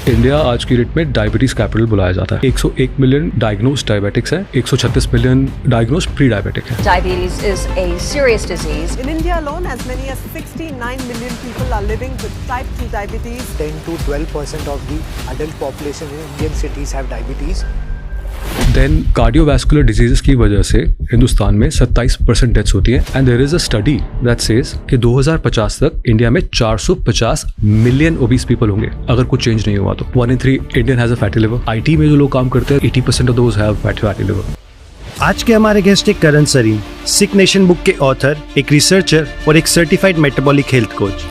India आज की date में डायबिटीज कैपिटल बुलाया जाता है। 101 मिलियन डायग्नोस्ड डायबिटिक्स हैं, 136 मिलियन डायग्नोस्ड प्री डायबिटिक हैं। Diabetes is a serious disease. In India alone, as many as 69 million people are living with type 2 diabetes. 10 to 12% of the adult population in Indian cities have diabetes. Then cardiovascular diseases की वजह से हिंदुस्तान में 27% deaths होती हैं and there is a study that says कि 2050 तक India में 450 million obese people होंगे अगर कुछ चेंज नहीं हुआ तो। 1 in 3 Indian has a fatty liver. IT में जो लोग काम करते हैं 80% of those have fatty liver. आज के हमारे गेस्ट एक करण सरीन, सिक नेशन बुक के ऑथर, एक रिसर्चर और एक certified metabolic health coach.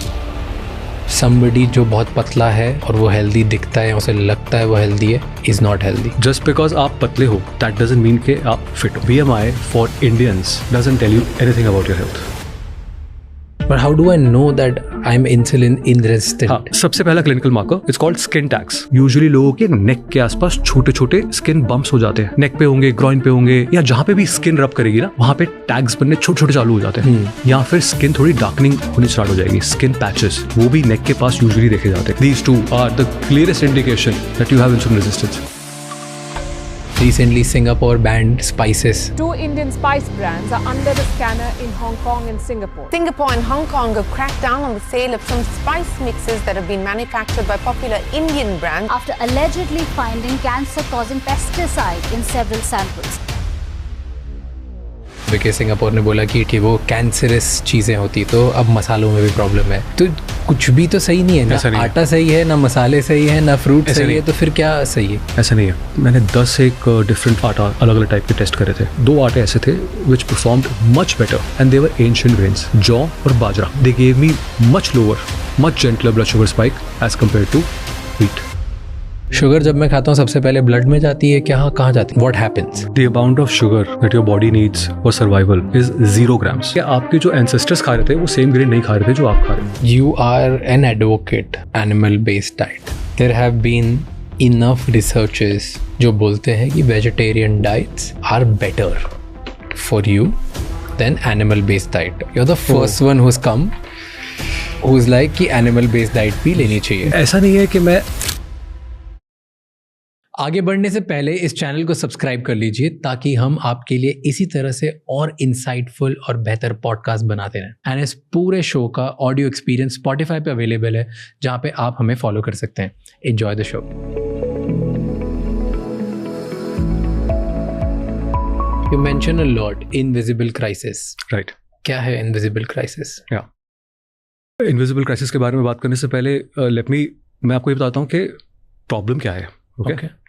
somebody जो बहुत पतला है और वो हेल्दी दिखता है, उसे लगता है वो हेल्दी है, is not healthy. Just because आप पतले हो दैट डजंट मीन कि आप फिट हो। BMI for Indians doesn't tell you anything about your health. But how do I know that I'm insulin resistant? हाँ, सबसे पहला clinical marker it's called skin tags. Usually लोगों के नेक के आसपास छोटे छोटे स्किन बम्प्स हो जाते हैं। नेक पे होंगे, ग्रॉइन पे होंगे, या जहाँ पे भी स्किन रब करेगी ना वहाँ पे टैग्स बनने छोटे छोटे चालू हो जाते हैं। या फिर स्किन थोड़ी डार्कनिंग होनी स्टार्ट हो जाएगी, स्किन पैचेस, वो भी नेक के पास यूजुअली देखे जाते हैं। These two are the clearest indication that you have insulin resistance. Recently, Singapore banned spices. 2 Indian spice brands are under the scanner in Hong Kong and Singapore. Singapore and Hong Kong have cracked down on the sale of some spice mixes that have been manufactured by popular Indian brands after allegedly finding cancer-causing pesticide in several samples. क्योंकि Singapore ने बोला कि वो cancerous चीज़ें होती, तो अब मसालों में भी प्रॉब्लम है। तो कुछ भी तो सही नहीं है ना, आटा सही है ना, मसाले सही है ना, फ्रूट सही है, तो फिर क्या सही है? ऐसा नहीं है। मैंने 10 एक डिफरेंट आटा अलग अलग टाइप के टेस्ट करे थे। 2 आटे ऐसे थे which performed much better and they were ancient grains, जौ और बाजरा। They gave me much lower, much gentler blood sugar spike as compare to wheat. Sugar जब मैं खाता हूँ सबसे पहले ब्लड में जाती है, क्या कहाँ जाती है? What happens? The amount of sugar that your body needs for survival is 0 grams. क्या आपके जो ancestors खा रहे थे वो सेम ग्रेन नहीं खा रहे थे जो आप खा रहे हैं? You are an advocate animal-based diet. There have been enough researches जो बोलते हैं कि vegetarian diets are better for you than animal-based diet. You're the first one who's come who's like कि animal-based diet भी लेनी चाहिए। ऐसा नहीं है कि मैं आगे बढ़ने से पहले इस चैनल को सब्सक्राइब कर लीजिए ताकि हम आपके लिए इसी तरह से और इंसाइटफुल और बेहतर पॉडकास्ट बनाते रहें। एंड इस पूरे शो का ऑडियो एक्सपीरियंस स्पॉटिफाई पे अवेलेबल है, जहां पे आप हमें फॉलो कर सकते हैं। Enjoy the show. You mention a lot invisible crisis, right? क्या है इनविजिबल क्राइसिस? या इनविजिबल क्राइसिस के बारे में बात करने से पहले मैं आपको ये बताता हूँ कि प्रॉब्लम क्या है। ओके,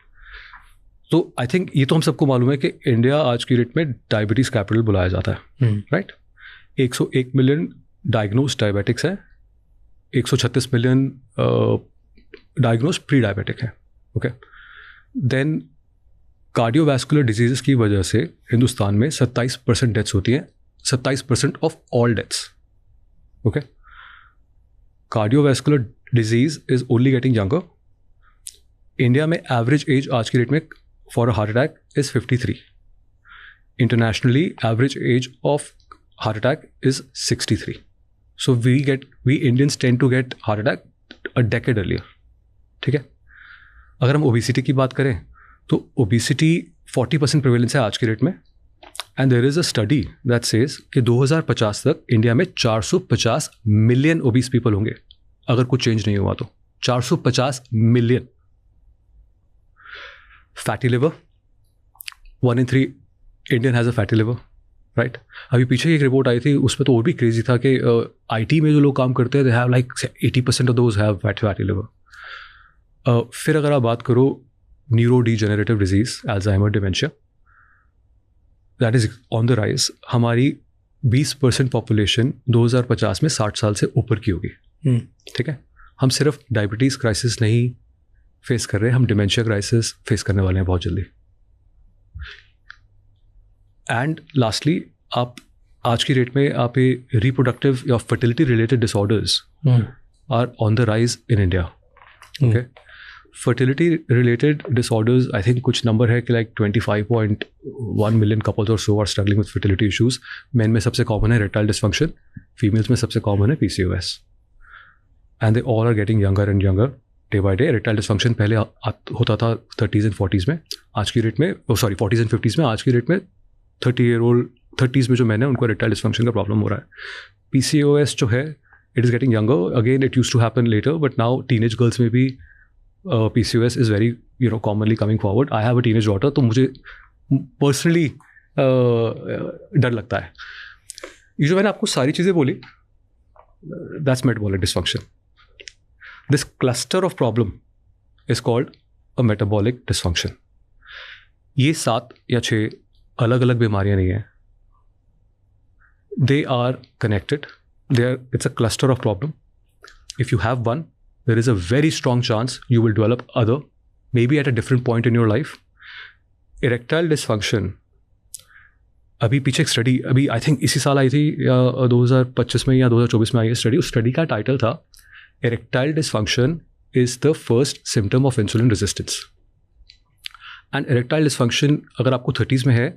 तो आई थिंक ये तो हम सबको मालूम है कि इंडिया आज की डेट में डायबिटीज़ कैपिटल बुलाया जाता है, राइट? 101 मिलियन डायग्नोस्ड डायबिटिक्स हैं, 136 मिलियन डायग्नोस्ड प्री डायबिटिक हैं। ओके, देन कार्डियोवैस्कुलर डिजीजेस की वजह से हिंदुस्तान में 27% डेथ्स होती हैं, 27% of all deaths. Okay, cardiovascular disease is only getting younger. India में एवरेज एज आज की डेट में for a heart attack is 53। Internationally average age of heart attack is 63। So we Indians tend to get heart attack a decade earlier. ठीक है, अगर हम obesity की बात करें तो ओबेसिटी 40% प्रिवेलेंस है आज की डेट में and there is a study that says कि 2050 तक इंडिया में 450 मिलियन ओबीस पीपल होंगे अगर कुछ चेंज नहीं हुआ तो। 450 million. Fatty liver, 1 in 3 Indian has a fatty liver, right? अभी पीछे एक रिपोर्ट आई थी, उसमें तो और भी क्रेजी था कि आईटी में जो लोग काम करते हैं they have like 80% of those have fatty liver. फिर अगर आप बात करो neuro degenerative disease, Alzheimer, dementia, that is on the rise. हमारी 20% पॉपुलेशन 2050 में 60 साल से ऊपर की होगी। ठीक है, हम सिर्फ डायबिटीज़ क्राइसिस नहीं फेस कर रहे हैं, हम डिमेंशिया क्राइसिस फेस करने वाले हैं बहुत जल्दी। एंड लास्टली, आप आज की डेट में आप ये रिप्रोडक्टिव या fertility related disorders are on the rise in India. Okay, fertility related disorders I think कुछ नंबर है कि like 25.1 million couples or so are struggling with fertility issues. Men में सबसे कॉमन है इरेक्टाइल डिसफंक्शन, फीमेल्स में सबसे common है PCOS, and they all are getting younger and younger day by day. Erectile dysfunction पहले होता था 30s and 40s में, आज की डेट में 40s and 50s में, आज की डेट में 30s में जो मैंने उनको इरेक्टाइल डिस्फंक्शन का प्रॉब्लम हो रहा है. PCOS जो है it is getting younger again. It used to happen later, but now teenage girls में भी PCOS is very commonly coming forward. I have a teenage daughter, तो मुझे पर्सनली डर लगता है. ये जो मैंने आपको सारी चीज़ें बोली, that's metabolic dysfunction. This cluster of problem is called a metabolic dysfunction. ये 7 या 6 अलग अलग बीमारियां नहीं हैं. They are connected. It's a cluster of problem. If you have one, there is a very strong chance you will develop other, maybe at a different point in your life. Erectile dysfunction. अभी पीछे एक study अभी I think इसी साल आई थी या 2025 में या 2024 में आई है स्टडी. उस स्टडी का टाइटल था Erectile dysfunction is the first symptom of insulin resistance. And erectile dysfunction अगर आपको 30s में है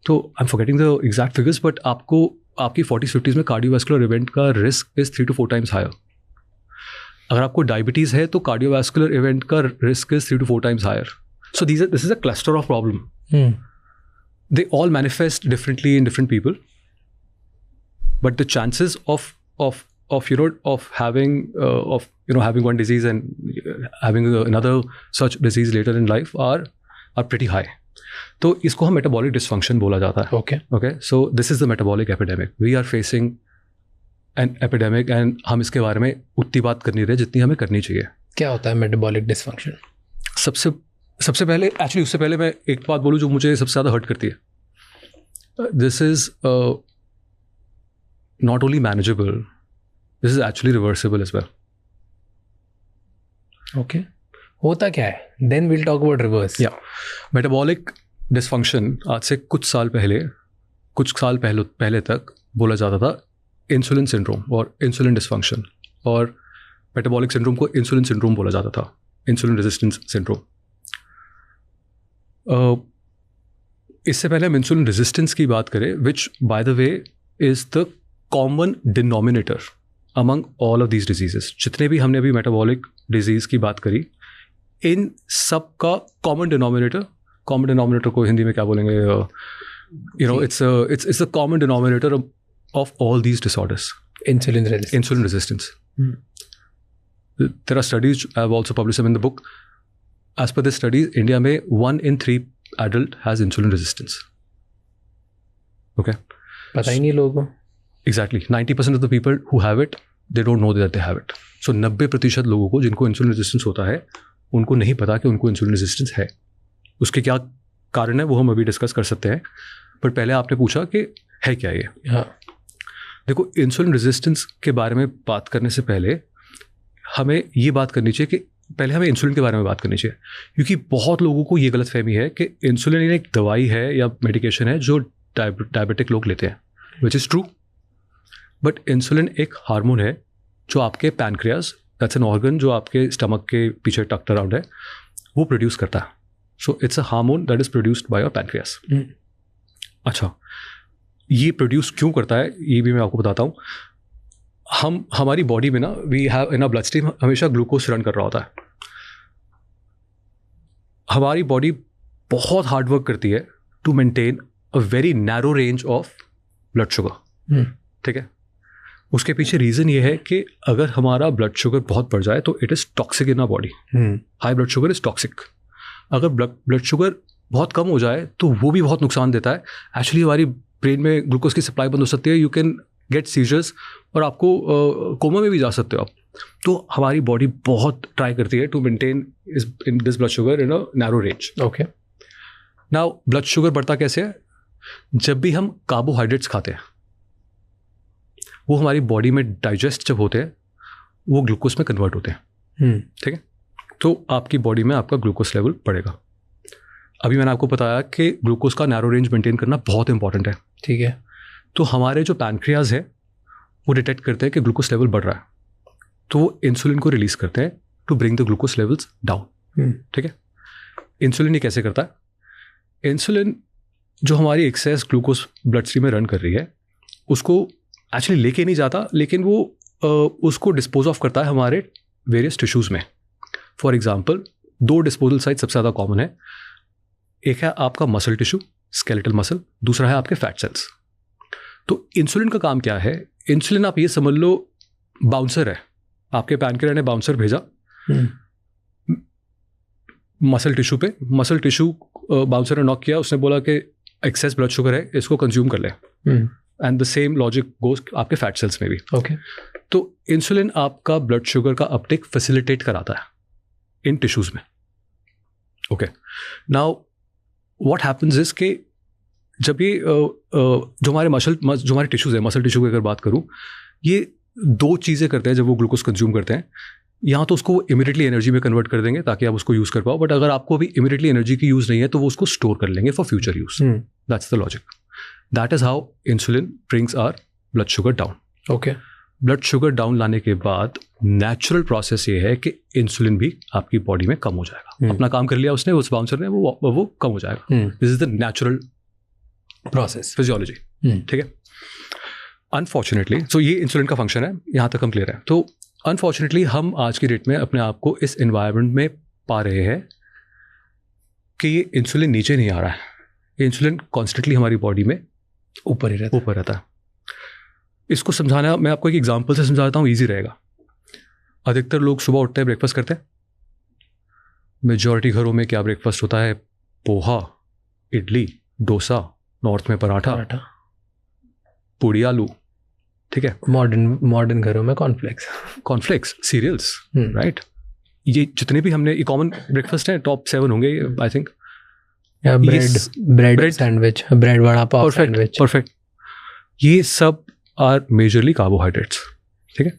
तो I am forgetting the exact figures, but आपको आपकी 40s-50s में कार्डियोवैस्कुलर इवेंट का risk is 3 to 4 times higher. अगर आपको डायबिटीज़ है तो कार्डियोवैस्कुलर इवेंट का risk is 3 to 4 times higher. So this is a cluster of problem. They all manifest differently in different people, but the chances of having one disease and having another such disease later in life are pretty high. तो इसको हम metabolic dysfunction बोला जाता है. Okay so this is the metabolic epidemic. We are facing an epidemic and हम इसके बारे में उतनी बात करनी रहे जितनी हमें करनी चाहिए. क्या होता है मेटाबॉलिक डिस्फंक्शन? सबसे पहले एक्चुअली उससे पहले मैं एक बात बोलूँ जो मुझे सबसे ज़्यादा हर्ट करती है. This is not only manageable, this is actually reversible as well. Okay, होता क्या है? Then will talk about reverse. या मेटाबॉलिक डिस्फंक्शन आज से कुछ साल पहले तक बोला जाता था इंसुलिन सिंड्रोम और इंसुलिन डिस्फंक्शन, और मेटाबॉलिक सिंड्रोम को इंसुलिन सिंड्रोम बोला जाता था, इंसुलिन रेजिस्टेंस सिंड्रोम. इससे पहले हम इंसुलिन रेजिस्टेंस की बात करें, विच by the way is the common denominator among all of these diseases. जितने भी हमने अभी मेटाबॉलिक डिजीज़ की बात करी, इन सब का कॉमन डिनोमिनेटर को हिंदी में क्या बोलेंगे? It's the common denominator of all these disorders. Insulin resistance. There are studies, I have also published them in the book. As per the studies, India में 1 in 3 adult has insulin resistance. Okay. पता ही नहीं लोगों को. Exactly. 90% of the people who have it, they don't know that they have it. So 90% लोगों को जिनको insulin resistance होता है, उनको नहीं पता कि उनको इंसुलिन रेजिस्टेंस है. उसके क्या कारण है वो हम अभी डिस्कस कर सकते हैं, बट पहले आपने पूछा कि है क्या ये. हाँ. देखो, इंसुलिन रेजिस्टेंस के बारे में बात करने से पहले हमें ये बात करनी चाहिए कि पहले हमें इंसुलिन के बारे में बात करनी चाहिए, क्योंकि बहुत लोगों को ये गलतफहमी है कि इंसुलिन एक दवाई है या मेडिकेशन है जो डायबिटिक लोग लेते हैं, which is true. But insulin एक हार्मोन है जो आपके पैनक्रियाज, दैट्स एन ऑर्गन जो आपके स्टमक के पीछे टक्ट अराउंड है, वो प्रोड्यूस करता है. So it's a hormone that is produced by your pancreas. अच्छा, ये प्रोड्यूस क्यों करता है ये भी मैं आपको बताता हूँ. हमारी बॉडी में ना, we have in a blood stream हमेशा ग्लूकोज रन कर रहा होता है. हमारी बॉडी बहुत हार्ड वर्क करती है to maintain a very narrow range of blood sugar. ठीक है. उसके पीछे रीज़न ये है कि अगर हमारा ब्लड शुगर बहुत बढ़ जाए तो it is toxic in a body. High blood sugar is toxic. अगर ब्लड शुगर बहुत कम हो जाए तो वो भी बहुत नुकसान देता है. एक्चुअली हमारी ब्रेन में ग्लूकोज की सप्लाई बंद हो सकती है. यू कैन गेट सीजर्स और आपको कोमा में भी जा सकते हो आप. तो हमारी बॉडी बहुत ट्राई करती है to maintain in this blood sugar in a narrow range. Okay. Now blood sugar बढ़ता कैसे है? जब भी हम कार्बोहाइड्रेट्स खाते हैं, वो हमारी बॉडी में डाइजेस्ट जब होते हैं, वो ग्लूकोज में कन्वर्ट होते हैं. ठीक है. तो आपकी बॉडी में आपका ग्लूकोज लेवल बढ़ेगा. अभी मैंने आपको बताया कि ग्लूकोज का नैरो रेंज मेंटेन करना बहुत इंपॉर्टेंट है. ठीक है. तो हमारे जो पैनक्रियाज है वो डिटेक्ट करते हैं कि ग्लूकोज लेवल बढ़ रहा है, तो वो इंसुलिन को रिलीज करते हैं to bring the glucose levels down. ठीक है. इंसुलिन ये कैसे करता है? इंसुलिन जो हमारी एक्सेस ग्लूकोज ब्लड स्ट्रीम में रन कर रही है, उसको एक्चुअली लेके नहीं जाता, लेकिन वो उसको डिस्पोज ऑफ करता है हमारे वेरियस टिश्यूज़ में. फॉर एग्जाम्पल 2 डिस्पोजल साइट सबसे ज़्यादा कॉमन है. एक है आपका मसल टिश्यू, स्केलेटल मसल, दूसरा है आपके फैट सेल्स. तो इंसुलिन का काम क्या है? इंसुलिन आप ये समझ लो बाउंसर है. आपके पैनक्रियाज ने बाउंसर भेजा मसल टिश्यू पे, मसल टिश्यू बाउंसर ने नॉक किया, उसने बोला कि एक्सेस ब्लड शुगर है, इसको कंज्यूम कर ले. And the same logic goes आपके फैट सेल्स में भी. ओके. तो इंसुलिन आपका ब्लड शुगर का अपटेक फैसिलिटेट कराता है इन टिश्यूज में. Okay. Now what happens is कि जब ये जो हमारे टिश्यूज है, मसल टिश्यू की अगर बात करूं, ये 2 चीज़ें करते हैं जब वो ग्लूकोज कंज्यूम करते हैं. यहाँ तो उसको इमीडिएटली एनर्जी में कन्वर्ट कर देंगे ताकि आप उसको यूज़ कर पाओ, बट अगर आपको अभी इमीडिएटली एनर्जी की यूज़ नहीं है तो वो उसको स्टोर कर लेंगे for future use. That's the logic. That is how insulin brings our blood sugar down. Okay. Blood sugar down लाने के बाद नेचुरल प्रोसेस ये है कि इंसुलिन भी आपकी बॉडी में कम हो जाएगा. अपना काम कर लिया उसने, उस बाउंसर ने, वो कम हो जाएगा. This is the natural process, physiology. ठीक है. अनफॉर्चुनेटली, सो ये इंसुलिन का फंक्शन है, यहाँ तक हम क्लियर है. तो अनफॉर्चुनेटली हम आज की डेट में अपने आप को इस एनवायरनमेंट में पा रहे हैं कि ये इंसुलिन नीचे नहीं आ रहा है. ये इंसुलिन कॉन्स्टेंटली हमारी बॉडी में ऊपर रहता है. इसको समझाना, मैं आपको एक एग्जांपल से समझाता हूँ, ईजी रहेगा. अधिकतर लोग सुबह उठते हैं, ब्रेकफास्ट करते हैं. मेजॉरिटी घरों में क्या ब्रेकफास्ट होता है? पोहा, इडली, डोसा, नॉर्थ में पराठा, पूड़ी आलू. ठीक है. मॉडर्न घरों में कॉर्नफ्लेक्स, सीरियल्स, राइट. ये जितने भी हमने, ये कॉमन ब्रेकफास्ट हैं, टॉप 7 होंगे I think. Bread sandwich, bread vada pav sandwich. Perfect. ये सब आर मेजरली कार्बोहाइड्रेट्स. ठीक है.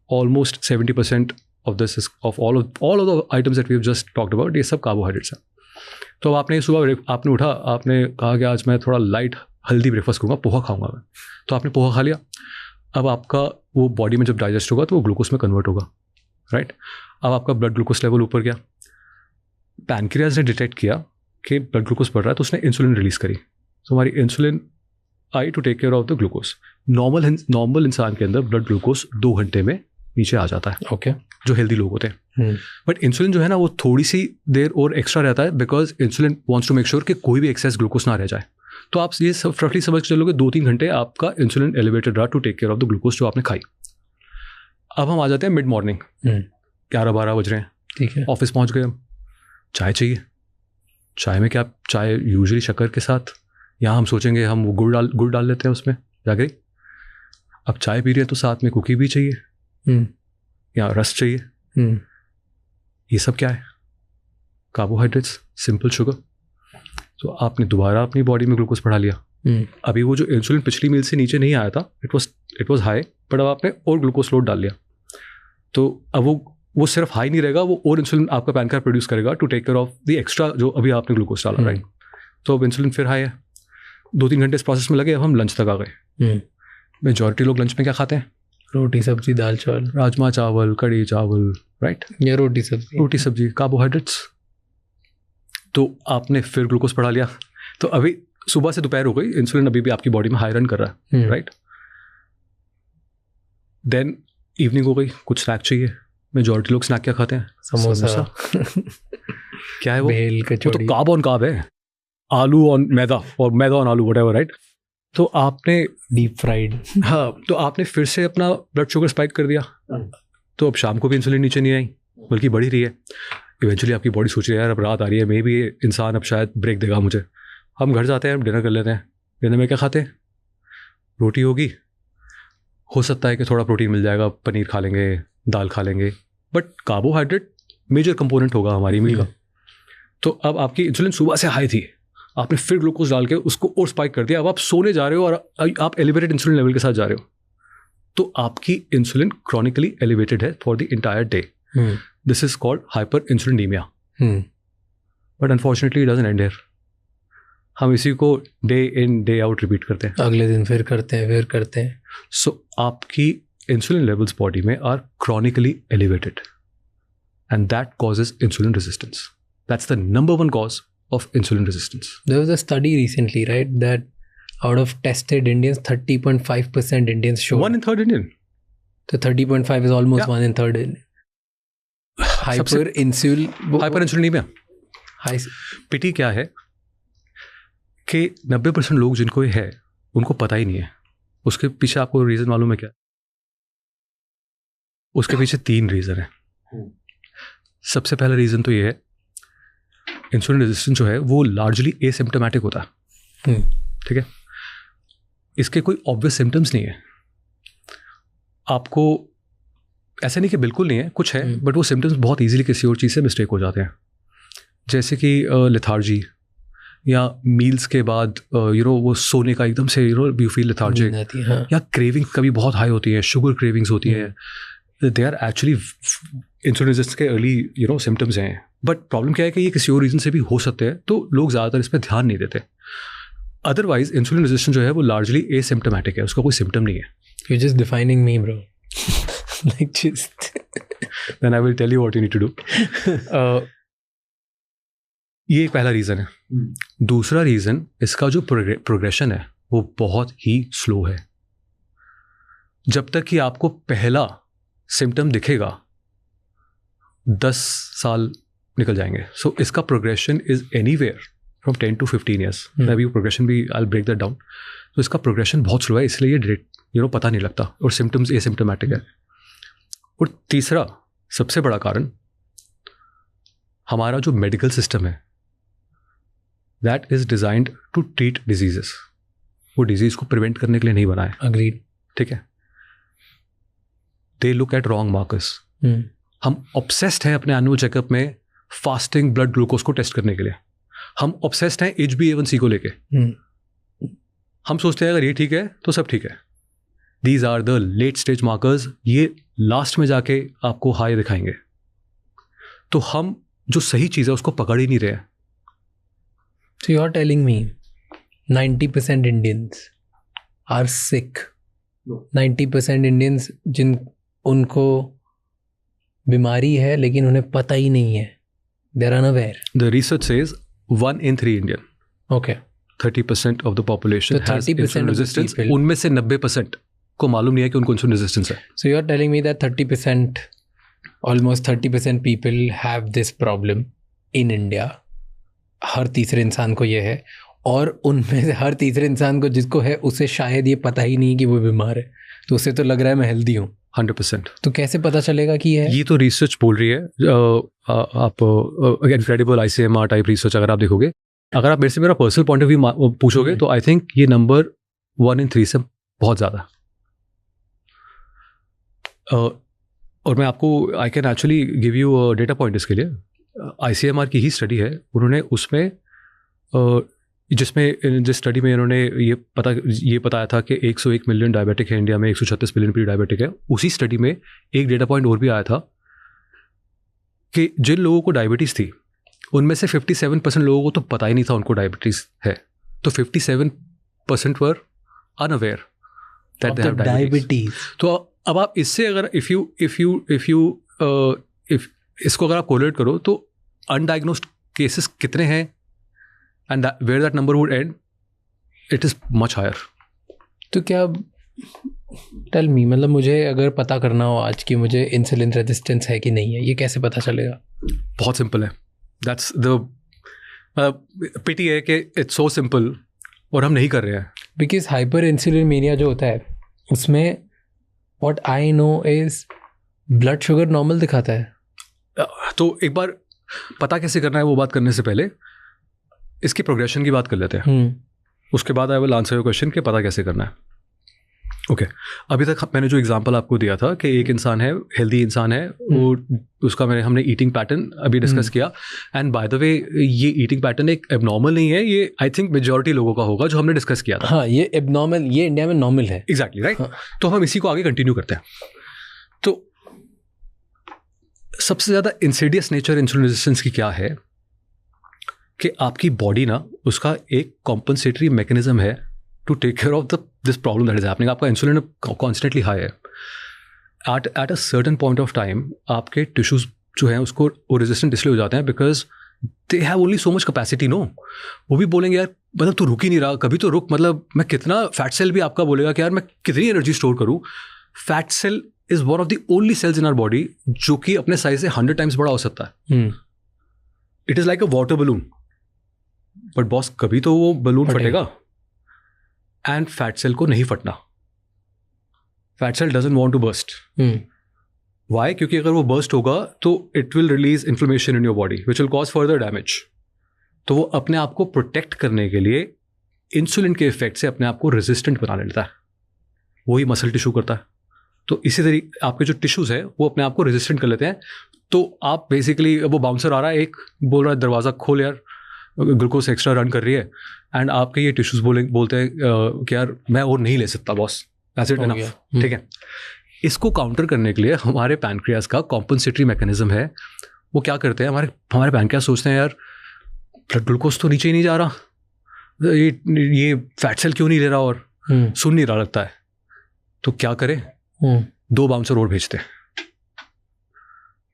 Almost 70% of this of all of the items that we have just talked about, ये सब कार्बोहाइड्रेट्स हैं. तो अब आपने सुबह आपने उठा, आपने कहा कि आज मैं थोड़ा लाइट हेल्दी ब्रेकफास्ट करूँगा, पोहा खाऊंगा मैं. तो आपने पोहा खा लिया. अब आपका वो बॉडी में जब डाइजेस्ट होगा तो वो ग्लूकोज में कन्वर्ट होगा, राइट. अब आपका ब्लड ग्लूकोज लेवल ऊपर गया. पैनक्रियाज ने डिटेक्ट किया कि ब्लड ग्लूकोज बढ़ रहा है, तो उसने इंसुलिन रिलीज करी. तो हमारी इंसुलिन आई to take care of the glucose. Normal इंसान के अंदर ब्लड ग्लूकोज 2 घंटे में नीचे आ जाता है. ओके. जो हेल्दी लोग होते हैं. बट इंसुलिन जो है ना, वो थोड़ी सी देर और एक्स्ट्रा रहता है, because insulin wants to make sure कि कोई भी एक्सेस ग्लूकोज ना रह जाए. तो आप ये सब रफली समझ चलोगे 2-3 घंटे आपका इंसुलिन एलिवेटेड रहा to take care of the glucose जो आपने खाई. अब हम आ जाते हैं मिड मॉर्निंग, 11-12 बज रहे हैं. ठीक है. ऑफिस पहुंच गए हम, चाय चाहिए. चाय में क्या? चाय यूजुअली शक्कर के साथ. यहाँ हम सोचेंगे हम वो गुड़ डाल लेते हैं उसमें, जाके. अब चाय पी रहे हैं तो साथ में कुकी भी चाहिए या रस चाहिए. ये सब क्या है? Carbohydrates, simple sugar. तो आपने दोबारा अपनी बॉडी में ग्लूकोज बढ़ा लिया. अभी वो जो इंसुलिन पिछली मील से नीचे नहीं आया था, इट वाज हाई, बट अब आपने और ग्लूकोज लोड डाल लिया. तो अब वो सिर्फ हाई नहीं रहेगा, वो और इंसुलिन आपका पैनक्रियाज प्रोड्यूस करेगा to take care of the extra जो अभी आपने ग्लूकोज डाला, राइट. तो अब इंसुलिन फिर हाई है. 2-3 घंटे इस प्रोसेस में लगे. अब हम लंच तक आ गए. मेजॉरिटी लोग लंच में क्या खाते हैं? रोटी सब्जी, दाल चावल, राजमा चावल, कड़ी चावल, राइट. या रोटी सब्जी, कार्बोहाइड्रेट्स. तो आपने फिर ग्लूकोज बढ़ा लिया. तो अभी सुबह से दोपहर हो गई, इंसुलिन अभी भी आपकी बॉडी में हाई रन कर रहा है, राइट. देन इवनिंग हो गई, कुछ स्नैक चाहिए. मेजॉरिटी लोग स्नैक क्या खाते हैं? समोसा. क्या है वो? भेल, कचौड़ी. वो तो कार्ब ऑन कार्ब है. आलू ऑन मैदा और मैदा ऑन आलू, व्हाटएवर, राइट. तो आपने डीप फ्राइड. हाँ. तो आपने फिर से अपना ब्लड शुगर स्पाइक कर दिया. तो अब शाम को भी इंसुलिन नीचे नहीं आई, बल्कि बढ़ ही रही है. इवेंचुअली आपकी बॉडी सोच रही है यार अब रात आ रही है, मे भी इंसान अब शायद ब्रेक देगा मुझे. हम घर जाते हैं, डिनर कर लेते हैं. डिनर में क्या खाते हैं? रोटी होगी, हो सकता है कि थोड़ा प्रोटीन मिल जाएगा, पनीर खा लेंगे, दाल खा लेंगे, बट कार्बोहाइड्रेट मेजर कंपोनेंट होगा हमारी मील का. तो अब आपकी इंसुलिन सुबह से हाई थी, आपने फिर ग्लूकोज डाल के उसको और स्पाइक कर दिया. अब आप सोने जा रहे हो और आप एलिवेटेड इंसुलिन लेवल के साथ जा रहे हो. तो आपकी इंसुलिन क्रॉनिकली एलिवेटेड है for the entire day. This is called hyperinsulinemia. But unfortunately, it doesn't end here. हम इसी को day in day out repeat करते हैं. अगले दिन फिर करते हैं. So आपकी इंसुलिन लेवल्स बॉडी में are chronically elevated, and that causes insulin resistance. That's the number one cause of insulin resistance. There was a study recently, right, that out of tested Indians, 30.5% Indians showed. 1 in 3 Indian. So 30.5 is almost 1 in 3 Indian. Hyper इंसुलिनीमिया। पिटी क्या है कि 90% लोग जिनको ये है उनको पता ही नहीं है। उसके पीछे आपको रीज़न मालूम है क्या? उसके पीछे 3 रीज़न है। सबसे पहला रीज़न तो ये है, इंसुलिन रेजिस्टेंस जो है वो लार्जली एसिम्प्टोमेटिक होता है, ठीक है। इसके कोई ऑब्वियस सिम्टम्स नहीं है। आपको ऐसा नहीं कि बिल्कुल नहीं है, कुछ है, बट वो सिम्टम्स बहुत इजीली किसी और चीज़ से मिस्टेक हो जाते हैं, जैसे कि लेथार्जी, या मील्स के बाद वो सोने का एकदम से यू फील लेथार्जिक, या क्रेविंग कभी बहुत हाई होती है, शुगर क्रेविंग्स होती है। They are actually insulin resistance के अर्ली सिम्टम्स हैं। बट प्रॉब्लम क्या है कि ये किसी और रीज़न से भी हो सकते हैं, तो लोग ज़्यादातर इस पर ध्यान नहीं देते। अदरवाइज इंसुलिन रेजिस्टेंस जो है वो लार्जली एसिम्प्टोमेटिक है, उसका कोई सिम्टम नहीं है। You just defining me bro, like just then I will tell you what you need to do. ये एक पहला रीज़न है। दूसरा रीज़न, इसका जो प्रोग्रेशन है वो बहुत ही स्लो है। जब तक कि आपको पहला सिम्टम दिखेगा 10 साल निकल जाएंगे। सो इसका progression is anywhere from 10 to 15 years. अभी प्रोग्रेशन भी आई ब्रेक दैट डाउन। तो इसका प्रोग्रेशन बहुत स्लो है, इसलिए ये पता नहीं लगता और सिम्टम्स एसिम्प्टोमेटिक है। और तीसरा सबसे बड़ा कारण, हमारा जो मेडिकल सिस्टम है that is designed to treat diseases, वो डिजीज को प्रिवेंट करने के लिए नहीं बना है। अग्रीड, ठीक है। They look at wrong markers. हम ऑब्सेस्ड हैं अपने एनुअल चेकअप में फास्टिंग ब्लड ग्लूकोज को टेस्ट करने के लिए। हम ऑब्सेस्ड हैं HbA1c को लेके। हम सोचते हैं अगर ये ठीक है तो सब ठीक है। These are the late stage markers, ये लास्ट में जाके आपको हाई दिखाएंगे। तो हम जो सही चीज़ है उसको पकड़ ही नहीं रहे हैं। So you are telling me 90% Indians are sick. 90% Indians उनको बीमारी है लेकिन उन्हें पता ही नहीं है. They are unaware. The research says 1 in 3 Indian. Okay. 30% of the population So has 30% insulin of the resistance. people. उनमें से 90% को मालूम नहीं है कि उनको इंसुलिन रेजिस्टेंस है. So you are telling me that 30%, almost 30% people have this problem in India. हर तीसरे इंसान को ये है, और उनमें से हर तीसरे इंसान को जिसको है उसे शायद ये पता ही नहीं कि वो बीमार है. तो उसे तो लग रहा है मैं हेल्दी हूँ. 100%. तो कैसे पता चलेगा कि ये तो रिसर्च बोल रही है. आप इनक्रेडिबल ICMR टाइप रिसर्च अगर आप देखोगे, अगर आप मेरे से मेरा पर्सनल पॉइंट ऑफ व्यू पूछोगे तो आई थिंक ये नंबर 1 in 3 से बहुत ज़्यादा. और मैं आपको I can actually give you data point इसके लिए. ICMR की ही स्टडी है. उन्होंने उसमें जिस स्टडी में इन्होंने ये बताया था कि 101 मिलियन डायबिटिक है इंडिया में, 136 मिलियन प्री डायबिटिक है. उसी स्टडी में एक डेटा पॉइंट और भी आया था कि जिन लोगों को डायबिटीज़ थी उनमें से 57% लोगों को तो पता ही नहीं था उनको डायबिटीज़ है. तो 57% were unaware that they have diabetes. तो अब आप इससे अगर इफ इसको अगर आप कोरिलेट करो तो अनडायग्नोस्ड केसेस कितने हैं and where that number would end, it is much higher. तो क्या, टेल मी, मतलब मुझे अगर पता करना हो आज कि मुझे इंसुलिन रेजिस्टेंस है कि नहीं है, ये कैसे पता चलेगा? बहुत सिंपल है. दैट्स द पिटी है कि इट्स सो सिंपल और हम नहीं कर रहे हैं. बिकॉज हाइपर इंसुलिनमेनिया जो होता है उसमें what I know is blood sugar normal दिखाता है. तो एक बार पता कैसे करना है वो बात करने से पहले इसकी प्रोग्रेशन की बात कर लेते हैं. उसके बाद I will answer your question कि पता कैसे करना है. ओके. अभी तक मैंने जो एग्जांपल आपको दिया था कि एक इंसान है, हेल्दी इंसान है, वो उसका हमने ईटिंग पैटर्न अभी डिस्कस किया. एंड बाय द वे ये ईटिंग पैटर्न एक एबनॉर्मल नहीं है, ये आई थिंक मेजॉरिटी लोगों का होगा जो हमने डिस्कस किया था. हाँ, ये एबनॉर्मल, ये इंडिया में नॉर्मल है. Exactly right. तो हम इसी को आगे कंटिन्यू करते हैं. तो सबसे ज़्यादा इंसिडियस नेचर इंसुलिन रेजिस्टेंस की क्या है कि आपकी बॉडी ना, उसका एक कॉम्पनसेटरी मैकेनिज्म है to take care of this problem that is happening. आपका इंसुलिन कॉन्स्टेंटली हाई है. At a certain point of time आपके टिश्यूज जो हैं उसको वो रेजिस्टेंट इसलिए हो जाते हैं because they have only so much capacity. No, वो भी बोलेंगे यार मतलब तू रुक ही नहीं रहा, कभी तो रुक. मतलब मैं कितना, फैट सेल भी आपका बोलेगा कि यार मैं कितनी एनर्जी स्टोर करूँ. Fat cell is one of the only cells in our body जो कि अपने साइज से 100 टाइम्स बड़ा हो सकता है. It is like a water balloon, but boss कभी तो वो बलून फटेगा. एंड फैट सेल को नहीं फटना. Fat cell doesn't want to burst. Why? क्योंकि अगर वो बर्स्ट होगा तो it will release inflammation in your body which will cause further damage. तो वो अपने आप को प्रोटेक्ट करने के लिए इंसुलिन के इफेक्ट से अपने आप को रेजिस्टेंट बना लेता है. वही मसल टिश्यू करता है. तो इसी तरीके आपके जो टिश्यूज है वो अपने आप को रेजिस्टेंट कर लेते हैं. तो आप बेसिकली, वो बाउंसर आ रहा है, एक बोल रहा है दरवाज़ा खोल यार, ग्लूकोज एक्स्ट्रा रन कर रही है, एंड आपके ये टिश्यूज बोलते हैं कि यार मैं और नहीं ले सकता बॉस, दैट्स इट एनफ. ठीक है. इसको काउंटर करने के लिए हमारे पैनक्रियास का कॉम्पनसेटरी मैकेनिज्म है. वो क्या करते हैं, हमारे पैनक्रियास सोचते हैं यार ब्लड ग्लूकोज तो नीचे ही नहीं जा रहा, ये फैट सेल क्यों नहीं ले रहा और सुन नहीं रहा लगता है. तो क्या करें, 2 बाउंसर और भेजते हैं.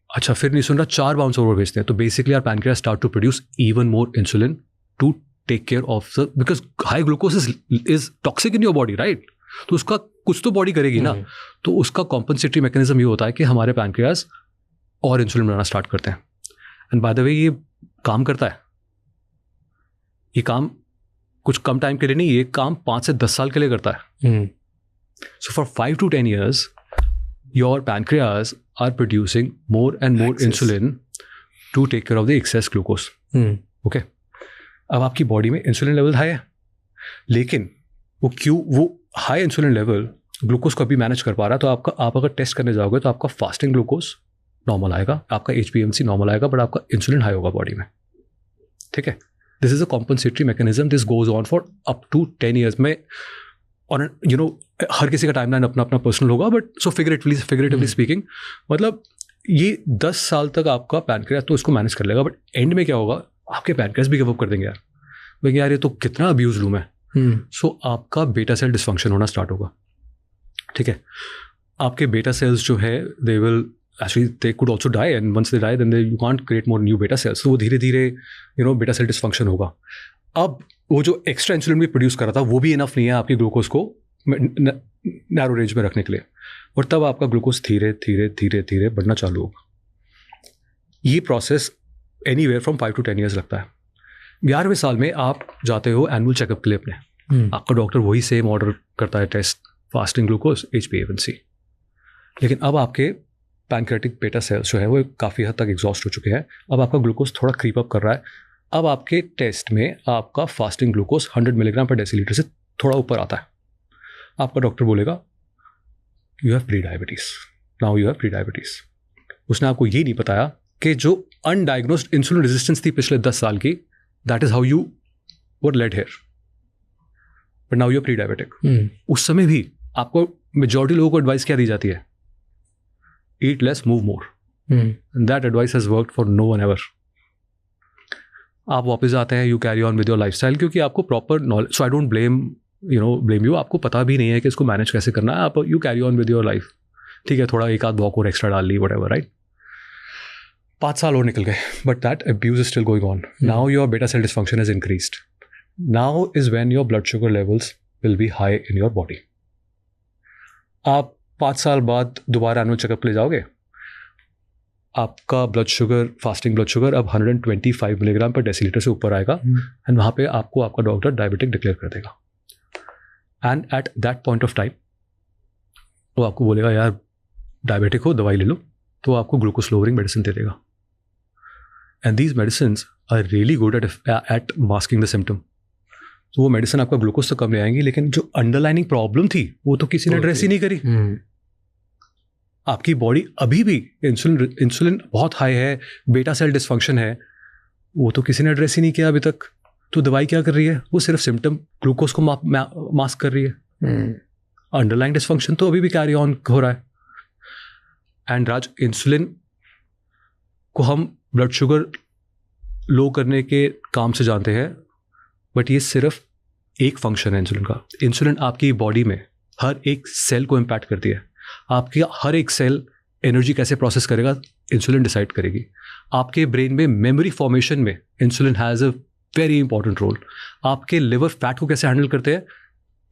अच्छा फिर नहीं सुन रहा, 4 बाउंसर और भेजते हैं. तो basically our pancreas start to produce even more insulin to take care of the, because high glucose is toxic in your body, right. तो उसका कुछ तो बॉडी करेगी ना. तो उसका कॉम्पनसेटरी मैकेनिज्म ये होता है कि हमारे पैनक्रियास और इंसुलिन बनाना स्टार्ट करते हैं. एंड बाय द वे ये काम करता है. ये काम कुछ कम टाइम के लिए नहीं, ये काम 5 से 10 साल के लिए करता है. So for 5 to 10 years, your pancreas are producing more and more insulin to take care of the excess glucose. Okay. अब आपकी बॉडी में इंसुलिन लेवल हाई है, लेकिन वो हाई इंसुलिन लेवल ग्लूकोज को अभी मैनेज कर पा रहा है. तो आप अगर टेस्ट करने जाओगे तो आपका फास्टिंग ग्लूकोज नॉर्मल आएगा, आपका HbA1c नॉर्मल आएगा, बट आपका इंसुलिन हाई होगा बॉडी में. ठीक है. This is a compensatory mechanism. This goes on for up to 10 years में. और हर किसी का टाइमलाइन अपना अपना पर्सनल होगा, बट सो फिगरेटिवली स्पीकिंग, मतलब ये 10 साल तक आपका पैनक्रियास तो इसको मैनेज कर लेगा, बट एंड में क्या होगा, आपके पैनक्रियास भी गिव अप कर देंगे यार. भाई यार ये तो कितना अब्यूज लूँ मैं. सो आपका बेटा सेल डिसफंक्शन होना स्टार्ट होगा. ठीक है. आपके बेटा सेल्स जो है they will actually they could also die, and once they die then you can't create more new beta cells. तो वो धीरे धीरे बेटा सेल डिसफंक्शन होगा. अब वो जो एक्स्ट्रा इंसुलिन भी प्रोड्यूस कर रहा था वो भी इनफ नहीं है आपकी ग्लूकोज को नैरो रेंज में रखने के लिए, और तब आपका ग्लूकोज धीरे धीरे धीरे धीरे बढ़ना चालू होगा. ये process anywhere from 5 to 10 years लगता है. 11वें साल में आप जाते हो एनुअल चेकअप के लिए अपने. आपका डॉक्टर वही सेम ऑर्डर करता है टेस्ट, फास्टिंग ग्लूकोज, HbA1c. लेकिन अब आपके पैनक्रियाटिक बेटा सेल्स जो है वो काफ़ी हद तक एग्जॉस्ट हो चुके हैं. अब आपका ग्लूकोज थोड़ा क्रीप अप कर रहा है. अब आपके टेस्ट में आपका फास्टिंग ग्लूकोज 100 मिलीग्राम पर डेसीलीटर से थोड़ा ऊपर आता है. आपका डॉक्टर बोलेगा you have pre diabetes, now you have pre diabetes. उसने आपको ये नहीं बताया कि जो अनडायग्नोस्ड इंसुलिन रेजिस्टेंस थी पिछले 10 साल की, that is how you were led here, but now you are prediabetic. उस समय भी आपको मेजॉरिटी लोगों को एडवाइस क्या दी जाती है, eat less move more. That advice has worked for no one ever. आप वापस आते हैं, you carry on with your lifestyle, क्योंकि आपको proper knowledge. So I don't blame you, आपको पता भी नहीं है कि इसको मैनेज कैसे करना है. आप you carry on with your life. ठीक है, थोड़ा एक आध वॉक और एक्स्ट्रा डाल ली, व्हाटएवर, राइट. 5 साल और निकल गए, but that abuse is still going on. Now your beta cell dysfunction is increased. Now is when your blood sugar levels will be high in your body. आप 5 साल बाद दोबारा एनुअल चेकअप ले जाओगे, आपका blood sugar, fasting blood sugar अब 125 milligram पर decilitre से ऊपर आएगा. एंड वहाँ पे आपको आपका डॉक्टर डायबिटिक डिक्लेयर कर देगा. And at that point of time वो आपको बोलेगा यार डायबिटिक हो, दवाई ले लो. तो आपको ग्लूकोज लोअरिंग मेडिसिन दे देगा. And these medicine are really good at masking the symptom. तो वो मेडिसिन आपका ग्लूकोज तो कम ले आएंगी, लेकिन जो अंडरलाइनिंग प्रॉब्लम थी वो तो किसी ने एड्रेस ही नहीं करी. आपकी बॉडी अभी भी इंसुलिन बहुत हाई है, बेटा सेल डिसफंक्शन है, वो तो किसी ने एड्रेस ही नहीं किया अभी तक. तो दवाई क्या कर रही है, वो सिर्फ सिम्टम ग्लूकोज को मास्क कर रही है. अंडरलाइंग डिसफंक्शन तो अभी भी कैरी ऑन हो रहा है. एंड राज, इंसुलिन को हम ब्लड शुगर लो करने के काम से जानते हैं, बट ये सिर्फ एक फंक्शन है इंसुलिन का. इंसुलिन आपकी बॉडी में हर एक सेल को इम्पैक्ट करती है. आपकी हर एक सेल एनर्जी कैसे प्रोसेस करेगा, इंसुलिन डिसाइड करेगी. आपके ब्रेन में मेमोरी फॉर्मेशन में insulin has a very important role. आपके लिवर फैट को कैसे हैंडल करते हैं,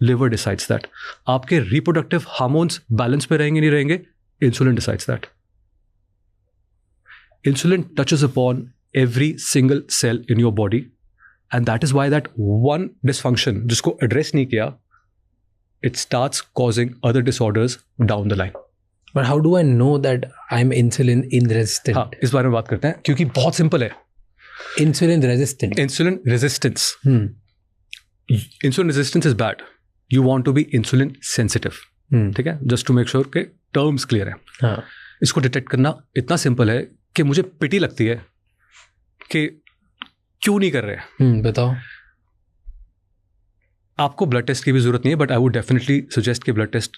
लिवर डिसाइड्स दैट. आपके रिप्रोडक्टिव हार्मोन्स बैलेंस पे रहेंगे नहीं रहेंगे, Insulin decides that. Insulin touches upon every single cell in your body, and that is why that one dysfunction जिसको address नहीं किया, it starts causing other disorders down the line. But how do I know that I'm insulin resistant? हाँ, इस बारे में बात करते हैं क्योंकि बहुत सिंपल है. Insulin resistant. Insulin resistance. Insulin resistance is bad. You want to be insulin sensitive. ठीक है, just to make sure कि terms clear है. हाँ. इसको डिटेक्ट करना इतना सिंपल है कि मुझे पिटी लगती है कि क्यों नहीं कर रहे. बताओ. आपको ब्लड टेस्ट की भी जरूरत नहीं है, but I would definitely suggest कि ब्लड टेस्ट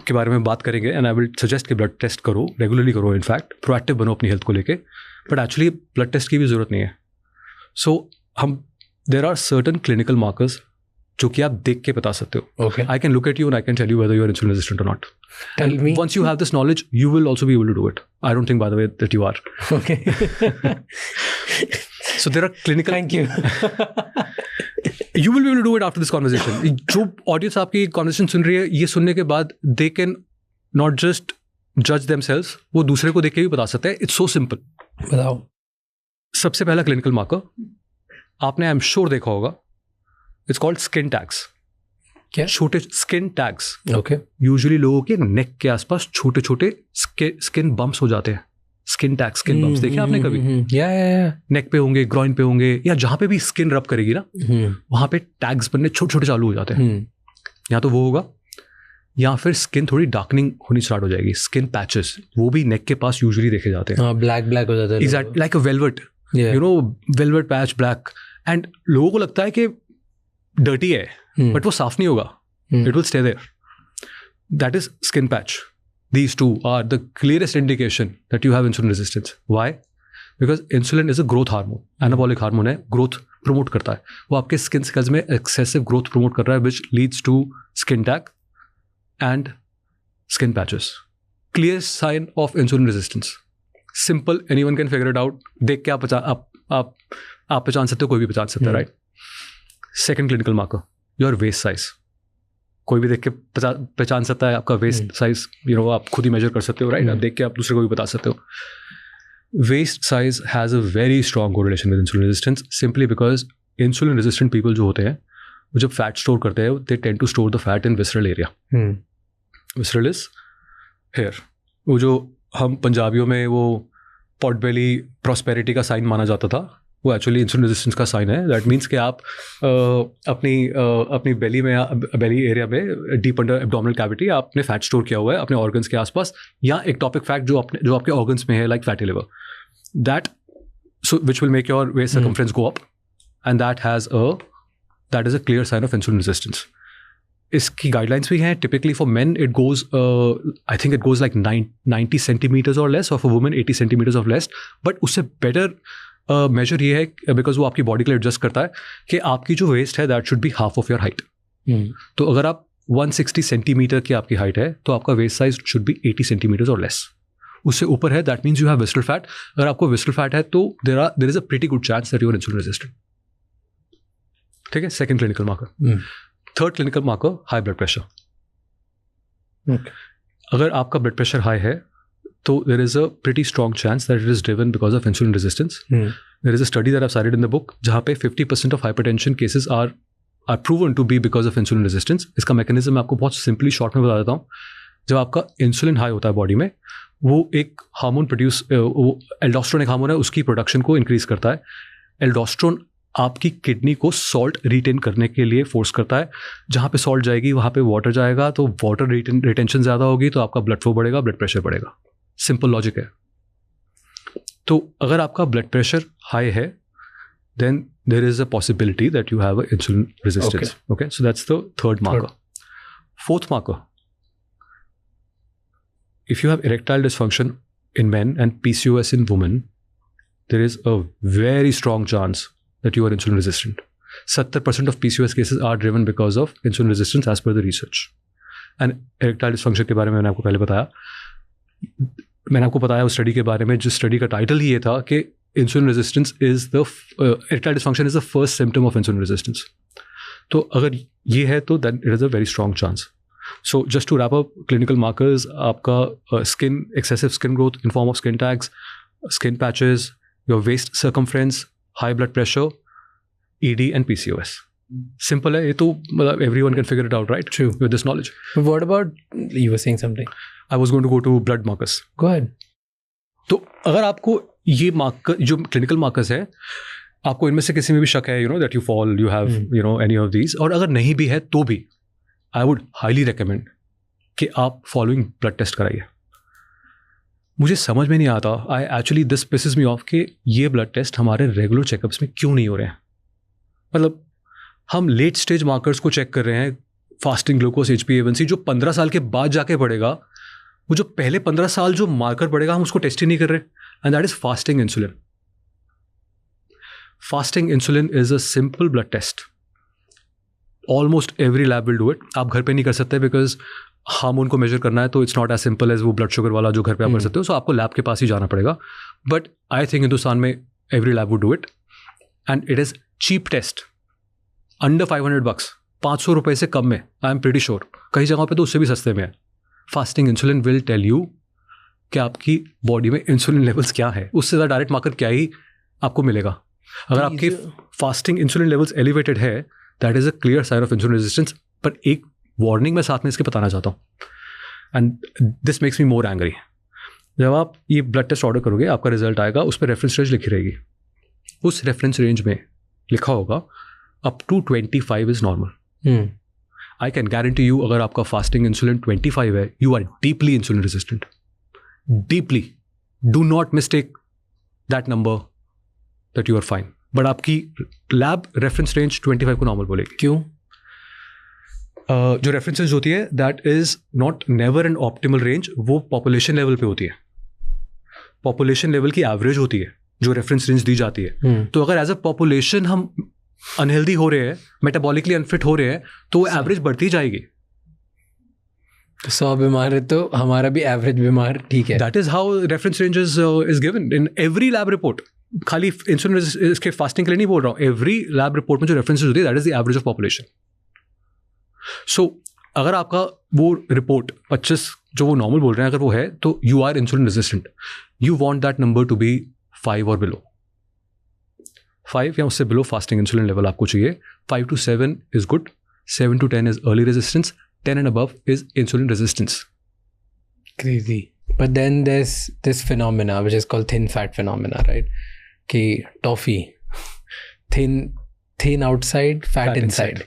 के बारे में बात करेंगे, एंड आई विल सजेस्ट कि ब्लड टेस्ट करो, रेगुलरली करो, इनफैक्ट प्रोएक्टिव बनो अपनी हेल्थ को लेके. बट एक्चुअली ब्लड टेस्ट की भी जरूरत नहीं है. So there are certain clinical markers जो कि आप देख के बता सकते हो. Okay. I can look at you and I can tell you whether you are insulin resistant or not. Tell me. Once you have this knowledge, you will also be able to do it. I don't think, by the way, that you are. Okay. So there are clinical. Thank you. You will be able to do it after this conversation. जो audience आपकी conversation सुन रही है, ये सुनने के बाद they can not just judge themselves, वो दूसरे को देख के भी बता सकते हैं. It's so simple. बताओ. सबसे पहला क्लिनिकल मार्कर आपने आई एम श्योर देखा होगा. It's called skin tags. क्या? छोटे स्किन टैग्स. ओके. यूजुअली लोगों के नेक के आसपास छोटे छोटे स्किन बम्प्स हो जाते हैं. स्किन टैग्स, स्किन बम्प्स देखे आपने कभी? या नेक पे होंगे, ग्रॉइन पे होंगे, या जहां पे भी स्किन रब करेगी ना, वहां पे टैग्स बनने छोटे छोटे चालू हो जाते हैं. या तो वो होगा, या फिर स्किन थोड़ी डार्कनिंग होनी स्टार्ट हो जाएगी. स्किन पैचेस, वो भी नेक के पास यूजुअली देखे जाते हैं. ब्लैक ब्लैक हो जाता है. Exact like a velvet, you know, velvet patch black. And लोगों को लगता है कि डर्टी है, बट वो साफ नहीं होगा. It will stay there. That is skin patch. These two are the clearest indication that you have insulin resistance. Why? Because insulin is a growth hormone. Anabolic hormone है, growth promote करता है. वो आपके skin cells में excessive growth promote कर रहा है, which leads to skin tag and skin patches. Clear sign of insulin resistance. Simple, anyone can figure it out. देख के आप पहचान सकते हो, कोई भी पहचान सकता है, right? Second clinical marker, your waist size. कोई भी देख के पहचान सकता है आपका वेस्ट साइज. यू नो, आप खुद ही मेजर कर सकते हो, राइट? आप देख के आप दूसरे को भी बता सकते हो. Waist size has a very strong correlation with insulin resistance, simply because insulin resistant people जो होते हैं वो जब फैट स्टोर करते हैं, they tend to store the fat in visceral area. Visceral is here. वो जो हम पंजाबियों में वो पॉट बेली प्रॉस्पेरिटी का साइन माना जाता था, वो एक्चुअली इंसुलिन रेजिस्टेंस का साइन है. दैट मीन्स कि आप अपनी बेली में, बेली एरिया में, डीप अंडर एब्डोमिनल कैविटी, आपने फैट स्टोर किया हुआ है अपने ऑर्गन्स के आसपास, या एक टॉपिक फैट जो आपके ऑर्गन्स में है, like fatty liver, that so which will make your waist circumference go up, and that is a clear sign of insulin resistance. इसकी गाइडलाइंस भी हैं. Typically for men it goes, I think it goes like 90 centimeters और लेस, और for women 80 centimeters of less. But उससे better measure ये है, because वो आपकी बॉडी के लिए एडजस्ट करता है, कि आपकी जो वेस्ट है that should be half of your height. तो अगर आप 160 सेंटीमीटर की आपकी हाइट है, तो आपका waist size should be 80 centimeters और लेस. उससे ऊपर है, that means you have visceral fat. अगर आपको विसरल फैट है, तो there is a pretty good chance that you are insulin resistant. ठीक है, second clinical marker. Third clinical marker, high blood pressure. अगर आपका ब्लड प्रेशर हाई है, so there is a pretty strong chance that it is driven because of insulin resistance. There is a study that I've cited in the book जहाँ पे 50% of hypertension cases are proven to be because of insulin resistance. इसका mechanism मैं आपको बहुत simply short में बता देता हूँ. जब आपका insulin high होता है body में, वो एक हार्मोन एल्डोस्टेरोन एक हार्मोन है, उसकी प्रोडक्शन को इंक्रीज करता है. एल्डोस्टेरोन आपकी किडनी को सॉल्ट रिटेन करने के लिए फोर्स करता है. जहाँ पे सॉल्ट जाएगी वहाँ पे वाटर जाएगा, तो वाटर रिटेंशन ज़्यादा होगी, तो आपका ब्लड फ्लो बढ़ेगा, ब्लड प्रेशर बढ़ेगा. सिंपल लॉजिक है. तो अगर आपका ब्लड प्रेशर हाई है, then there is a possibility that you have a insulin resistance. Okay, so that's the third marker. Fourth marker, if you have erectile dysfunction in men and PCOS in women, there is a very strong chance that you are insulin resistant. 70% of PCOS cases are driven because of insulin resistance as per the research. And erectile dysfunction के बारे में मैंने आपको पहले बताया. मैंने आपको बताया उस स्टडी के बारे में, जिस स्टडी का टाइटल ही ये था कि insulin resistance is the erectile dysfunction is the first symptom of insulin resistance. तो अगर ये है, तो that it is a very strong chance. So just to wrap up, clinical markers, आपका skin, excessive skin growth in form of skin tags, skin patches, your waist circumference, high blood pressure, ED and PCOS. Simple है ये तो मतलब everyone can figure it out, right? True. With this knowledge. But what about, you were saying something? I was going to go to blood markers. Go ahead. तो अगर आपको ये marker जो clinical markers है आपको इनमें से किसी में भी शक है that you fall you have any of these और अगर नहीं भी है तो भी आई वुड हाईली रिकमेंड कि आप फॉलोइंग ब्लड टेस्ट कराइए. मुझे समझ में नहीं आता I actually this pisses me off कि ये ब्लड टेस्ट हमारे रेगुलर चेकअप्स में क्यों नहीं हो रहे हैं. मतलब हम लेट स्टेज मार्कर्स को चेक कर रहे हैं, फास्टिंग ग्लूकोज, HbA1c जो 15 साल के बाद जाके पड़ेगा, वो जो पहले 15 साल जो मार्कर पड़ेगा हम उसको टेस्ट ही नहीं कर रहे. And that is fasting insulin. Fasting insulin is a simple blood test. Almost every lab will do it. आप घर पे नहीं कर सकते बिकॉज हार्मोन को मेजर करना है तो it's not as simple as वो ब्लड शुगर वाला जो घर पे आप कर सकते हो. सो आपको लैब के पास ही जाना पड़ेगा. बट आई थिंक हिंदुस्तान में every lab would do it and it is cheap test. Under $500, 500 रुपये से कम में. आई एम प्रीटी श्योर कई जगहों पे तो उससे भी सस्ते में है. Fasting insulin will tell you कि आपकी बॉडी में इंसुलिन लेवल्स क्या है. उससे ज़्यादा डायरेक्ट मार्कर क्या ही आपको मिलेगा. अगर आपकी फास्टिंग इंसुलिन लेवल्स एलिवेटेड है that is a clear sign of insulin resistance. पर एक वार्निंग मैं साथ में इसके बताना चाहता हूँ and this makes me more angry. जब आप ये ब्लड टेस्ट ऑर्डर करोगे आपका रिजल्ट आएगा, उस पर रेफरेंस रेंज लिखी रहेगी. उस रेफरेंस रेंज में लिखा होगा up to 25 is normal. I can guarantee you अगर आपका फास्टिंग इंसुलिन 25 है you are deeply insulin resistant. Deeply. Do not mistake that number that you are fine. But आपकी लैब रेफरेंस रेंज 25 को normal बोलेगी. क्यों? जो रेफरेंसेज होती है that is not never an optimal range. वो पॉपुलेशन लेवल पे होती है. पॉपुलेशन लेवल की एवरेज होती है जो रेफरेंस रेंज दी जाती है. तो अगर एज अ पॉपुलेशन हम अनहेल्दी हो रहे हैं, मेटाबॉलिकली अनफिट हो रहे हैं तो वो एवरेज बढ़ती जाएगी. 100 बीमार है तो हमारा भी एवरेज बीमार ठीक है. That is how reference range is given in every lab report. खाली इंसुलिन इसके फास्टिंग के लिए नहीं बोल रहा हूँ. एवरी लैब रिपोर्ट में जो रेफरेंसेज होती है that is the average of population. So अगर आपका वो रिपोर्ट 25 जो वो नॉर्मल बोल रहे हैं अगर वो है तो you are insulin resistant. You want that number to be 5 और बिलो. 5 या उससे बिलो फास्टिंग इंसुलिन लेवल आपको चाहिए. 5 to 7 is good. 7 to 10 is early resistance. 10 and above is insulin resistance. Crazy. But then there's this phenomena which is called thin fat phenomena, right? कि toffee, thin outside, fat inside.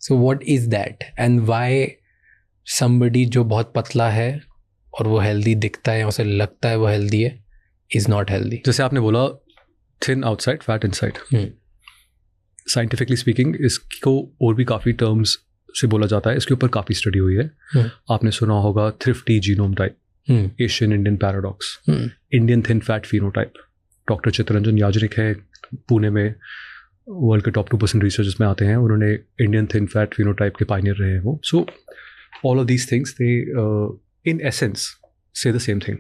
So what is that? And why somebody जो बहुत पतला है और वो healthy दिखता है, उसे लगता है वो healthy है, is not healthy. जैसे आपने बोला thin outside, fat inside. Scientifically speaking, इसको और भी काफ़ी terms से बोला जाता है. इसके ऊपर काफ़ी स्टडी हुई है. आपने सुना होगा thrifty genome type, Asian Indian paradox, Indian thin fat phenotype. Doctor Chittaranjan Yajnik है पुणे में, वर्ल्ड के टॉप 2% रिसर्चर्स में आते हैं. उन्होंने इंडियन थिन फैट फिनोटाइप के पायनियर रहे हैं वो. So all of these things they in essence say the same thing.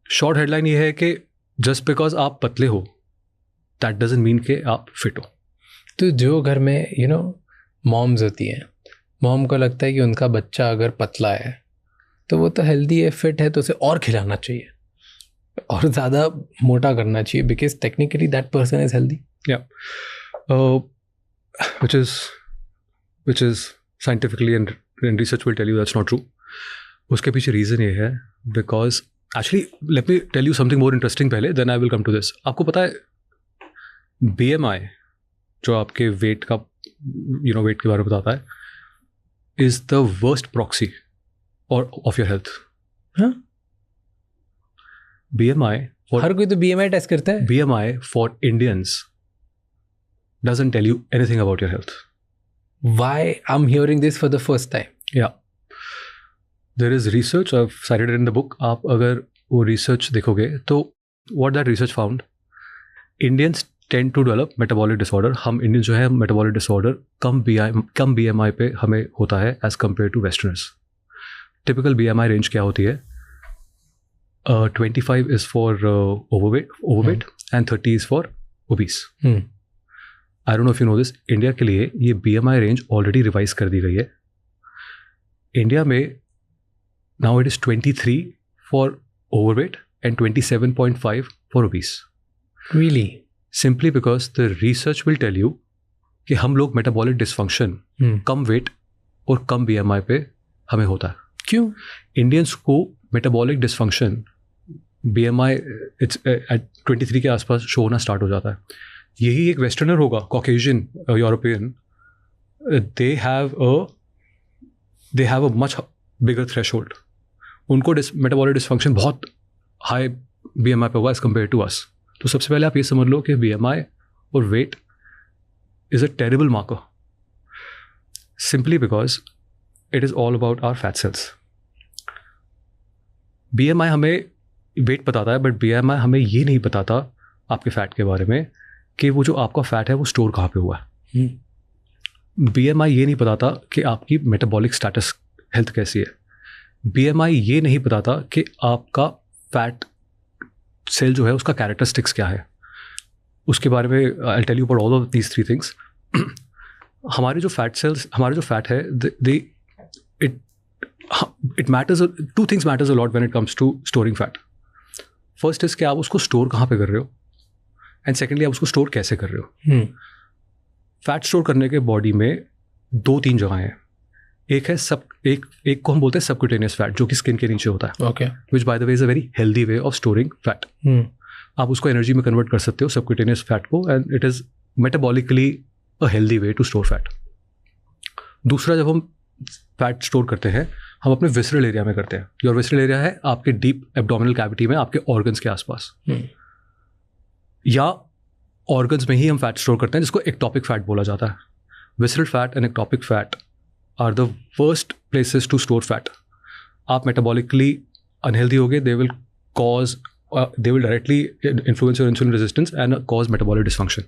Short headline ये है कि जस्ट बिकॉज आप पतले हो दैट डजंट मीन कि आप फिट हो. तो जो घर में मॉम्स होती हैं, मॉम को लगता है कि उनका बच्चा अगर पतला है तो वो तो हेल्दी है, फिट है, तो उसे और खिलाना चाहिए और ज़्यादा मोटा करना चाहिए because technically that person is healthy. या which is scientifically and research will tell you that's not true. उसके पीछे रीज़न ये है because actually let me tell you something more interesting पहले, then I will come to this. आपको पता है BMI जो आपके वेट का वेट के बारे में बताता है इज द वर्स्ट प्रॉक्सी और ऑफ योर हेल्थ. BMI हर कोई तो BMI टेस्ट करता है. BMI for Indians doesn't tell you anything about your health. Why I'm hearing this for the first time? Yeah, there is research. I've cited it in the book. आप अगर वो research देखोगे तो what that research found, Indians tend to develop metabolic disorder. हम Indian जो है metabolic disorder कम BMI पे हमें होता है as compared to westerners. Typical BMI range क्या होती है? 25 is for overweight and 30 is for obese. I don't know if you know this. India के लिए ये BMI range already रिवाइज कर दी गई है इंडिया में now it is 23 for overweight and 27.5 for obese. Really? Simply because the research will tell you कि हम लोग metabolic dysfunction कम weight और कम BMI पे हमें होता है. क्यों? Indians को metabolic dysfunction BMI at 23 के आसपास शो होना स्टार्ट हो जाता है. यही एक वेस्टर्नर होगा, Caucasian, European, they have a much bigger threshold. उनको metabolic dysfunction बहुत हाई BMI पे होगा एज कम्पेयर टू अस. तो सबसे पहले आप ये समझ लो कि BMI और weight is a terrible marker, simply because it is all about our fat cells. BMI हमें वेट बताता है, बट BMI हमें ये नहीं बताता आपके फैट के बारे में कि वो जो आपका फैट है वो स्टोर कहाँ पे हुआ है. BMI ये नहीं बताता कि आपकी मेटाबॉलिक स्टेटस हेल्थ कैसी है. BMI ये नहीं बताता कि आपका फैट सेल जो है उसका कैरेक्टरिस्टिक्स क्या है. उसके बारे में I tell you about all of these 3 things. हमारे जो फैट सेल्स, हमारे जो फैट है, it matters. 2 things matters a lot when it comes to storing fat. First is कि आप उसको स्टोर कहाँ पे कर रहे हो, एंड सेकेंडली आप उसको स्टोर कैसे कर रहे हो. फैट स्टोर करने के बॉडी में 2-3 जगह हैं. एक है एक को हम बोलते हैं सबक्यूटेनियस फैट, जो कि स्किन के नीचे होता है. Okay. Which by the way is a very healthy way of storing fat. आप उसको एनर्जी में कन्वर्ट कर सकते हो सबक्यूटेनियस फैट को, and it is metabolically a healthy way to store fat. दूसरा, जब हम फैट स्टोर करते हैं हम अपने विसरल एरिया में करते हैं. योर विसरल एरिया है आपके डीप एब्डोमिनल कैविटी में, आपके ऑर्गन्स के आसपास, या ऑर्गन्स में ही हम फैट स्टोर करते हैं, जिसको एक्टोपिक फैट बोला जाता है. Visceral fat and ectopic fat are the worst places to store fat. आप मेटाबॉलिकली अनहेल्दी होगे, they will directly influence your insulin resistance and cause metabolic dysfunction.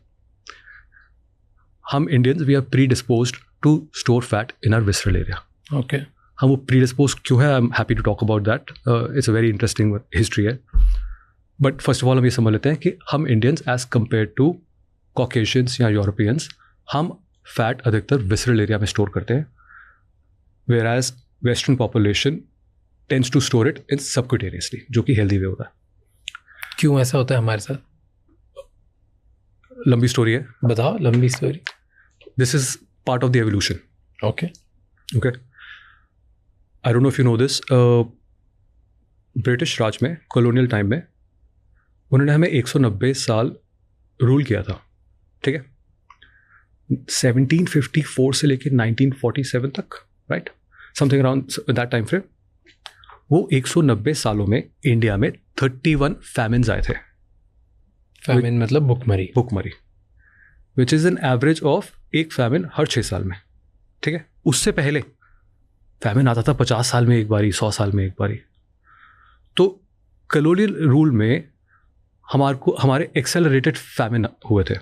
हम Indians we are predisposed to store fat in our visceral area. Okay. हम वो predispose क्यों है, I am happy to talk about that. It's a very interesting history है. But first of all हम ये समझ लेते हैं कि हम इंडियंस एज कम्पेयर टू कॉकेशियंस या यूरोपियंस, हम फैट अधिकतर विसरल एरिया में स्टोर करते हैं, whereas Western population tends to store it in subcutaneously, जो कि हेल्दी वे होता है. क्यों ऐसा होता है हमारे साथ? लंबी स्टोरी है. बताओ लंबी story. This is part of the evolution. Okay. Okay. I don't know if you know this. British Raj में, कॉलोनियल टाइम में, उन्होंने हमें 190 साल रूल किया था. ठीक है. 1754 से लेकर 1947 तक, right, something around that time frame. वो 190 सालों में इंडिया में 31 फैमिन्स आए थे. फैमिन मतलब भुखमरी. भुखमरी, which is an average of एक फैमिन हर 6 साल में. ठीक है. उससे पहले फैमिन आता था 50 साल में एक बारी, 100 साल में एक बारी. तो कॉलोनियल रूल में हमारे एक्सेलरेटेड फैमिन हुए थे.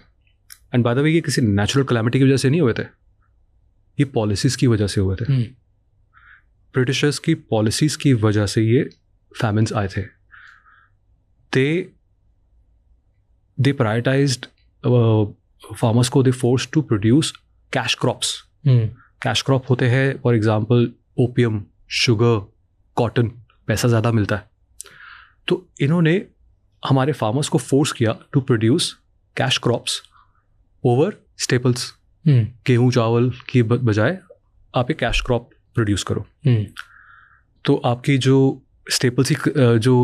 एंड बाय द वे ये किसी नेचुरल कैलामिटी की वजह से नहीं हुए थे, ये पॉलिसीज़ की वजह से हुए थे. ब्रिटिशर्स की पॉलिसीज़ की वजह से ये फैमिन्स आए थे. दे प्रायोरिटाइज्ड फार्मर्स को, they force to produce cash crops. Cash crop होते हैं for example opium, sugar, cotton. पैसा ज़्यादा मिलता है. तो इन्होंने हमारे फार्मर्स को फोर्स किया to produce cash crops over staples. गेहूँ चावल की बजाय आप एक कैश क्रॉप प्रोड्यूस करो. तो आपकी जो स्टेपल्स की जो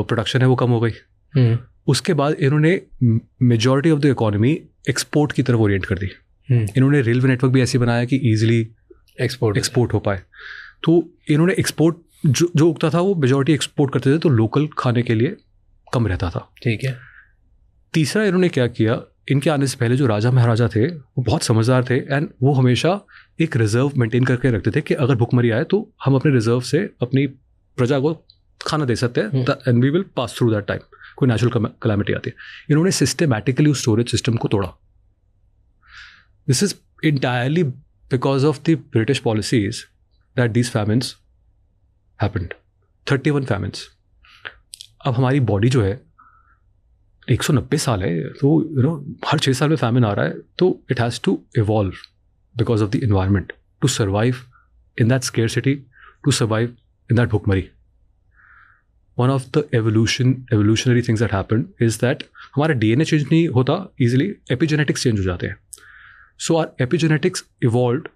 प्रोडक्शन है वो कम हो गई. उसके बाद इन्होंने majority of the economy export की तरफ ओरिएंट कर दी. इन्होंने रेलवे नेटवर्क भी ऐसे बनाया कि ईजिली एक्सपोर्ट हो पाए. तो इन्होंने एक्सपोर्ट जो उगता था वो मेजॉरिटी एक्सपोर्ट करते थे, तो लोकल खाने के लिए कम रहता था. ठीक है. तीसरा, इन्होंने क्या किया, इनके आने से पहले जो राजा महाराजा थे वो बहुत समझदार थे, एंड वो हमेशा एक रिजर्व मेंटेन करके रखते थे कि अगर भुखमरी आए तो हम अपने रिजर्व से अपनी प्रजा को खाना दे सकते हैं, and we will pass through that time. कोई नेचुरल कैलामिटी आती है. इन्होंने सिस्टमैटिकली उस स्टोरेज सिस्टम को तोड़ा. This is entirely because of the British policies that these famines happened. 31 famines. अब हमारी बॉडी जो है 190 साल है, तो हर 6 साल में फैमिन आ रहा है, तो it has to evolve because of the environment to survive in that scarcity, to survive in that bhukmari. One of the evolutionary things that happened is that हमारा DNA change नहीं होता easily, epigenetics change हो जाते हैं. So our epigenetics evolved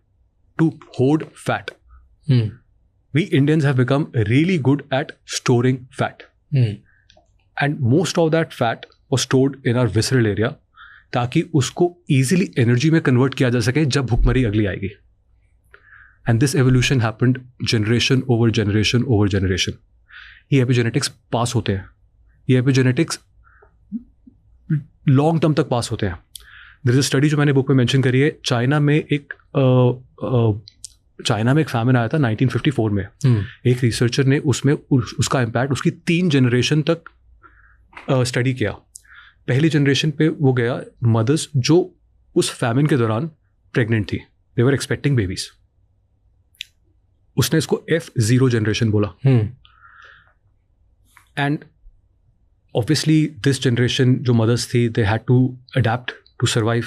to hoard fat. We Indians have become really good at storing fat. And most of that fat was stored in our visceral area ताकि उसको easily energy में convert किया जा सके जब भुखमरी अगली आएगी. And this evolution happened generation over generation over generation. ये epigenetics पास होते हैं. ये epigenetics लॉन्ग टर्म तक पास होते हैं. देयर इज अ स्टडी जो मैंने बुक में मेंशन करी है. चाइना में एक फैमिन आया था 1954 में. एक रिसर्चर ने उसमें उसका इम्पैक्ट उसकी 3 जनरेशन तक स्टडी किया. पहली जनरेशन पे वो गया मदर्स जो उस फैमिन के दौरान प्रेग्नेंट थी. दे वर एक्सपेक्टिंग बेबीज. उसने इसको F0 जनरेशन बोला. एंड obviously this generation जो mothers थी they had to adapt to survive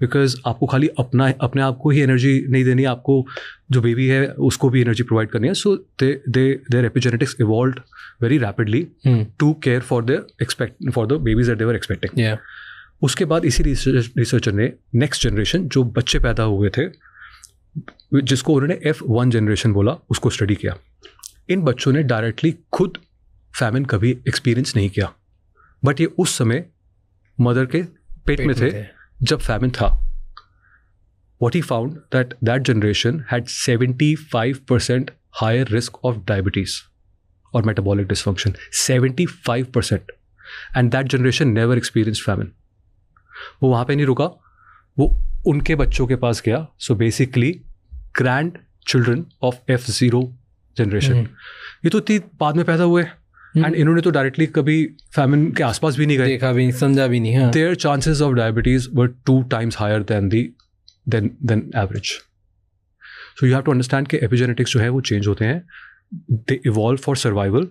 because आपको खाली अपने आप को ही energy नहीं देनी, आपको जो baby है उसको भी energy provide करनी है. So their epigenetics evolved very rapidly to care for the babies that they were expecting. Yeah. उसके बाद इसी रिसर्चर ने नेक्स्ट जनरेशन जो बच्चे पैदा हुए थे जिसको उन्होंने F1 जनरेशन बोला उसको स्टडी किया. इन बच्चों ने डायरेक्टली खुद फैमिन कभी एक्सपीरियंस नहीं किया, बट ये उस समय मदर के पेट में थे जब फैमिन था. What he found that generation had 75% higher risk of diabetes or metabolic dysfunction. 75%. And that generation never experienced famine. वो वहाँ पे नहीं रुका, वो उनके बच्चों के पास गया. So basically grand children of F0 generation. ये तो इतनी बाद में पैदा हुए एंड इन्होंने तो डायरेक्टली कभी फैमिन के आसपास भी नहीं गए, देखा भी समझा भी नहीं. हाँ. Their chances of diabetes were 2 times higher than average. So you have to understand कि epigenetics जो है वो change होते हैं. They evolve for survival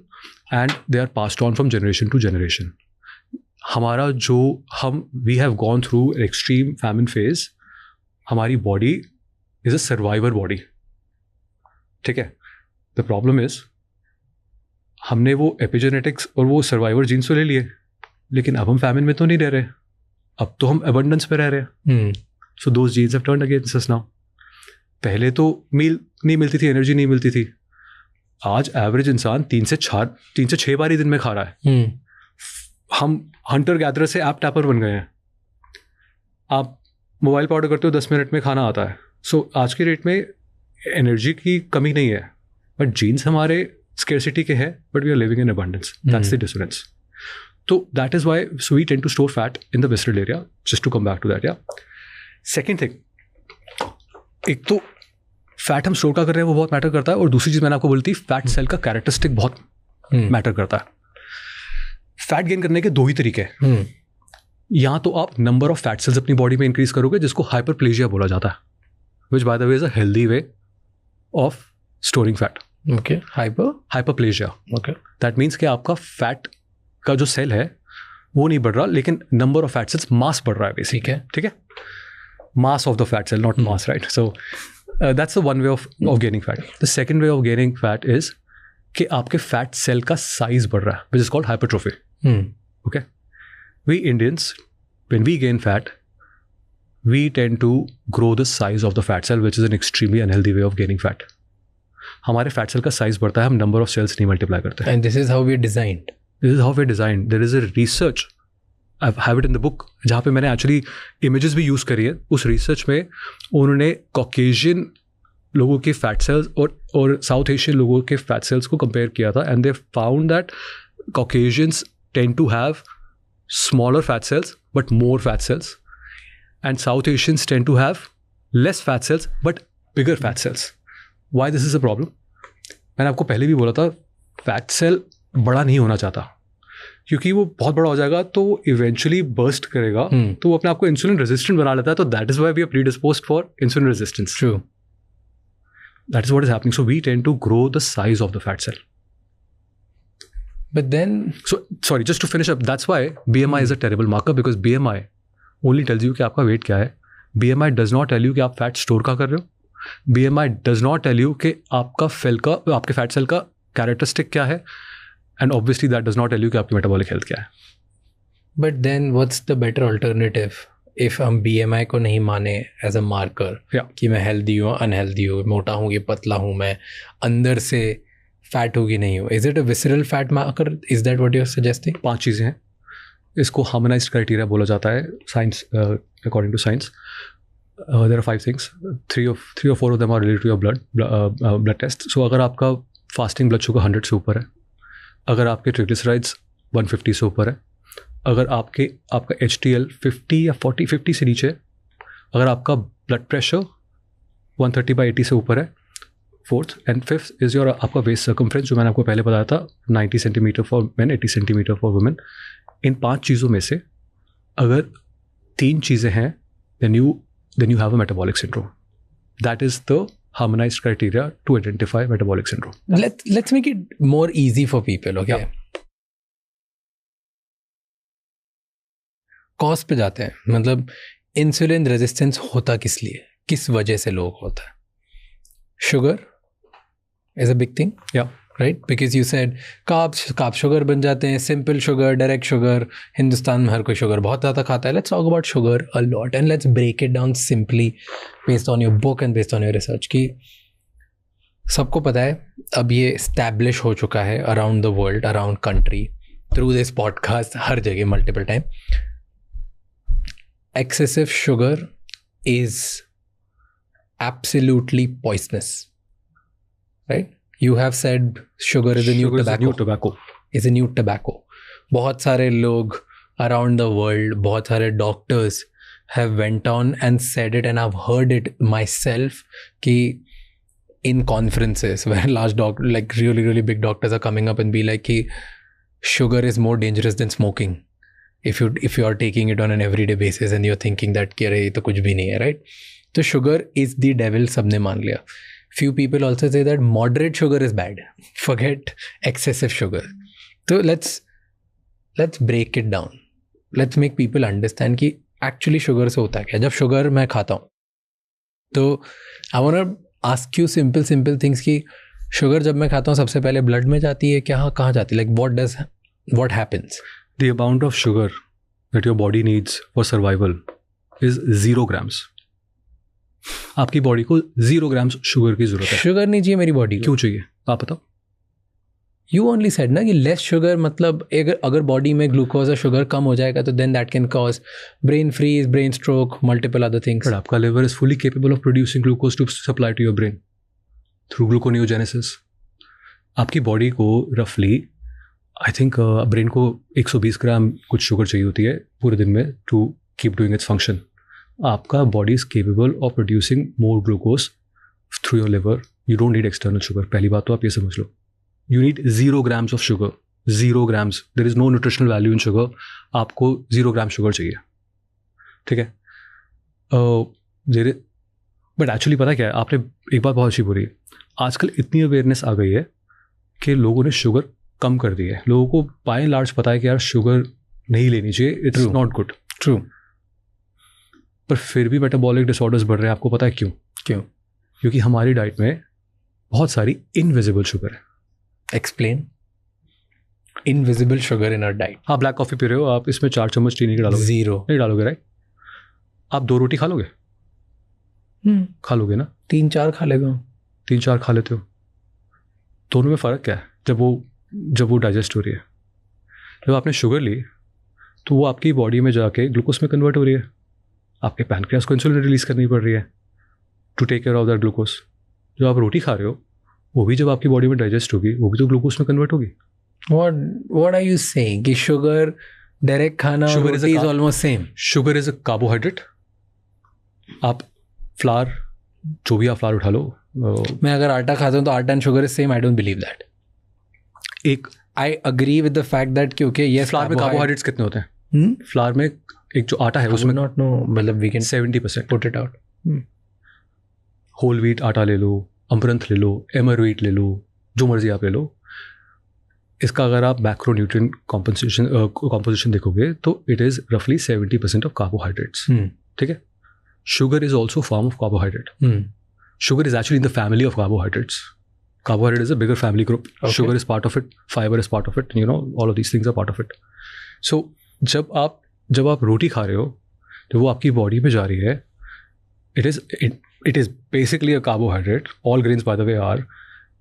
and they are passed on from generation to generation. हमारा जो we have gone through an extreme famine phase. हमारी body is a survivor body. ठीक है. The problem is हमने वो एपिजेनेटिक्स और वो सर्वाइवर जीन्स तो ले लिए, लेकिन अब हम फैमिन में तो नहीं रह रहे, अब तो हम एबंडेंस पे रह रहे हैं. So those genes have turned against us now. पहले तो मील नहीं मिलती थी, एनर्जी नहीं मिलती थी. आज एवरेज इंसान 3 से 6 बार ही दिन में खा रहा है. हम हंटर गैदरर से ऐप टैपर बन गए हैं. आप मोबाइल पर ऑर्डर करते हो 10 मिनट में खाना आता है. सो आज के रेट में एनर्जी की कमी नहीं है, बट जीन्स हमारे scarcity के है, but we are living in abundance. That's the difference. So that is why we tend to store fat in the visceral area. Just to come back to that, yeah. Second thing, एक तो fat हम store का कर रहे हैं वो बहुत matter करता है, और दूसरी चीज मैंने आपको बोली थी फैट सेल का कैरेक्टरिस्टिक बहुत मैटर करता है. फैट गेन करने के 2 ही तरीके हैं. या तो आप नंबर ऑफ फैट सेल्स अपनी बॉडी में इंक्रीज करोगे जिसको हाइपरप्लेजिया बोला जाता है, विच by the way is a healthy way of storing fat. Okay. Hyperplasia. Okay. That means कि आपका फैट का जो सेल है वो नहीं बढ़ रहा, लेकिन number of fat cells mass बढ़ रहा है बेसिक है. ठीक है. Mass of the fat cell, not mass, right. So that's the one way of gaining fat. The second way of gaining fat is कि आपके फैट सेल का size बढ़ रहा है, which is called hypertrophy. Okay. We Indians when we gain fat we tend to grow the size of the fat cell, which is an extremely unhealthy way of gaining fat. हमारे fat cell का size बढ़ता है, हम number of cells नहीं multiply करते. And this is how we designed. This is how we designed. There is a research, I have it in the book, जहाँ पे मैंने एक्चुअली इमेजेस भी यूज़ करी है. उस रिसर्च में उन्होंने कॉकेशियन लोगों के फैट सेल्स और साउथ एशियन लोगों के फैट सेल्स को कंपेयर किया था, and they found that Caucasians tend to have smaller fat cells but more fat cells, and South Asians tend to have less fat cells but bigger fat cells. Why this is a problem? मैंने आपको पहले भी बोला था fat cell बड़ा नहीं होना चाहता, क्योंकि वो बहुत बड़ा हो जाएगा तो इवेंचुअली बर्स्ट करेगा, तो वो अपने आप को इंसुलिन रेजिस्टेंट बना लेता है. तो that is why we are predisposed for insulin resistance. True. That is what is happening. So we tend to grow the size of the fat cell. But then, so sorry, just to finish up, that's why BMI is a terrible marker, because BMI only tells you कि आपका wait क्या है. BMI does not tell you कि आप fat store का कर रहे हो. BMI does not tell you कि आपके फैट सेल का कैरेक्टरिस्टिक क्या है, and obviously that does not tell you कि आपकी मेटाबॉलिक हेल्थ क्या है. But then what's the better alternative if हम BMI को नहीं माने एज अ मार्कर कि मैं हेल्दी हूँ अनहेल्दी हूँ, मोटा हूँ कि पतला हूँ, मैं अंदर से फैट हूँ कि नहीं हूँ. Is it a visceral fat marker? Is that what you are suggesting? 5 चीज़ें हैं. इसको हार्मोनाइज्ड क्राइटेरिया बोला जाता है science, according to science. There are 5 things. 3 or 4 of them are related to your blood test. So अगर आपका fasting blood sugar 100 से ऊपर है, अगर आपके ट्रिग्लिसराइड्स 150 से ऊपर है, अगर आपका HDL 50 या 50 से नीचे है, अगर आपका ब्लड प्रेशर 130/80 से ऊपर है, 4th and 5th is your आपका वेस्ट सर्कमफ्रेंस, जो मैंने आपको पहले बताया था, 90 centimetre for man, 80 centimetre for women. इन 5 चीज़ों में से अगर 3 चीज़ें हैं, then you have a metabolic syndrome. That is the harmonized criteria to identify metabolic syndrome. Let's make it more easy for people, okay? Cause पे जाते हैं. मतलब इंसुलिन रेजिस्टेंस होता किस लिए, किस वजह से लोग होता है? Sugar is a big thing, right? Because you said carb sugar बन जाते हैं, simple sugar, direct sugar. Hindustan में हर कोई शुगर बहुत ज़्यादा खाता है. Let's talk about sugar a lot and let's break it down simply based on your book and based on your research. कि सबको पता है, अब ये इस्टेब्लिश हो चुका है around the world, around country, through this podcast, हर जगह multiple time. Excessive sugar is absolutely poisonous, right? You have said sugar is a new tobacco. Is a new tobacco. बहुत सारे लोग around the world, बहुत सारे doctors have went on and said it, and I've heard it myself कि in conferences where large doctors, like really big doctors are coming up and be like कि sugar is more dangerous than smoking. If you are taking it on an everyday basis and you're thinking that कि अरे ये तो कुछ भी नहीं है, right? तो sugar is the devil, सबने मान लिया. Few people also say that moderate sugar is bad. Forget excessive sugar. So let's break it down. Let's make people understand कि actually sugar से होता क्या. जब sugar मैं खाता हूँ तो I want to ask you simple things कि sugar जब मैं खाता हूँ सबसे पहले blood में जाती है क्या, कहाँ जाती है? Like what happens? The amount of sugar that your body needs for survival is 0 grams. आपकी बॉडी को 0 grams शुगर की जरूरत है. शुगर नहीं चाहिए मेरी बॉडी को. क्यों चाहिए आप बताओ? You only said ना कि लेस शुगर, मतलब अगर बॉडी में ग्लूकोज और शुगर कम हो जाएगा तो then that can cause brain freeze, brain stroke, multiple other things. But आपका liver is fully capable of producing glucose to supply to your brain through gluconeogenesis. आपकी body को रफली आई थिंक ब्रेन को 120 ग्राम कुछ sugar चाहिए होती है पूरे दिन में to keep doing its function. आपका body is capable of producing more glucose through your liver. You don't need external sugar. पहली बात तो आप ये समझ लो. You need 0 grams of sugar. 0 grams. There is no nutritional value in sugar. आपको 0 grams sugar चाहिए, ठीक है? बट एक्चुअली पता क्या है, आपने एक बात बहुत अच्छी बोली. आजकल इतनी अवेयरनेस आ गई है कि लोगों ने शुगर कम कर दी है. लोगों को बाय एंड लार्ज पता है कि यार शुगर नहीं लेनी चाहिए, इट्स नॉट गुड. ट्रू. पर फिर भी मेटाबॉलिक डिसऑर्डर्स बढ़ रहे हैं. आपको पता है क्यों? क्योंकि हमारी डाइट में बहुत सारी इनविजिबल शुगर है. Explain. Invisible sugar in our diet. हाँ, ब्लैक कॉफ़ी पी रहे हो आप, इसमें 4 चम्मच चीनी डालोगे? 0 नहीं डालोगे, राइट? आप 2 रोटी खा लोगे? खा लोगे ना? 3-4 खा लेगा. 3-4 खा लेते हो. दोनों में फ़र्क क्या है? जब वो डाइजेस्ट हो रही है, जब आपने शुगर ली तो वो आपकी बॉडी में जाके ग्लूकोज में कन्वर्ट हो रही है. आपके पैनक्रियास को इंसुलिन रिलीज करनी पड़ रही है to take care of that glucose. जो आप रोटी खा रहे हो वो भी जब आपकी बॉडी में डाइजेस्ट होगी वो भी तो ग्लूकोज में कन्वर्ट होगी. What are you saying कि शुगर डायरेक्ट खाना, sugar is almost same? Sugar is a carbohydrate. आप फ्लावर, जो भी आप फ्लावर उठा लो. मैं अगर आटा खाता हूँ तो आटा and sugar is same. I don't believe that. I agree with the fact that क्योंकि ये फ्लावर में कार्बोहाइड्रेट्स कितने होते हैं? फ्लावर में एक जो आटा है उसमें नॉट नो, मतलब we can 70% put it out. Whole wheat आटा ले लो, अमरंथ ले लो, एमर व्हीट ले लो, जो मर्जी आप ले लो. इसका अगर आप मैक्रो न्यूट्रिएंट कॉम्पोजिशन देखोगे तो इट इज़ रफली 70% ऑफ कार्बोहाइड्रेट्स. ठीक है? Sugar is also form of carbohydrate. Sugar is actually in the family of carbohydrates. Carbohydrate is a bigger family group. Okay. Sugar is part of it. Fiber is part of it. All of these things are part of it. So जब आप रोटी खा रहे हो, जब वो आपकी body में जा रही है, it is basically a carbohydrate. All grains, by the way, are,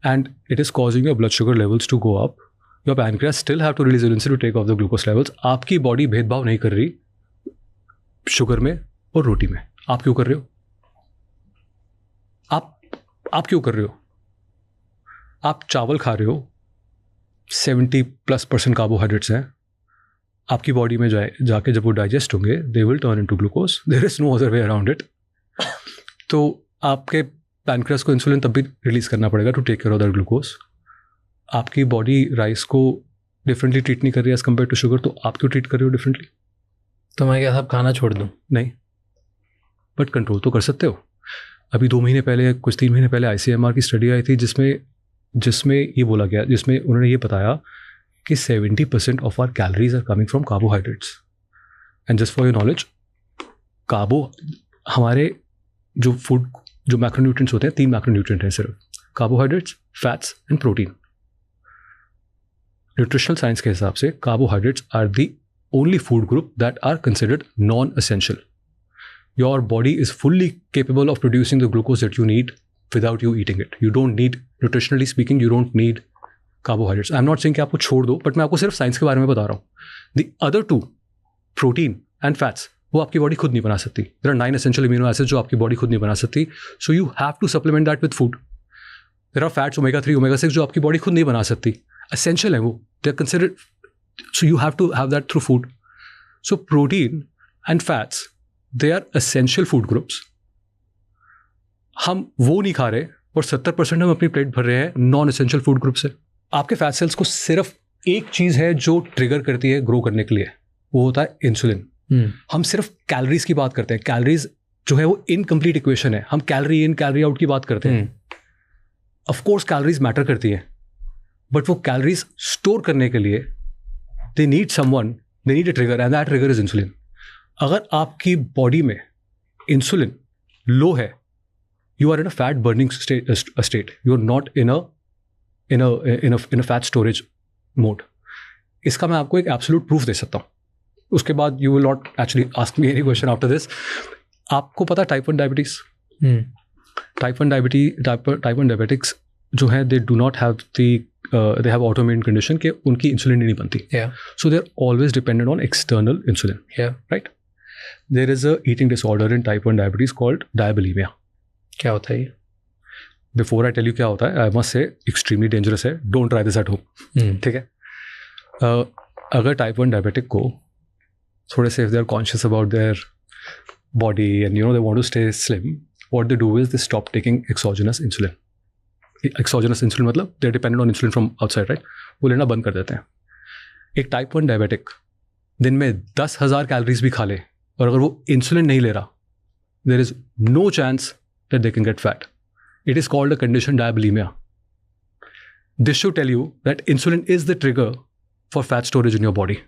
and it is causing your blood sugar levels to go up. Your pancreas still have to release insulin to take off the glucose levels. आपकी body भेदभाव नहीं कर रही sugar में और रोटी में. आप क्यों कर रहे हो? आप क्यों कर रहे हो? आप चावल खा रहे हो, 70+% कार्बोहाइड्रेट्स हैं. आपकी बॉडी में जाके जब वो डाइजेस्ट होंगे, they will turn into glucose. There is no other way around it. तो आपके पैनक्रियास को इंसुलिन तब भी रिलीज करना पड़ेगा to take care of that glucose. आपकी बॉडी राइस को डिफरेंटली ट्रीट नहीं कर रही है एज कम्पेयर टू शुगर, तो आप क्यों ट्रीट कर रहे हो डिफरेंटली? तो मैं क्या सब खाना छोड़ दूँ? नहीं, बट कंट्रोल तो कर सकते हो. अभी 2 महीने पहले, कुछ 3 महीने पहले ICMR की स्टडी आई थी जिसमें ये बोला गया, जिसमें उन्होंने ये बताया कि 70% of our calories are coming from carbohydrates. And just for your knowledge, हमारे जो मैक्रोन्यूट्रिएंट्स होते हैं, 3 मैक्रोन्यूट्रिएंट हैं सिर्फ: carbohydrates, fats and protein. Nutritional science के हिसाब से carbohydrates are the only food group that are considered non essential. Your body is fully capable of producing the glucose that you need without you eating it. You don't need, nutritionally speaking, you don't need carbohydrates. I'm not saying कि आपको छोड़ दो, but मैं आपको सिर्फ science के बारे में बता रहा हूँ. The other 2, protein and fats, वो आपकी बॉडी खुद नहीं बना सकती. There are 9 essential amino acids जो आपकी बॉडी खुद नहीं बना सकती. So you have to supplement that with food. There are fats, omega-3, omega-6 जो आपकी बॉडी खुद नहीं बना सकती. Essential है वो. They are considered, so you have to have that through food. So protein and fats, they are essential food groups. हम वो नहीं खा रहे और 70% हम अपनी प्लेट भर रहे हैं नॉन एसेंशियल फूड ग्रुप से. आपके फैट सेल्स को सिर्फ एक चीज़ है जो ट्रिगर करती है ग्रो करने के लिए, वो होता है इंसुलिन. हम सिर्फ कैलोरीज की बात करते हैं. कैलोरीज जो है वो इनकम्प्लीट इक्वेशन है. हम कैलोरी इन कैलोरी आउट की बात करते हैं. ऑफ कोर्स कैलोरीज मैटर करती है, बट वो कैलोरीज स्टोर करने के लिए they need someone, they need a trigger, and that trigger is insulin. अगर आपकी बॉडी में इंसुलिन लो है, you are in a fat burning state, you are not in a fat storage mode. इसका मैं आपको एक एब्सोल्यूट प्रूफ दे सकता हूँ. उसके बाद you will not actually ask me any question after this. आपको पता है टाइप 1 डायबिटीज? टाइप 1 डायबिटिक्स जो है, they do not have they have autoimmune condition के उनकी इंसुलिन नहीं बनती. So they're always dependent on external insulin. Right? There is a eating disorder in type 1 diabetes called diabulimia. क्या होता है ये? Before I tell you क्या होता है, I must say extremely dangerous है. Don't try this at home. ठीक है? अगर type 1 diabetic को थोड़े से, if they are conscious about their body and they want to stay slim, what they do is they stop taking exogenous insulin. Exogenous insulin मतलब they are dependent on insulin from outside, right? वो लेना बंद कर देते हैं. एक type 1 diabetic दिन में 10,000 कैलोरीज भी खा ले, और अगर वो इंसुलिन नहीं ले रहा, there is no chance that they can get fat. It is called a condition diabulimia. This should tell you that insulin is the trigger for fat storage in your body.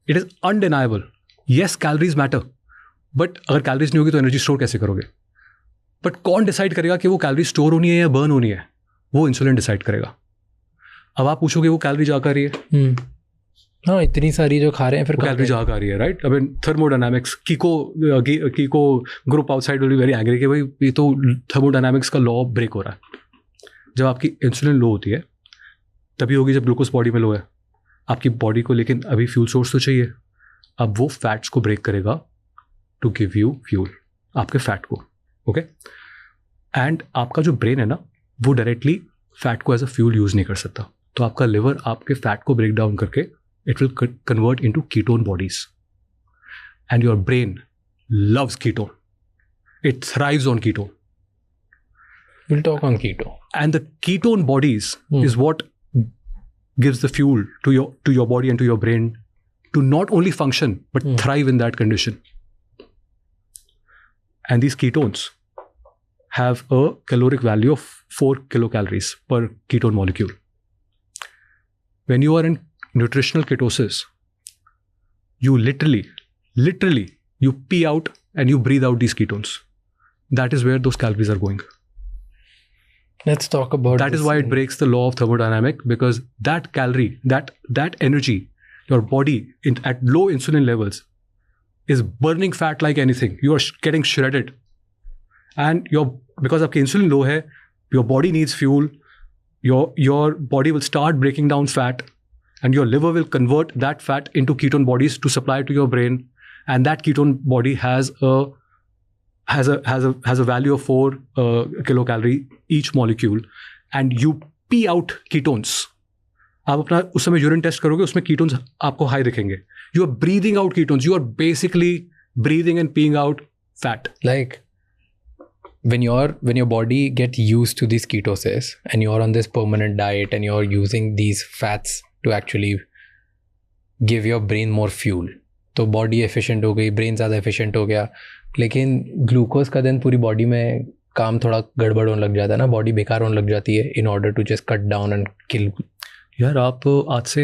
It is undeniable. Yes, calories matter, but अगर calories नहीं होगी तो energy store कैसे करोगे? But कौन decide करेगा कि वो कैलोरी स्टोर होनी है या बर्न होनी है? वो इंसुलिन डिसाइड करेगा. अब आप पूछोगे वो कैलोरी जा कर रही है, हाँ, इतनी सारी जो खा रहे हैं, फिर कैलोरी जा कर रही है, राइट? अब thermodynamics, कीको group outside will be very angry कि भाई ये तो थर्मोडायनामिक्स का लॉ ब्रेक हो रहा है. जब आपकी इंसुलिन लो होती है तभी होगी जब ग्लूकोज बॉडी में लो है आपकी बॉडी को, लेकिन अभी फ्यूल सोर्स तो चाहिए. अब वो फैट्स को ब्रेक करेगा टू गिव यू फ्यूल, आपके फैट को. ओके? एंड आपका जो ब्रेन है ना, वो डायरेक्टली फैट को एज अ फ्यूल यूज़ नहीं कर सकता. तो आपका लिवर आपके फैट को ब्रेक डाउन करके it will convert into ketone bodies. And your brain loves ketone. It thrives on ketone. We'll talk on keto. And the ketone bodies is what gives the fuel to your body and to your brain to not only function but thrive in that condition. And these ketones have a caloric value of 4 kilocalories per ketone molecule. When you are in nutritional ketosis, you literally, you pee out and you breathe out these ketones. that is where those calories are going. Let's talk about that is why it breaks the law of thermodynamic, because that calorie, that energy, your body at low insulin levels is burning fat like anything. You are getting shredded, and because आपकी insulin low है, your body needs fuel. Your body will start breaking down fat, and your liver will convert that fat into ketone bodies to supply to your brain, and that ketone body has a value of 4 kilocalorie each molecule, and you pee out ketones. आप अपना उस समय urine test करोगे, उसमें ketones आपको high दिखेंगे. You are breathing out ketones. You are basically breathing and peeing out fat. Like when your body get used to these ketosis and you're on this permanent diet and you're using these fats to actually give your brain more fuel, तो body efficient हो गई, brain ज़्यादा efficient हो गया. लेकिन glucose का दिन पूरी बॉडी में काम थोड़ा गड़बड़ होने लग जाता है ना, बॉडी बेकार होने लग जाती है in order to just cut down and kill. यार आप आज से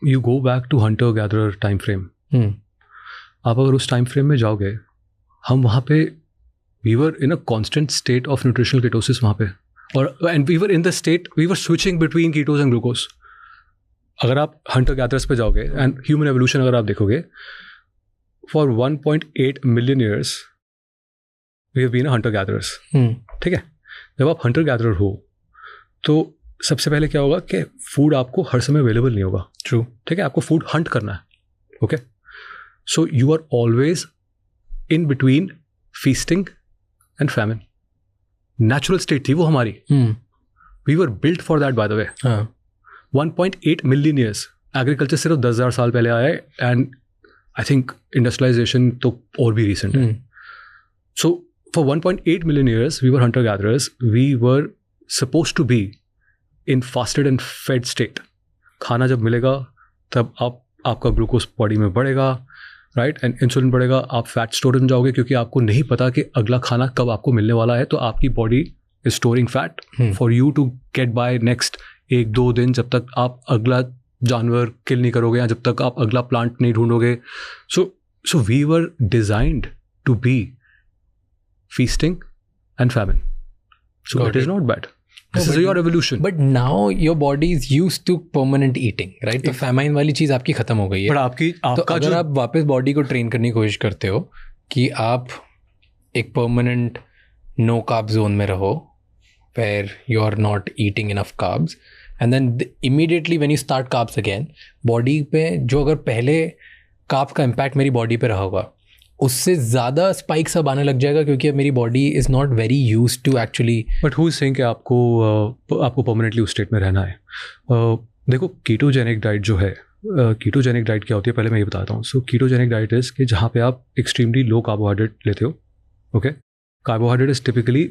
you go back to hunter gatherer time frame. आप अगर उस टाइम फ्रेम में जाओगे, हम वहाँ पे we were in a constant state of nutritional ketosis वहाँ पे, और and we were in the state, we were switching between ketose and glucose. अगर आप हंटर गैदरर्स पे जाओगे एंड ह्यूमन एवोल्यूशन अगर आप देखोगे, for 1.8 million years we have been hunter gatherers. ठीक है, जब आप हंटर गैदरर हो तो सबसे पहले क्या होगा कि फूड आपको हर समय अवेलेबल नहीं होगा. ट्रू. ठीक है, आपको फूड हंट करना है. Okay, so you are always in between feasting and famine. Natural state थी वो हमारी. We were built for that by the way. 1.8 million years. Agriculture सिर्फ 10,000 साल पहले आया है, एंड आई थिंक इंडस्ट्रियलाइजेशन तो और भी रिसेंट है. So for 1.8 million years we were hunter gatherers. We were supposed to be in fasted and fed state. खाना जब मिलेगा तब आपका ग्लूकोज बॉडी में बढ़ेगा, राइट, एंड इंसुलिन बढ़ेगा. आप फैट स्टोरेज में जाओगे क्योंकि आपको नहीं पता कि अगला खाना कब आपको मिलने वाला है. तो आपकी body is storing fat for you to get by next 1-2 दिन, जब तक आप अगला जानवर किल नहीं करोगे या जब तक आप अगला प्लांट नहीं ढूंढोगे. So we were designed to be feasting and famine. So it is not bad. This is your evolution. But now your body is used to permanent eating, right? तो famine वाली चीज़ आपकी ख़त्म हो गई है. But तो अगर आप वापस बॉडी को ट्रेन करने की कोशिश करते हो कि आप एक permanent no carb zone में रहो, where you are not eating enough carbs, and then immediately when you start carbs again, body पे जो अगर पहले कार्ब का इम्पैक्ट मेरी बॉडी पे रहा होगा, उससे ज़्यादा स्पाइक्स अब आने लग जाएगा क्योंकि अब मेरी body is not very used to actually. But who is saying कि आपको परमानेंटली उस स्टेट में रहना है. देखो, कीटोजेनिक डाइट जो है, कीटोजेनिक डाइट क्या होती है पहले मैं ये बताता हूँ. सो कीटोजेनिक डाइट इज़ कि जहाँ पे आप एक्सट्रीमली लो कार्बोहाइड्रेट लेते हो. ओके, कार्बोहाइड्रेट इज़ टिपिकली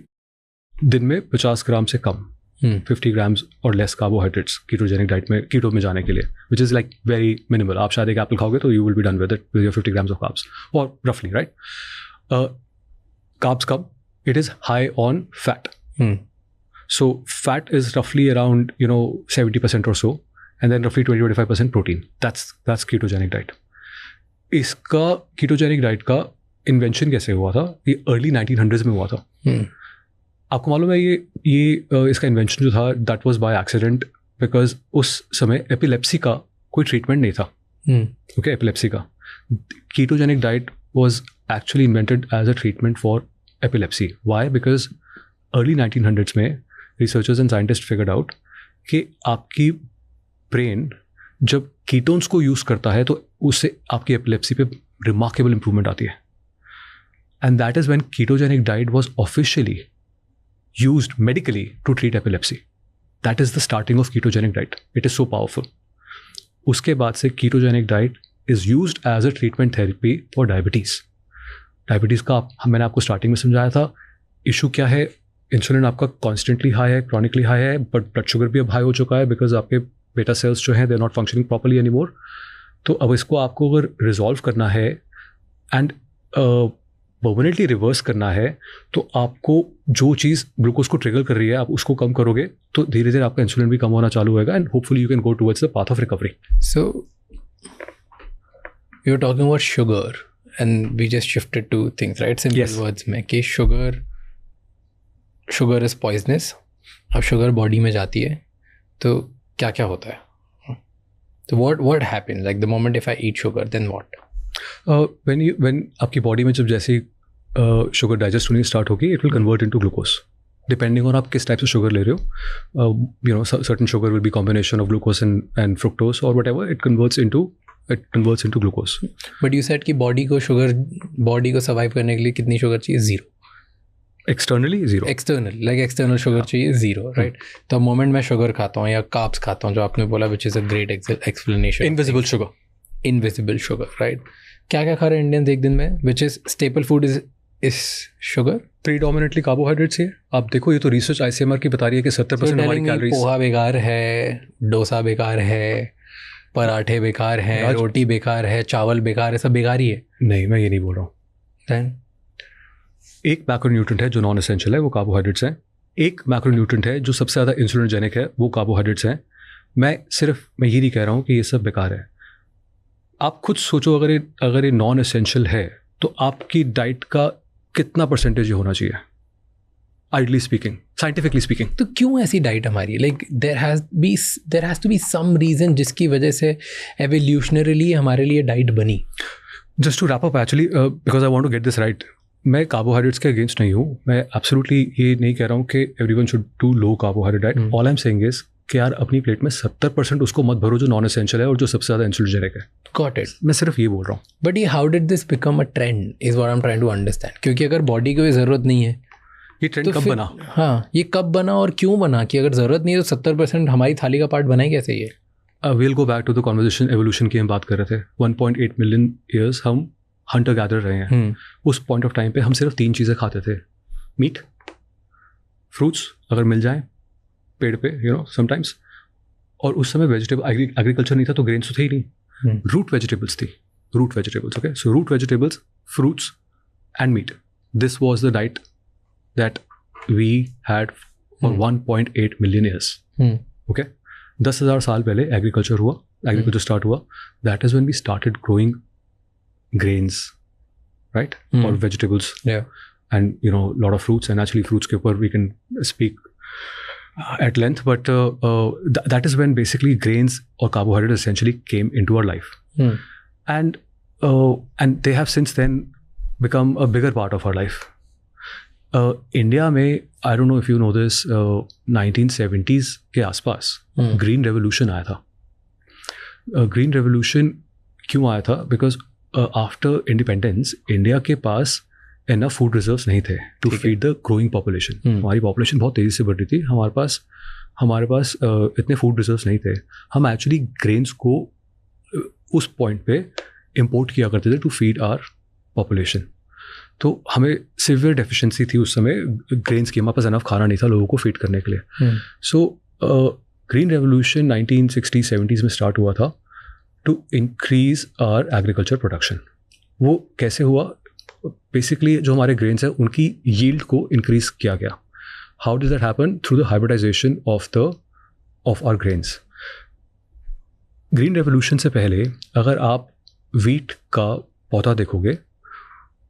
दिन में 50 ग्राम से कम, 50 ग्राम्स और लेस कार्बोहाइड्रेट्स कीटोजेनिक डाइट में, कीटो में जाने के लिए, which is like very minimal. आप शायद एक एप्पल खाओगे तो you will be done with it with your 50 grams of carbs, और रफली, right. Carbs come, it is high on fat. So fat is रफली अराउंड 70% और सो, एंड देन रफली 20-25% प्रोटीन. That's ketogenic diet. इसका कीटोजेनिक डाइट का invention कैसे हुआ था? ये अर्ली 1900s में हुआ था. आपको मालूम है ये इसका इन्वेंशन जो था, that was by accident, because उस समय एपिलेप्सी का कोई ट्रीटमेंट नहीं था. ओके, एपिलेप्सी का ketogenic diet was actually invented as a treatment for epilepsy. Why? Because early 1900s में researchers and scientist figured out कि आपकी ब्रेन जब कीटोन्स को यूज़ करता है तो उससे आपकी एपिलेप्सी पे रिमार्केबल इंप्रूवमेंट आती है. And that is when ketogenic diet was officially used medically to treat epilepsy. That is the starting of ketogenic diet. It is so powerful. उसके बाद से ketogenic diet is used as a treatment therapy for diabetes. Diabetes का मैंने आपको starting में समझाया था. Issue क्या है? इंसुलिन आपका कॉन्स्टेंटली हाई है, क्रॉनिकली हाई है, बट ब्लड शुगर भी अब हाई हो चुका है बिकॉज आपके बेटा सेल्स जो हैं they are not functioning properly any more. तो अब इसको आपको अगर रिजॉल्व करना है एंड परमानेंटली रिवर्स करना है, तो आपको जो चीज़ ग्लूकोज को ट्रिगर कर रही है आप उसको कम करोगे तो धीरे धीरे आपका इंसुलिन भी कम होना चालू होगा, and hopefully you can go towards the path of recovery. So you are talking about sugar and we just shifted two things, right? Simple words में कि शुगर शुगर इज़ पॉइजनस, अब शुगर बॉडी में जाती है तो क्या क्या होता है? तो what happens like the moment if I eat sugar then what? when आपकी बॉडी में जब जैसे शुगर डाइजेस्ट होनी स्टार्ट होगी, it will convert into glucose, depending on आप किस टाइप से शुगर ले रहे हो. You know certain sugar will be combination of glucose and fructose or whatever, it converts into glucose. But you said कि body को survive करने के लिए कितनी शुगर चाहिए? 0. एक्सटर्नली 0. एक्सटर्नल शुगर चाहिए 0, राइट? तो मोमेंट मैं शुगर खाता हूँ या कार्ब्स खाता हूँ, जो आपने बोला which is a great explanation. Invisible sugar, right? क्या क्या खा रहे हैं इंडियंस एक दिन में, which is staple food is sugar? Predominantly carbohydrates है. आप देखो, ये तो रिसर्च ICMR की बता रही है कि 70% हमारी कैलोरीज. पोहा बेकार है, डोसा बेकार है, पराठे बेकार है, रोटी बेकार है, चावल बेकार है, सब बेकार ही है. नहीं, मैं ये नहीं बोल रहा हूँ. Then? एक मैक्रोन्यूट्रेंट है जो नॉन एसेंशियल है, वो कार्बोहाइड्रेट्स हैं. एक मैक्रोन्यूट्रेंट है जो सबसे ज़्यादा इंसुलिनजेनिक है, वो कार्बोहाइड्रेट्स हैं. मैं ये नहीं कह रहा हूँ कि ये सब बेकार है. आप खुद सोचो, अगर ये नॉन एसेंशियल है तो आपकी डाइट का कितना परसेंटेज होना चाहिए, आइडली स्पीकिंग, साइंटिफिकली स्पीकिंग? तो क्यों ऐसी डाइट हमारी? Like there has to be some reason जिसकी वजह से एवोल्यूशनरली हमारे लिए डाइट बनी. Just to wrap up actually, because I want to get this right, मैं कार्बोहाइड्रेट्स के अगेंस्ट नहीं हूँ. मैं एब्सोल्युटली ये नहीं कह रहा हूँ कि everyone should do low carbohydrate diet. All I am saying is कि यार अपनी प्लेट में 70% उसको मत भरो जो नॉन एसेंशियल है और जो सबसे ज़्यादा इंसुलिनजेनिक है. Got it. मैं सिर्फ ये बोल रहा हूँ. बट ये how did this become a trend is what I am trying to understand. क्योंकि अगर बॉडी को ज़रूरत नहीं है, ये ट्रेंड कब बना? हाँ, ये कब बना और क्यों बना? कि अगर ज़रूरत नहीं है तो 70% हमारी थाली का पार्ट बनाए कैसे? ये will go back to the conversation evolution की हम बात कर रहे थे. 1.8 मिलियन ईयर्स हम हंटर गैदर रहे हैं. उस पॉइंट ऑफ टाइम पे हम सिर्फ 3 चीज़ें खाते थे: मीट, फ्रूट्स अगर मिल जाए पेड़ पे, यू नो समटाइम्स, और उस समय वेजिटेबल एग्रीकल्चर नहीं था तो ग्रेन्स तो थे ही नहीं. रूट वेजिटेबल्स थी, root vegetables. Okay, so root vegetables, fruits and meat, this was the diet that we had for 1.8 million years. Okay, 10,000 साल पहले एग्रीकल्चर स्टार्ट हुआ. That is when we started growing grains, right? Or vegetables. Yeah. And you know, a lot of fruits, and actually fruits ke upar we can speak at length, but that is when basically grains or carbohydrates essentially came into our life. And they have since then become a bigger part of our life. India में, I don't know if you know this, 1970s के आसपास green revolution आया था. Green revolution क्यों आया था? Because after independence India के पास enough food reserves नहीं थे to feed the growing population. हमारी पॉपुलेशन बहुत तेज़ी से बढ़ रही थी. हमारे पास इतने फूड रिजर्व्स नहीं थे. हम एक्चुअली ग्रेन्स को उस पॉइंट पे इंपोर्ट किया करते थे टू फीड आवर पॉपुलेशन. तो हमें सिवियर डेफिशिएंसी थी उस समय ग्रेन्स की. हमारे पास इनफ खाना नहीं था लोगों को फीड करने के लिए. सो ग्रीन रेवोल्यूशन 1960-70s में स्टार्ट हुआ था to increase our agriculture production. वो कैसे हुआ? बेसिकली जो हमारे ग्रेन्स हैं उनकी यील्ड को इंक्रीज किया गया. How did that happen? Through the hybridization of our grains. Green revolution से पहले अगर आप वीट का पौधा देखोगे,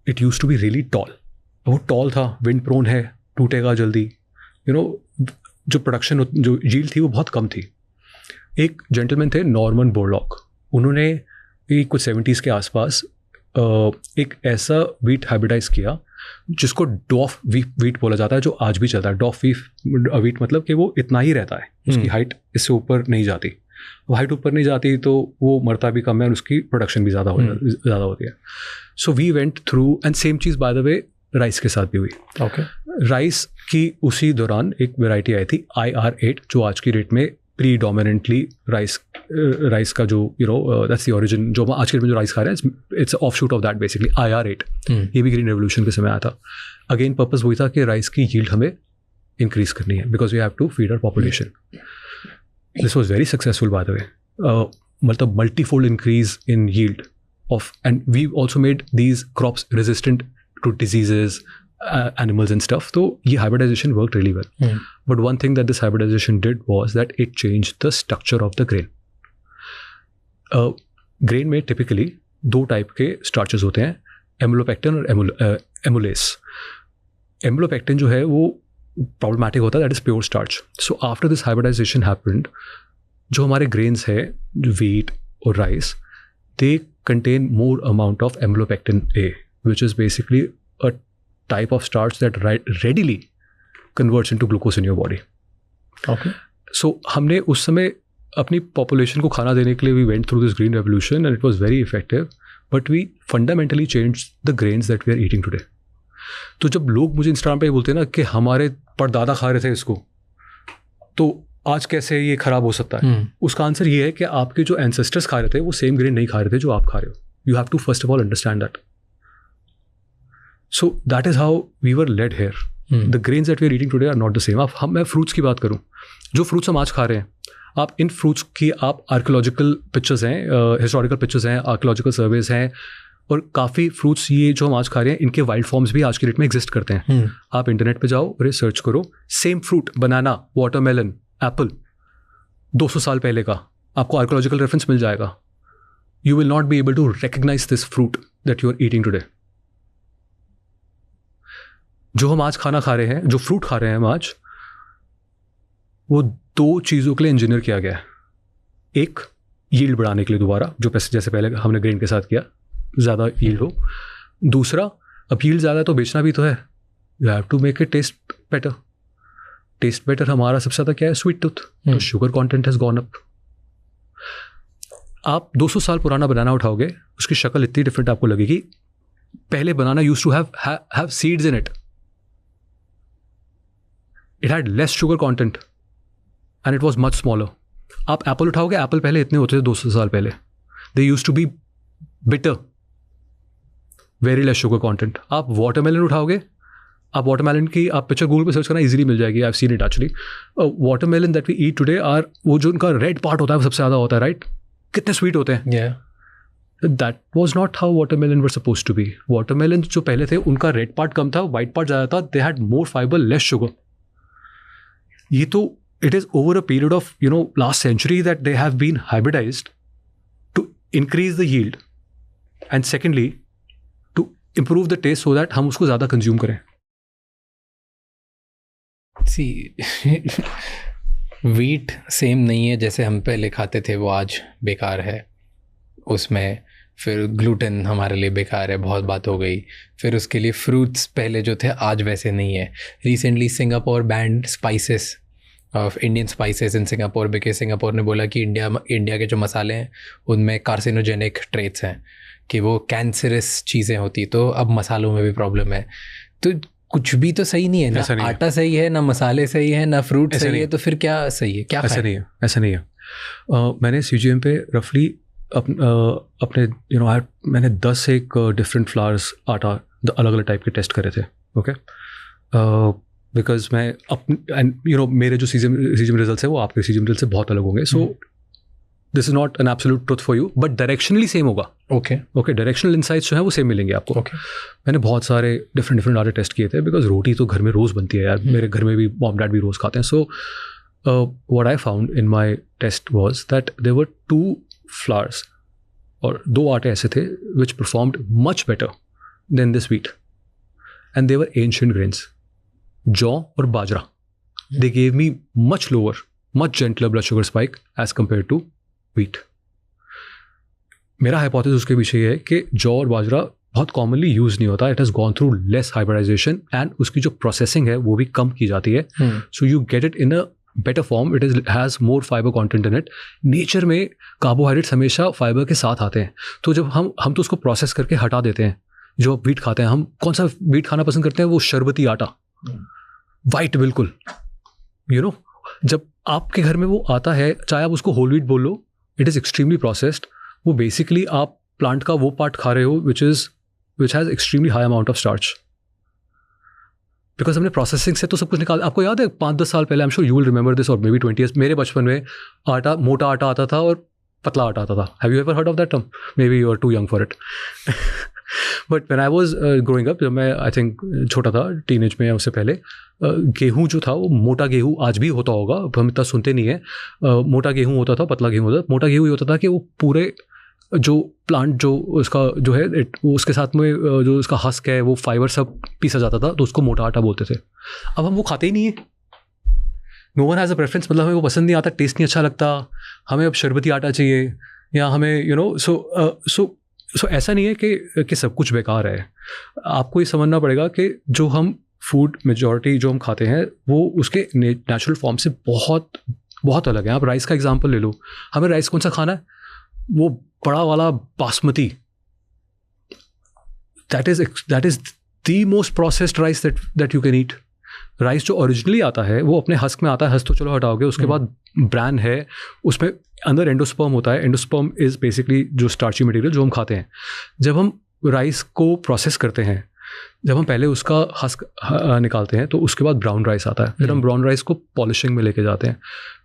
it use to be really tall. वो टॉल था, विंड प्रोन है, टूटेगा जल्दी. यू नो, जो प्रोडक्शन, जो यील्ड थी वो बहुत कम थी. एक जेंटलमैन थे नॉर्मन बोरलॉग, उन्होंने कुछ 70s के आसपास एक ऐसा वीट हाइब्रिडाइज किया जिसको डॉफ वीट बोला जाता है, जो आज भी चलता है. डॉफ वीट मतलब कि वो इतना ही रहता है, उसकी हाइट इससे ऊपर नहीं जाती. वो हाइट ऊपर नहीं जाती तो वो मरता भी कम है और उसकी प्रोडक्शन भी ज़्यादा होती है. So we went through, and same चीज़ बाय द वे राइस के साथ भी हुई. ओके, राइस की उसी दौरान एक वेराइटी आई थी IR8, जो आज की डेट में प्रीडोमिनेंटली राइस का जो दैट्स द ओरिजिन, जो आज के में जो राइस खा रहे हैं, it's offshoot of that basically IR8. ये भी ग्रीन रेवोल्यूशन के समय आया था. अगेन पर्पस वही था कि राइस की यील्ड हमें इंक्रीज करनी है because we have to feed our population. This was very successful by the way. मतलब multifold increase in yield of, and we also made these crops resistant to diseases, animals and stuff. So ये hybridization worked really well. But one thing that this hybridization did was that it changed the structure of the grain. Grain में typically 2 type के starches होते हैं, amylopectin और amylase. Amylopectin जो है वो problematic होता है, that is pure starch. So after this hybridisation happened, जो हमारे ग्रेन्स है, व्हीट और rice, they contain more amount of amylopectin A, which is basically a type of starch that readily converts into glucose in your body. Okay. So हमने उस समय अपनी population को खाना देने के लिए we went through this green revolution and it was very effective, but we fundamentally changed the grains that we are eating today. तो जब लोग मुझे इंस्टाग्राम पे बोलते हैं ना कि हमारे परदादा खा रहे थे इसको, तो आज कैसे ये खराब हो सकता है, उसका आंसर ये है कि आपके जो एंसेस्टर्स खा रहे थे वो सेम ग्रेन नहीं खा रहे थे जो आप खा रहे हो. You have to first of all understand that. So that is how we were led here. The grains that we are eating today are not the same. मैं फ्रूट्स की बात करूँ, जो फ्रूट्स हम आज खा रहे हैं, आप इन फ्रूट्स की आप आर्कियोलॉजिकल पिक्चर्स हैं, हिस्टोरिकल पिक्चर्स हैं, आर्कियोलॉजिकल सर्वेज हैं, और काफ़ी फ्रूट्स ये जो हम आज खा रहे हैं इनके वाइल्ड फॉर्म्स भी आज के डेट में एग्जिस्ट करते हैं. आप इंटरनेट पे जाओ, रिसर्च करो, same fruit, banana, watermelon, apple, 200 साल पहले का आपको आर्कियोलॉजिकल रेफरेंस मिल जाएगा. You will not be able to recognise this fruit that you are eating today. जो हम आज खाना खा रहे हैं, जो फ्रूट खा रहे हैं हम आज, वो 2 चीज़ों के लिए इंजीनियर किया गया है. एक, यील्ड बढ़ाने के लिए दोबारा, जो जैसे पहले हमने ग्रेन के साथ किया, ज़्यादा यील्ड हो. दूसरा, अब यील्ड ज़्यादा तो बेचना भी तो है. You have to make it taste better. Taste better हमारा सबसे ज़्यादा क्या है? Sweet tooth. तो sugar content has gone up. आप 200 साल पुराना बनाना उठाओगे, उसकी शक्ल इतनी डिफरेंट आपको लगेगी. पहले banana used to have seeds in it. It had less sugar content and it was much smaller. आप एप्पल उठाओगे, एप्पल पहले इतने होते थे 200 साल पहले. They used to be bitter, very less sugar content. आप वाटरमेलन उठाओगे, आप वाटरमेलन की आप पिक्चर गूगल पे सर्च करना इजीली मिल जाएगी. I have seen it actually. Watermelon that we eat today are, वो जो उनका रेड पार्ट होता है वो सबसे ज़्यादा होता है, राइट? कितने स्वीट होते हैं. That was not how watermelon were supposed to be. Watermelon जो पहले थे उनका रेड पार्ट कम था, वाइट पार्ट ज़्यादा था. They had more fibre, less sugar. ये तो it is over a period of last century that they have been hybridised to increase the yield and secondly to improve the taste so that हम उसको ज़्यादा consume करें. Wheat same नहीं है जैसे हम पहले खाते थे, वो आज बेकार है उसमें. फिर ग्लूटेन हमारे लिए बेकार है, बहुत बात हो गई. फिर उसके लिए फ्रूट्स पहले जो थे आज वैसे नहीं है. Recently Singapore band spices of Indian spices in Singapore, because Singapore ने बोला कि इंडिया के जो मसाले हैं उनमें कार्सिनोजेनिक ट्रेट्स हैं, कि वो कैंसरस चीज़ें होती. तो अब मसालों में भी प्रॉब्लम है. तो कुछ भी तो सही नहीं है ना. आटा सही है ना, मसाले सही है ना, फ्रूट सही है, तो फिर क्या सही है? क्या ऐसा नहीं है, ऐसा नहीं है. मैंने CGM पे रफली अपने मैंने 10 से एक डिफरेंट फ्लावर्स आटा अलग अलग टाइप के टेस्ट करे थे. ओके, बिकॉज मैं मेरे जो CGM रिजल्ट है वो आपके CGM रिजल्ट से बहुत अलग होंगे. सो this is not an absolute truth for you, but directionally same होगा. ओके, डायरेक्शनल इंसाइट्स जो है वो सेम मिलेंगे आपको. मैंने बहुत सारे डिफरेंट आटे टेस्ट किए थे, बिकॉज रोटी तो घर में रोज़ बनती है यार. मेरे घर में भी मॉम डैड भी रोज़ खाते हैं. So what I found in my test was that there were 2 flours और 2 आटे ऐसे थे which performed much better than this wheat, and they were ancient grains. जौ और बाजरा, they gave me much lower, much gentler blood sugar spike as compare to wheat. मेरा hypothesis उसके पीछे ये है कि जौ और बाजरा बहुत कॉमनली यूज नहीं होता. It has gone through less hybridization and उसकी जो प्रोसेसिंग है वो भी कम की जाती है. So you get it in a better form. It has more fibre content in it. Nature में कार्बोहाइड्रेट्स हमेशा फाइबर के साथ आते हैं. तो जब हम तो उसको प्रोसेस करके हटा देते हैं. जो व्हीट खाते हैं, हम कौन सा व्हीट खाना पसंद करते हैं? वो शरबती आटा, वाइट, बिल्कुल. जब आपके घर में वो आता है, चाहे आप उसको होल व्हीट बोल लो, इट इज़ एक्सट्रीमली प्रोसेस्ड. वो बेसिकली आप प्लांट का वो पार्ट खा रहे हो which has extremely high amount of starch. Because हमने प्रोसेसिंग से तो सब कुछ निकाल. आपको याद है 5-10 साल पहले, I am sure you will remember this, और मे बी 20 ईयर्स, मेरे बचपन में आटा, मोटा आटा आता था और पतला आटा आता था. Have you ever heard of that term? May be you are too young for it. But when I was growing up, जब मैं आई थिंक छोटा था, टीनेज में, उससे पहले, गेहूँ जो था वो मोटा गेहूँ, आज भी होता होगा, हम इतना सुनते नहीं है. मोटा गेहूँ होता था, पतला गेहूँ होता था. मोटा गेहूँ ये होता था कि वो पूरे जो प्लांट जो उसका जो है उसके साथ में जो उसका हस्क है वो फाइबर सब पीसा जाता था, तो उसको मोटा आटा बोलते थे। अब हम वो खाते ही नहीं है। No one has a preference, मतलब हमें वो पसंद नहीं आता, टेस्ट नहीं अच्छा लगता, हमें अब शरबती आटा चाहिए, या हमें सो ऐसा नहीं है कि सब कुछ बेकार है। आपको ये समझना पड़ेगा कि जो हम फूड मेजॉरिटी जो हम खाते हैं वो उसके नेचुरल फॉर्म से बहुत बहुत अलग है। आप राइस का एग्जांपल ले लो, हमें राइस कौन सा खाना है? वो बड़ा वाला basmati, that is the most processed rice that you can eat. Rice जो ओरिजिनली आता है वो अपने हस्क में आता है, हस्क तो चलो हटाओगे, उसके बाद ब्रैन है, उसमें अंदर एंडोस्पर्म होता है। एंडोस्पर्म इज़ बेसिकली जो स्टार्ची मटेरियल जो हम खाते हैं। जब हम राइस को प्रोसेस करते हैं, जब हम पहले उसका हस्क निकालते हैं तो उसके बाद ब्राउन राइस आता है, फिर हम ब्राउन राइस को पॉलिशिंग में लेके जाते हैं,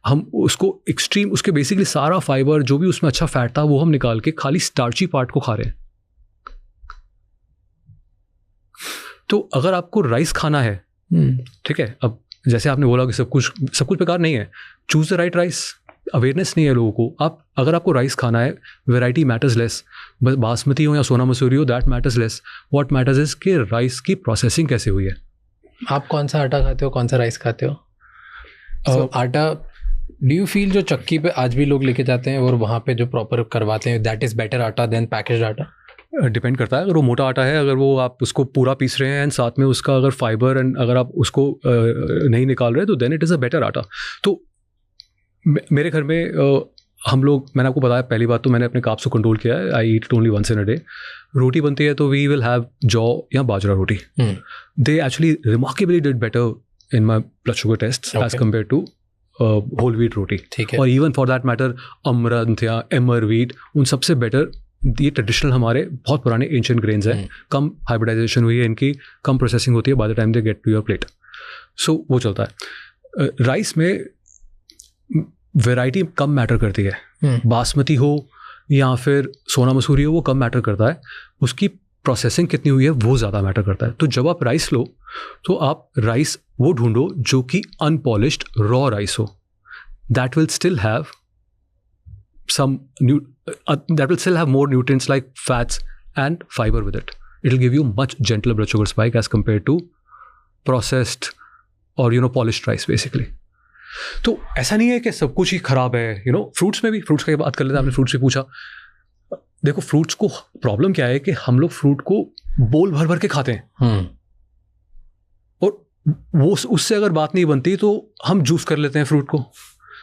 हम उसको एक्सट्रीम उसके बेसिकली सारा फाइबर जो भी उसमें अच्छा फैट था वो हम निकाल के खाली स्टार्ची पार्ट को खा रहे हैं। तो अगर आपको राइस खाना है, ठीक है, अब जैसे आपने बोला कि सब कुछ बेकार नहीं है, choose the right rice. Awareness नहीं है लोगों को। अगर आपको राइस खाना है, वैरायटी मैटर्स लेस, बस बासमती हो या सोना मसूरी हो, that matters less. What matters is कि राइस की प्रोसेसिंग कैसे हुई है। आप कौन सा आटा खाते हो, कौन सा राइस खाते हो? आटा डू यू फील जो चक्की पे आज भी लोग लेके जाते हैं और वहाँ पे जो प्रॉपर करवाते हैं, दैट इज़ बेटर आटा देन पैकेज्ड आटा? डिपेंड करता है। अगर वो मोटा आटा है, अगर वो आप उसको पूरा पीस रहे हैं एंड साथ में उसका अगर फाइबर एंड अगर आप उसको नहीं निकाल रहे तो then it is a better आटा। तो मेरे घर में हम लोग, मैंने आपको बताया पहली बात तो मैंने अपने कार्ब्स को कंट्रोल किया है। I eat only once in a day. रोटी बनती है तो वी विल हैव जौ या bajra roti. They actually remarkably did better in my blood sugar test as compare to whole wheat roti. और even for that matter amaranth या emmer wheat, उन सबसे better ये ट्रेडिशनल हमारे बहुत पुराने एंशिएंट ग्रेन्स हैं। कम हाइब्रिडाइजेशन हुई है इनकी, कम प्रोसेसिंग होती है, by the time they get to your plate. So वो चलता है। राइस में वैरायटी कम मैटर करती है। बासमती हो या फिर सोना मसूरी हो, वो कम मैटर करता है। उसकी प्रोसेसिंग कितनी हुई है वो ज़्यादा मैटर करता है। तो जब आप राइस लो तो आप राइस वो ढूंढो जो कि अनपॉलिश्ड रॉ राइस हो। That will still have more nutrients like fats and fiber with it. It will give you much gentler blood sugar spike as compared to processed or polished rice basically. तो ऐसा नहीं है कि सब कुछ ही खराब है। फ्रूट्स में भी, फ्रूट्स की बात कर लेते हैं, आपने फ्रूट्स से पूछा। देखो फ्रूट्स को प्रॉब्लम क्या है कि हम लोग फ्रूट को बोल भर भर के खाते हैं और वो उससे अगर बात नहीं बनती तो हम जूस कर लेते हैं फ्रूट को।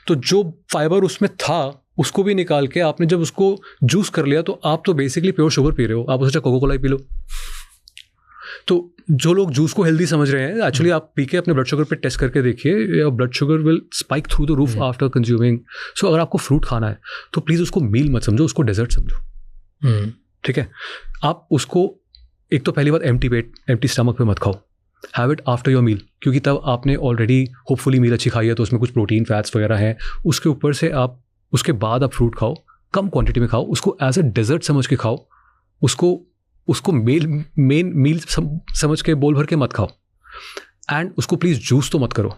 तो जो फाइबर उसमें था उसको भी निकाल के आपने जब उसको जूस कर लिया तो आप तो बेसिकली प्योर शुगर पी रहे हो। आप उससे कोको कोला ही पी लो। तो जो लोग जूस को हेल्दी समझ रहे हैं, एक्चुअली आप पी के अपने ब्लड शुगर पे टेस्ट करके देखिए, your blood sugar will spike through the roof after consuming. So अगर आपको फ्रूट खाना है तो प्लीज़ उसको मील मत समझो, उसको डेजर्ट समझो। ठीक है, आप उसको एक तो पहली बात एम्प्टी स्टमक पे मत खाओ। Have it after your meal, क्योंकि तब आपने ऑलरेडी होपफुली मील अच्छी खाई है तो उसमें कुछ प्रोटीन फैट्स वगैरह हैं। उसके ऊपर से आप उसके बाद आप फ्रूट खाओ, कम क्वांटिटी में खाओ, उसको एज अ डेजर्ट समझ के खाओ, उसको मेन मील समझ के बोल भर के मत खाओ। एंड उसको प्लीज़ जूस तो मत करो।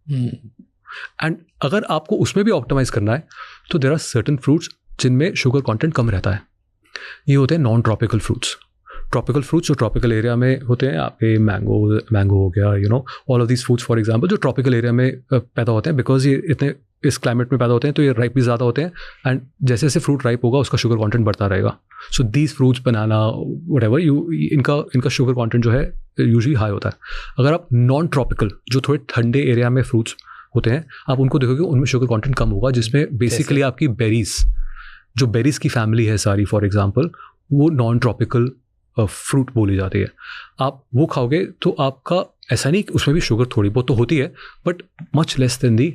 एंड अगर आपको उसमें भी ऑप्टिमाइज करना है तो देयर आर सर्टन फ्रूट्स जिनमें शुगर कंटेंट कम रहता है। ये होते हैं non tropical fruits. Tropical fruits जो ट्रॉपिकल एरिया में होते हैं, आपके मैंगो हो गया, all of these fruits for example जो ट्रॉपिकल एरिया में पैदा होते हैं, बिकॉज ये इतने इस क्लाइमेट में पैदा होते हैं तो ये राइप भी ज़्यादा होते हैं। एंड जैसे जैसे फ्रूट राइप होगा उसका शुगर कंटेंट बढ़ता रहेगा। So these fruits, banana, whatever, इनका शुगर कंटेंट जो है यूजुअली हाई होता है। अगर आप नॉन ट्रॉपिकल जो थोड़े ठंडे एरिया में फ्रूट्स होते हैं, आप उनको देखोगे उनमें शुगर कंटेंट कम होगा, जिसमें बेसिकली आपकी बेरीज की फैमिली है सारी, फॉर एग्जाम्पल, वो नॉन ट्रॉपिकल फ्रूट बोली जाती है। आप वो खाओगे तो आपका ऐसा नहीं कि उसमें भी शुगर थोड़ी बहुत तो होती है, but much less than the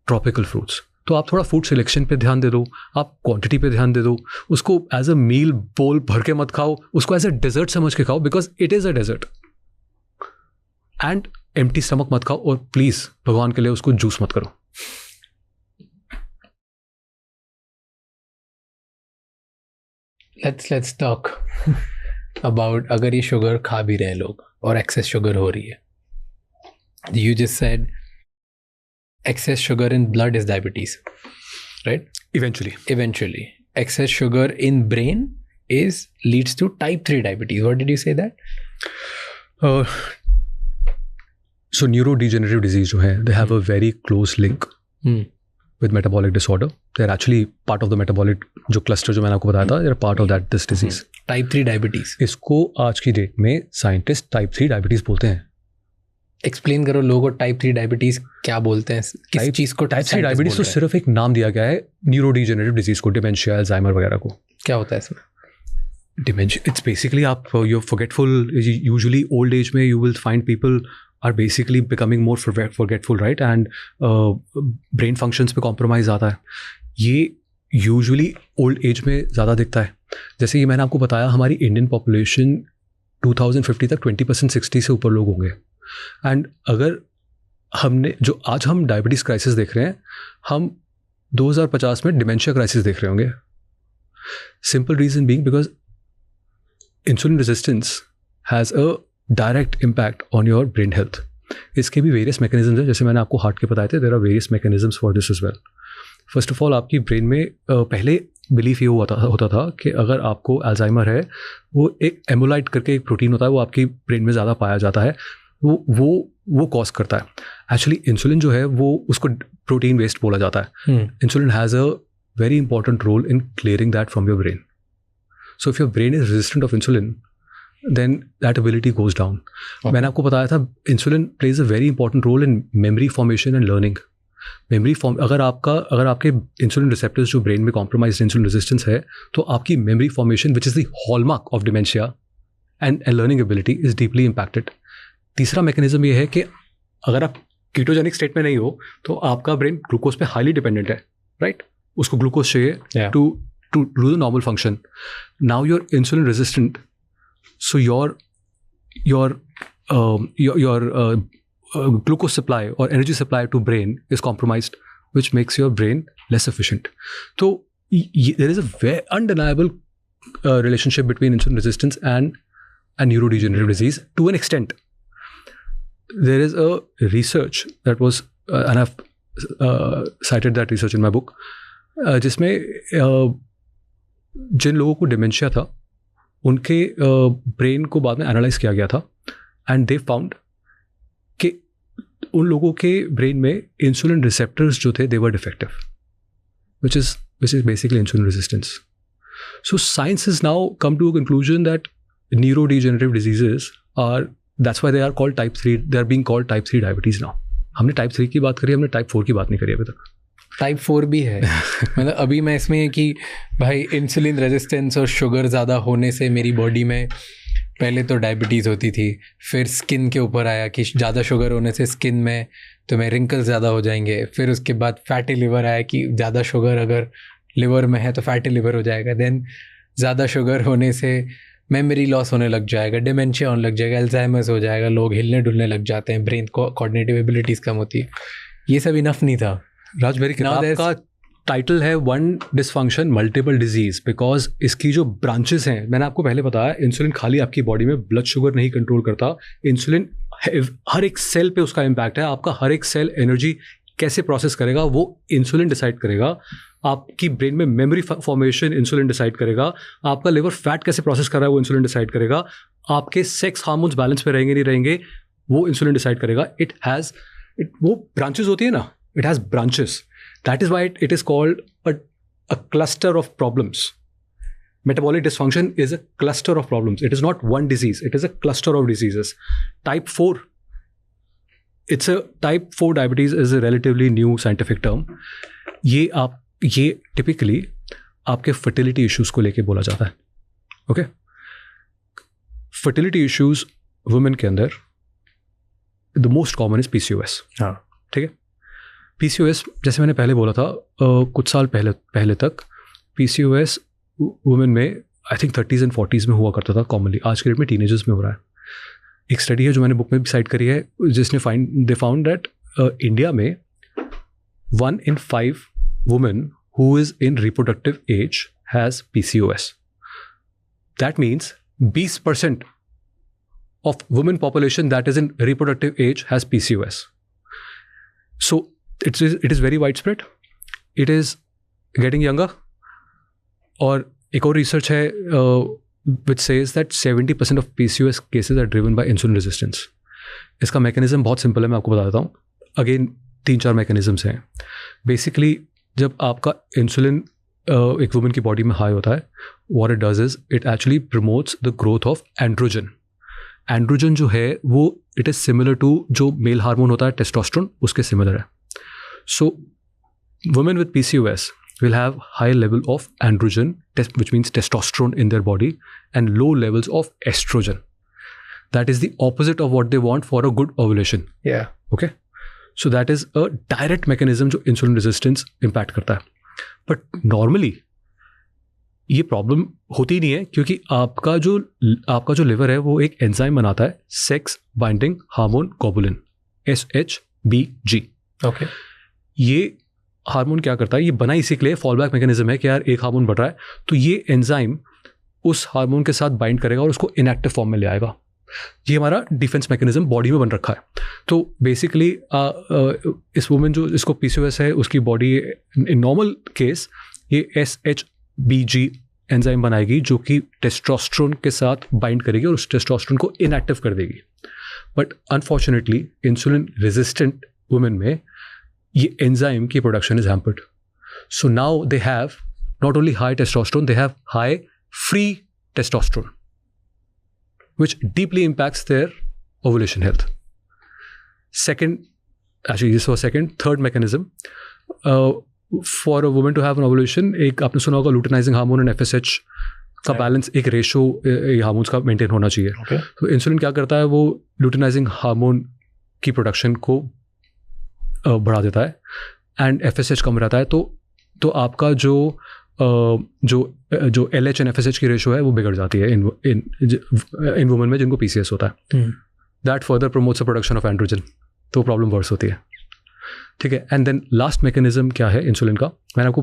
tropical fruits. तो आप थोड़ा फूड सिलेक्शन पे ध्यान दे दो, आप क्वांटिटी पे ध्यान दे दो। उसको एज अ मील बोल भर के मत खाओ, उसको एज अ डेजर्ट समझ के खाओ, because it is a dessert. And empty stomach मत खाओ, और प्लीज़ भगवान के लिए उसको जूस मत करो। Let's talk about अगर ये शुगर खा भी रहे हैं लोग और एक्सेस शुगर हो रही है। You just said excess sugar in blood is diabetes, right? Eventually. excess sugar in brain leads to type 3 diabetes. What did you say that? So neurodegenerative disease जो है, they have a very close link with metabolic disorder. They're actually part of the metabolic जो cluster जो मैंने आपको बताया था, they're part of this disease. Type 3 diabetes. इसको आज की डेट में साइंटिस्ट टाइप 3 डायबिटीज बोलते हैं. एक्सप्लेन करो लोगों को टाइप 3 डायबिटीज क्या बोलते हैं, किस चीज को टाइप 3 डायबिटीज. तो सिर्फ एक नाम दिया गया है न्यूरोडिजेनरेटिव डिजीज को, डिमेंशिया, अल्जाइमर वगैरह को. क्या होता है इसमें? डिमेंशिया, इट्स बेसिकली आप you forgetful. Usually old age में you will find people are basically becoming more forgetful, right, and brain functions पे कॉम्प्रोमाइज आता है. ये यूजुअली ओल्ड एज में ज़्यादा दिखता है. जैसे कि मैंने आपको बताया, हमारी इंडियन पॉपुलेशन 2050 तक 20% 60 से ऊपर लोग होंगे. एंड अगर हमने जो आज हम डायबिटीज़ क्राइसिस देख रहे हैं, हम 2050 में डिमेंशिया क्राइसिस देख रहे होंगे. Simple reason being because insulin resistance has a direct impact on your brain health. इसके भी वेरियस मैकेनिज्म्स हैं. जैसे मैंने आपको हार्ट के बताए थे, there are various mechanisms for this as well. First of all, आपकी ब्रेन में पहले बिलीफ ये होता था कि अगर आपको अल्जाइमर है, वो एक एमुलाइड करके एक प्रोटीन होता है, वो आपकी ब्रेन में ज़्यादा पाया जाता है, वो कॉज करता है. एक्चुअली इंसुलिन जो है वो उसको प्रोटीन वेस्ट बोला जाता है. Insulin has a very important role in clearing that from your brain. So if your brain is resistant of insulin, then that ability goes down. मैंने आपको बताया था, insulin plays a very important role in memory formation and learning. अगर आपके insulin receptors जो brain में compromise insulin resistance है, तो आपकी memory formation which is the hallmark of dementia and learning ability is deeply impacted. तीसरा mechanism ये है कि अगर आप कीटोजेनिक स्टेट में नहीं हो, तो आपका ब्रेन ग्लूकोज पे हाईली डिपेंडेंट है, राइट. उसको ग्लूकोज चाहिए to do the normal function. Now you're insulin resistant, so your glucose supply or energy supply to brain is compromised, which makes your brain less efficient. So there is a very undeniable relationship between insulin resistance and neurodegenerative disease to an extent. There is a research that was and I've cited that research in my book, जिसमें जिन लोगों को dementia था, उनके brain को बाद में analyse किया गया था, एंड दे फाउंड कि उन लोगों के ब्रेन में इंसुलिन रिसेप्टर्स जो थे, they were defective, which is basically insulin resistance. So science is now come to a conclusion that neurodegenerative diseases are, that's why they are called type 3, they are being called type 3 diabetes now. हमने type 3 की बात करी, हमने type 4 की बात नहीं करी अभी तक. टाइप 4 भी है. मतलब अभी मैं इसमें कि भाई इंसुलिन रेजिस्टेंस और शुगर ज़्यादा होने से मेरी बॉडी में पहले तो डायबिटीज़ होती थी, फिर स्किन के ऊपर आया कि ज़्यादा शुगर होने से स्किन में तुम्हें रिंकल्स ज़्यादा हो जाएंगे, फिर उसके बाद फैटी लिवर आया कि ज़्यादा शुगर अगर लिवर में है तो फैटी लिवर हो जाएगा, देन ज़्यादा शुगर होने से मेमोरी लॉस होने लग जाएगा, डिमेंशिया होने लग जाएगा, अल्जाइमर्स हो जाएगा, लोग हिलने डुलने लग जाते हैं, ब्रेन को कोऑर्डिनेटिव एबिलिटीज़ कम होती है. ये सब इनफ नहीं था. राज, मेरी किताब का टाइटल है one dysfunction multiple disease, because इसकी जो ब्रांचेस हैं, मैंने आपको पहले बताया, इंसुलिन खाली आपकी बॉडी में ब्लड शुगर नहीं कंट्रोल करता. इंसुलिन हर एक सेल पे उसका इम्पैक्ट है. आपका हर एक सेल एनर्जी कैसे प्रोसेस करेगा वो इंसुलिन डिसाइड करेगा. आपकी ब्रेन में मेमोरी फॉर्मेशन इंसुलिन डिसाइड करेगा. आपका लिवर फैट कैसे प्रोसेस कर रहा है वो इंसुलिन डिसाइड करेगा. आपके सेक्स हार्मोन्स बैलेंस पे रहेंगे नहीं रहेंगे वो इंसुलिन डिसाइड करेगा. वो ब्रांचेस होती है ना, it has branches. That is why it is called a cluster of problems. Metabolic dysfunction is a cluster of problems. It is not one disease. It is a cluster of diseases. Type 4 diabetes is a relatively new scientific term. ये typically आपके fertility issues को लेके बोला जाता है. Okay? Fertility issues women के अंदर the most common is PCOS. हाँ, ठीक है. PCOS, जैसे मैंने पहले बोला था, कुछ साल पहले तक PCOS वुमेन में I think 30s and 40s में हुआ करता था कॉमनली. आज के डेट में टीनेजर्स में हो रहा है. एक स्टडी है जो मैंने बुक में भी साइट करी है, जिसने दे फाउंड दैट इंडिया में 1 in 5 women who is in reproductive age has PCOS. That means 20% of women population that is in reproductive age has PCOS. So it is very widespread. It is getting younger. और एक और research है which says that 70% of PCOS cases are driven by insulin resistance. इसका mechanism बहुत simple है, मैं आपको बता देता हूँ. अगेन 3-4 मैकेनिज्म्स हैं. बेसिकली जब आपका इंसुलिन एक वुमन की बॉडी में हाई होता है, what it does is it actually promotes the growth of androgen. Androgen जो है वो इट इज़ सिमिलर टू जो मेल हार्मोन होता है टेस्टोस्टेरोन, उसके सिमिलर है. सो women with PCOS will have high level of androgen, which means testosterone in their body, and low levels of estrogen. That is the opposite of what they want for a good ovulation. Yeah. Okay. So that is a direct mechanism जो insulin resistance impact करता है. But normally ये problem होती नहीं है, क्योंकि आपका जो लिवर है वो एक एंजाइम बनाता है, sex binding hormone globulin, SHBG. Okay. ये हार्मोन क्या करता है, ये बना इसी के लिए फॉल बैक मैकेनिज्म है कि यार एक हार्मोन बढ़ रहा है तो ये एंजाइम उस हार्मोन के साथ बाइंड करेगा और उसको इनएक्टिव फॉर्म में ले आएगा. ये हमारा डिफेंस मैकेनिज्म बॉडी में बन रखा है. तो बेसिकली इस वुमेन जो इसको PCOS है उसकी बॉडी इन नॉर्मल केस ये SHBG एंजाइम बनाएगी जो कि टेस्टोस्टेरोन के साथ बाइंड करेगी और उस टेस्टोस्टेरोन को इनएक्टिव कर देगी. But unfortunately insulin resistant women में ये एंजाइम की production is hampered. So now they have not only high testosterone, they have high free testosterone which deeply impacts their ovulation health. Third mechanism, for a woman to have an ovulation, एक आपने सुना होगा luteinizing hormone and FSH का balance, एक ratio hormones का maintain होना चाहिए. तो इंसुलिन क्या करता है, वो luteinizing हार्मोन की प्रोडक्शन को बढ़ा देता है एंड FSH कम रहता है. तो आपका जो LH एंड FSH की रेशो है वो बिगड़ जाती है इन वुमेन में जिनको PCOS होता है. That further promotes the production of androgen, तो प्रॉब्लम वर्स होती है. ठीक है. एंड देन लास्ट मैकेनिज्म क्या है इंसुलिन का, मैंने आपको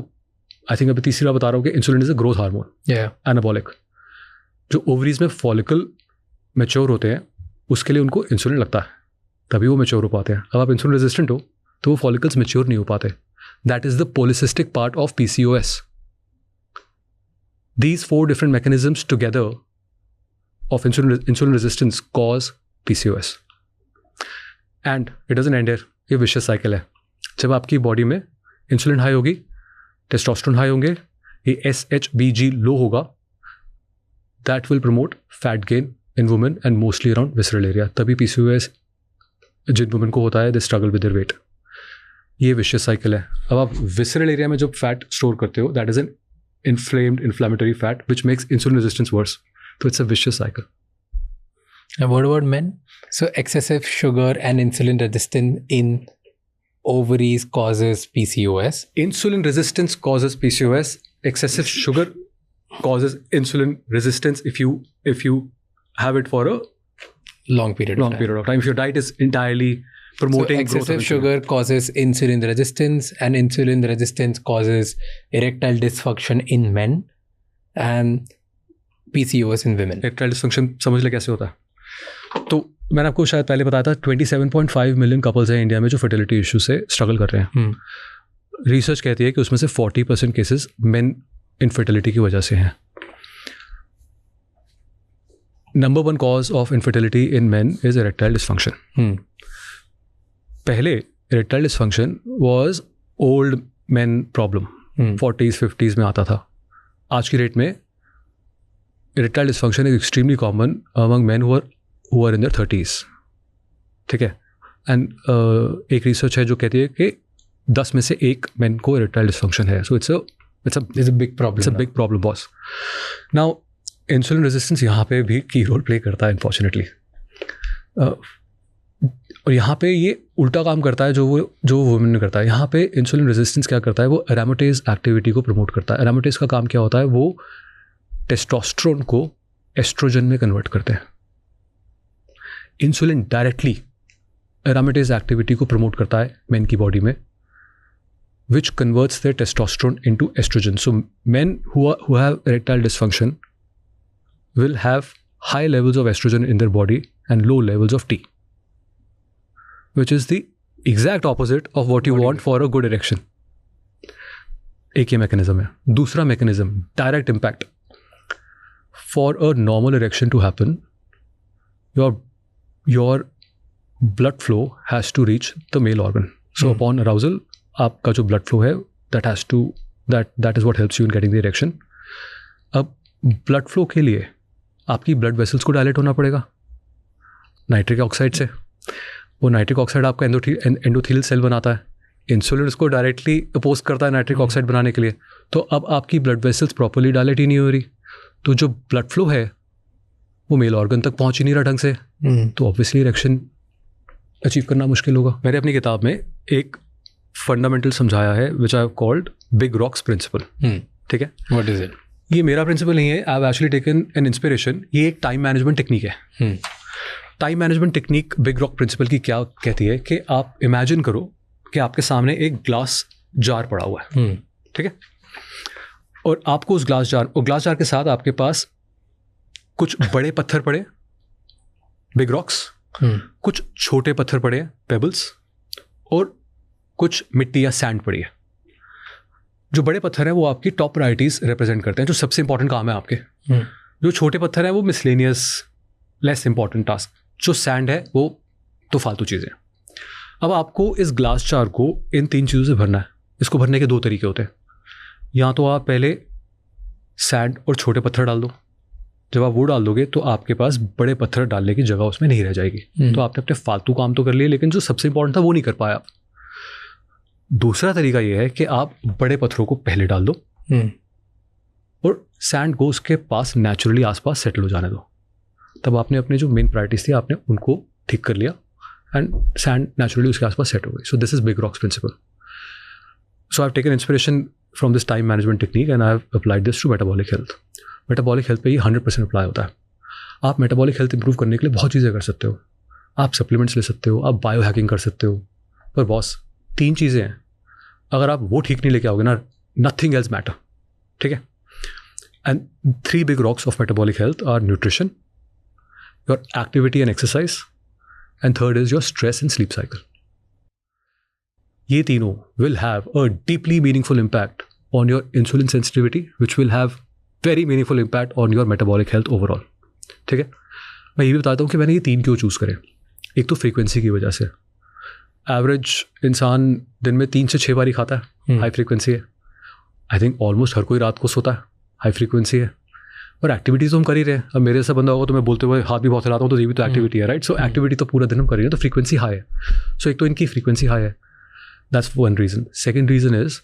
आई थिंक अभी तीसरी बार बता रहा हूँ कि insulin is a growth hormone, anabolic. जो ओवरीज में फॉलिकल मैच्योर होते हैं उसके लिए उनको इंसुलिन लगता है, तभी वो मैच्योर हो पाते हैं. अब आप इंसुलिन रेजिस्टेंट हो तो वो फॉलिकल्स मैच्योर नहीं हो पाते. That is the polycystic part of PCOS. These 4 different mechanisms together of insulin resistance cause PCOS. And it doesn't end here. ये vicious cycle है. जब आपकी बॉडी में इंसुलिन हाई होगी, टेस्टोस्टेरोन हाई होंगे, ये SHBG लो होगा, that will promote fat gain in women and mostly around visceral area. तभी PCOS जिन वुमेन को होता है they struggle with their weight. ये vicious cycle है. अब आप visceral area में जब फैट स्टोर करते हो, that is an inflammatory fat which makes insulin resistance worse. So it's a vicious cycle. And what about men? So excessive sugar and insulin resistance in ovaries causes PCOS. Insulin resistance causes PCOS. Excessive sugar causes insulin resistance if you have it for a long period of time. If your diet is entirely promoting excessive sugar causes insulin resistance, and insulin resistance causes erectile dysfunction in men and PCOS in women. Erectile dysfunction समझ ले कैसे होता है. तो मैंने आपको शायद पहले बताया था 27.5 मिलियन कपल्स हैं इंडिया में जो फर्टिलिटी इशू से स्ट्रगल कर रहे हैं. रिसर्च कहती है कि उसमें से 40% केसेस मेन इनफर्टिलिटी की वजह से हैं. Number 1 cause of infertility in main is erectile dysfunction. पहले erectile dysfunction was old men problem. 40s 50s में आता था. आज की डेट में erectile dysfunction is extremely common among men who are in their 30s. ठीक है. एंड एक रिसर्च है जो कहती है कि 10 में से 1 men को erectile dysfunction है. So it's a big problem. It's a big problem, boss. Now insulin resistance यहाँ पे भी की रोल प्ले करता है अनफॉर्चुनेटली. और यहाँ पे ये उल्टा काम करता है जो वुमेन ने करता है. यहाँ पे इंसुलिन रेजिस्टेंस क्या करता है, वो एरोमेटेज एक्टिविटी को प्रमोट करता है. एरोमेटेज का काम क्या होता है, वो टेस्टोस्टेरोन को एस्ट्रोजन में कन्वर्ट करते हैं. इंसुलिन डायरेक्टली एरोमेटेज एक्टिविटी को प्रमोट करता है मेन की बॉडी में, which converts their testosterone into oestrogen. So men who have erectile dysfunction will have high levels of estrogen in their body and low levels of T, which is the exact opposite of what you want for a good erection. एक ये mechanism है. दूसरा mechanism, direct impact. For a normal erection to happen, your blood flow has to reach the male organ. So upon arousal आपका जो blood flow है that has to that is what helps you in getting the erection. अब blood flow के लिए आपकी blood vessels को dilate होना पड़ेगा नाइट्रिक ऑक्साइड से. वो नाइट्रिक ऑक्साइड आपका एंडोथेलियल सेल बनाता है. इंसुलिन उसको डायरेक्टली अपोज करता है नाइट्रिक ऑक्साइड बनाने के लिए. तो अब आपकी ब्लड वेसल्स प्रॉपर्ली डायलेट ही नहीं हो रही, तो जो ब्लड फ्लो है वो मेल ऑर्गन तक पहुंच ही नहीं रहा ढंग से. तो ऑब्वियसली इरेक्शन अचीव करना मुश्किल होगा. मैंने अपनी किताब में एक फंडामेंटल समझाया है which I have called big rocks principle. ठीक है, व्हाट इज इट? ये मेरा प्रिंसिपल नहीं है, I have actually taken an inspiration. ये एक टाइम मैनेजमेंट टेक्निक है. Time management technique big rock principle की क्या कहती है कि आप इमेजिन करो कि आपके सामने एक ग्लास जार पड़ा हुआ है. ठीक है, और आपको उस ग्लास जार के साथ आपके पास कुछ बड़े पत्थर पड़े, बिग रॉक्स, कुछ छोटे पत्थर पड़े, पेबल्स, और कुछ मिट्टी या सैंड पड़ी है. जो बड़े पत्थर हैं वो आपकी टॉप प्रायोरिटीज रिप्रेजेंट करते हैं, जो सबसे इंपॉर्टेंट काम है आपके. जो छोटे पत्थर हैं वो मिसलेनियस लेस इंपॉर्टेंट टास्क. जो सैंड है वो तो फालतू चीज़ें. अब आपको इस ग्लास जार को इन 3 चीज़ों से भरना है. इसको भरने के 2 तरीके होते हैं. या तो आप पहले सैंड और छोटे पत्थर डाल दो. जब आप वो डाल दोगे तो आपके पास बड़े पत्थर डालने की जगह उसमें नहीं रह जाएगी. तो आपने अपने फालतू काम तो कर लिए, लेकिन जो सबसे इंपॉर्टेंट था वो नहीं कर पाया. दूसरा तरीका ये है कि आप बड़े पत्थरों को पहले डाल दो और सैंड को उसके पास नेचुरली आसपास सेटल हो जाने दो. तब आपने अपने जो मेन प्रायोरिटीज थी आपने उनको ठीक कर लिया एंड सैंड नेचुरली उसके आसपास सेट हो गई. So this is big rocks principle. So I have taken inspiration from this time management technique and I have applied this to metabolic health. Metabolic health पे ये 100% अप्लाई होता है. आप metabolic health improve करने के लिए बहुत चीज़ें कर सकते हो. आप सप्लीमेंट्स ले सकते हो, आप बायो हैकिंग कर सकते हो, पर बॉस 3 चीज़ें हैं. अगर आप वो ठीक नहीं लेके आओगे ना, नथिंग एल्स मैटर. ठीक है, and 3 big rocks of metabolic health are nutrition, your activity and exercise, and third is your stress and sleep cycle. ये तीनों will have a deeply meaningful impact on your insulin sensitivity, which will have very meaningful impact on your metabolic health overall. ठीक है, मैं ये भी बताता हूँ कि मैंने ये 3 क्यों चूज़ करे. एक तो फ्रीक्वेंसी की वजह से. एवरेज इंसान दिन में 3 से 6 बार ही खाता है, हाई फ्रीक्वेंसी है. आई थिंक ऑलमोस्ट हर कोई रात को सोता है, हाई फ्रीक्वेंसी है. और एक्टिविटीज तो हम कर ही रहे हैं. अब मेरे से बंदा होगा तो मैं बोलते हुए हाथ भी बहुत हिलाता हूँ, तो ये भी तो एक्टिविटी है, राइट. सो एक्टिविटी तो पूरा दिन हम कर रहे हैं, तो फ्रीक्वेंसी हाई है. सो एक तो इनकी फ्रीक्वेंसी हाई है, that's one reason. Second reason is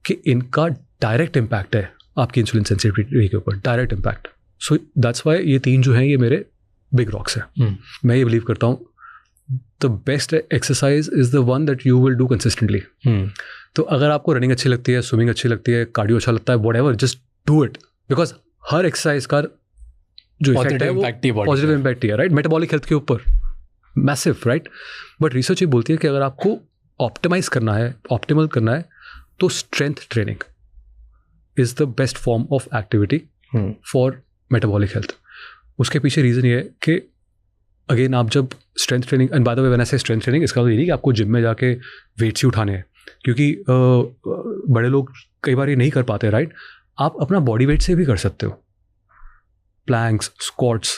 कि इनका डायरेक्ट इम्पैक्ट है आपकी इंसुलिन सेंसिटिविटी के ऊपर, direct impact. So that's why ये 3 जो हैं ये मेरे बिग रॉक्स हैं. मैं ये बिलीव करता हूँ the best exercise is the one that you will do consistently. तो अगर आपको रनिंग अच्छी लगती है, स्विमिंग अच्छी लगती है, कार्डियो अच्छा लगता है, whatever, just do it. Because her exercise का जो इफेक्ट है वो पॉजिटिव इम्पैक्ट है, राइट, मेटाबॉलिक हेल्थ के ऊपर, मैसिव, राइट. बट रिसर्च ये बोलती है कि अगर आपको ऑप्टिमाइज करना है, ऑप्टिमल करना है, तो strength training is the best form of activity for metabolic health. उसके पीछे रीज़न ये है कि अगेन आप जब strength training, and bye the way when I से स्ट्रेंथ ट्रेनिंग, इसका मतलब ये नहीं कि आपको जिम में जाके वेट्स ही उठाने हैं, क्योंकि बड़े लोग कई बार ये नहीं कर पाते, राइट. आप अपना बॉडी वेट से भी कर सकते हो. प्लैंक्स, स्क्वाट्स,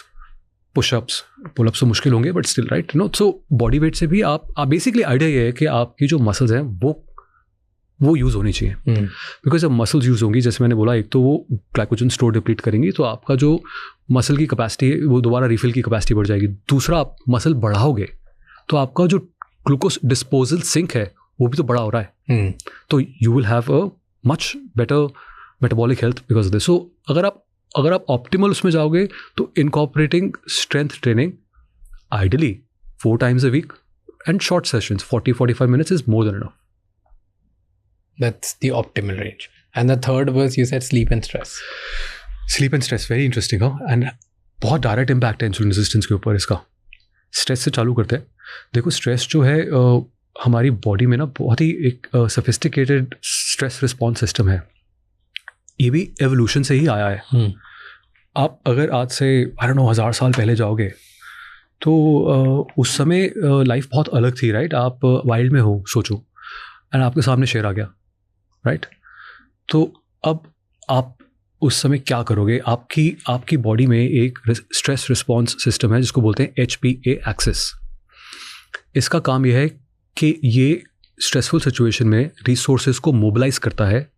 पुशअप्स, पुलअप्स तो मुश्किल होंगे but still, right, no. So body weight से भी आप बेसिकली आइडिया ये है कि आपकी जो मसल्स हैं वो यूज़ होनी चाहिए. बिकॉज जब मसल्स यूज़ होंगी, जैसे मैंने बोला, एक तो वो ग्लाइकोजन स्टोर डिप्लीट करेंगी, तो आपका जो मसल की कैपेसिटी है वो दोबारा रिफिल की कैपेसिटी बढ़ जाएगी. दूसरा, आप मसल बढ़ाओगे तो आपका जो ग्लूकोज डिस्पोजल सिंक है वो भी तो बड़ा हो रहा है. तो you will have a much better metabolic health because of this. So अगर आप ऑप्टिमल उसमें जाओगे तो incorporating strength training ideally 4 times a week and short sessions, 40-45 minutes is more than enough. That's the optimal range. And the third was, you said sleep and stress. Sleep and stress, very interesting. And बहुत direct impact है insulin resistance के ऊपर इसका. Stress से चालू करते हैं. देखो, स्ट्रेस जो है हमारी बॉडी में ना बहुत ही एक सोफिस्टिकेटेड स्ट्रेस रिस्पॉन्स सिस्टम है. ये भी एवोल्यूशन से ही आया है. आप अगर आज से आई डोंट नो 1000 साल पहले जाओगे तो उस समय लाइफ बहुत अलग थी, राइट. आप वाइल्ड में हो, सोचो, एंड आपके सामने शेर आ गया, राइट. तो अब आप उस समय क्या करोगे? आपकी बॉडी में एक स्ट्रेस रिस्पॉन्स सिस्टम है जिसको बोलते हैं HPA एक्सिस. इसका काम यह है कि ये स्ट्रेसफुल सिचुएशन में रिसोर्सेज को मोबिलाइज करता है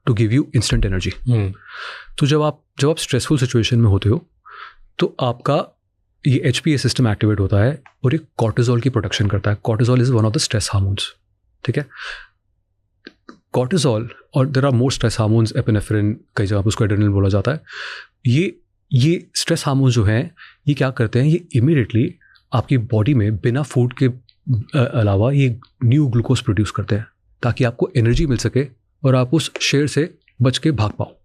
to give you instant energy. तो जब आप स्ट्रेसफुल सिचुएशन में होते हो तो आपका ये HPA सिस्टम एक्टिवेट होता है और ये कॉर्टिजोल की प्रोडक्शन करता है. Cortisol is one of the stress hormones. ठीक है, कॉर्टिजोल और there are more stress hormones, epinephrine, कई जगह पर उसको एड्रेनलिन बोला जाता है. ये स्ट्रेस हार्मोन्स जो हैं ये क्या करते हैं, ये इमीडिएटली आपकी बॉडी में बिना फूड के अलावा ये न्यू ग्लूकोज प्रोड्यूस करते हैं ताकि आपको एनर्जी मिल सके और आप उस शेर से बच के भाग पाओ.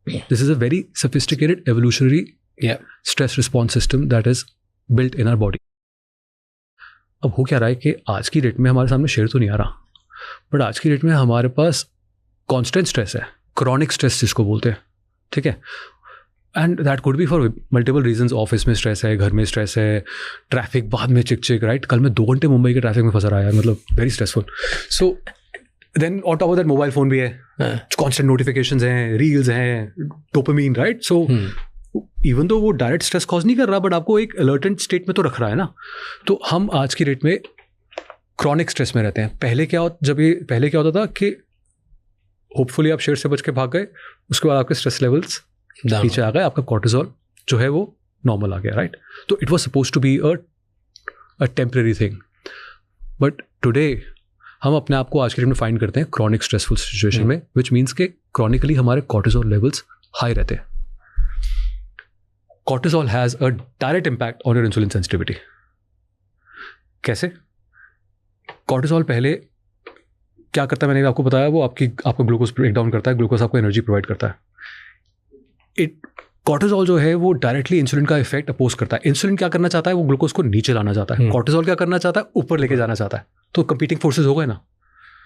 This is a very sophisticated evolutionary stress response system that is built in our body. अब हो क्या रहा है कि आज की डेट में हमारे सामने शेर तो नहीं आ रहा, बट आज की डेट में हमारे पास कॉन्स्टेंट स्ट्रेस है, क्रॉनिक स्ट्रेस जिसको बोलते हैं. ठीक है, and that could be for multiple reasons. Office में स्ट्रेस है, घर में स्ट्रेस है, ट्रैफिक बाद में चिक राइट. कल मैं 2 घंटे मुंबई के ट्रैफिक में फंसा रहा है, मतलब very stressful. So then on top of that mobile phone भी है, कॉन्स्टेंट नोटिफिकेशंस हैं, रील्स हैं, dopamine, right. So even though वो डायरेक्ट स्ट्रेस कॉज नहीं कर रहा, बट आपको एक अलर्टेंट स्टेट में तो रख रहा है ना. तो हम आज की डेट में क्रॉनिक स्ट्रेस में रहते हैं. पहले क्या होता था कि होपफुली आप शेर से बच के भाग गए, उसके बाद आपके स्ट्रेस लेवल्स नीचे आ गए, आपका कॉर्टिजोल जो है वो नॉर्मल आ गया, राइट. तो it was supposed to be a temporary thing, but today हम अपने आप को आज के डेट में फाइंड करते हैं क्रॉनिक स्ट्रेसफुल सिचुएशन में, विच मीन्स के क्रॉनिकली हमारे कॉर्टिजोल लेवल्स हाई रहते हैं. Cortisol has a direct impact on your insulin sensitivity. कैसे? कॉर्टिजोल पहले क्या करता है, मैंने आपको बताया, वो आपका ग्लूकोज ब्रेक डाउन करता है, ग्लूकोज आपको एनर्जी प्रोवाइड करता है. कॉर्टिजोल जो है वो डायरेक्टली इंसुलिन का इफेक्ट अपोज करता है. इंसुलिन क्या करना चाहता है, वो ग्लूकोज को नीचे लाना चाहता है. कॉर्टिजोल क्या करना चाहता है, ऊपर लेके जाना चाहता है. तो कंपीटिंग फोर्सेस हो गए ना.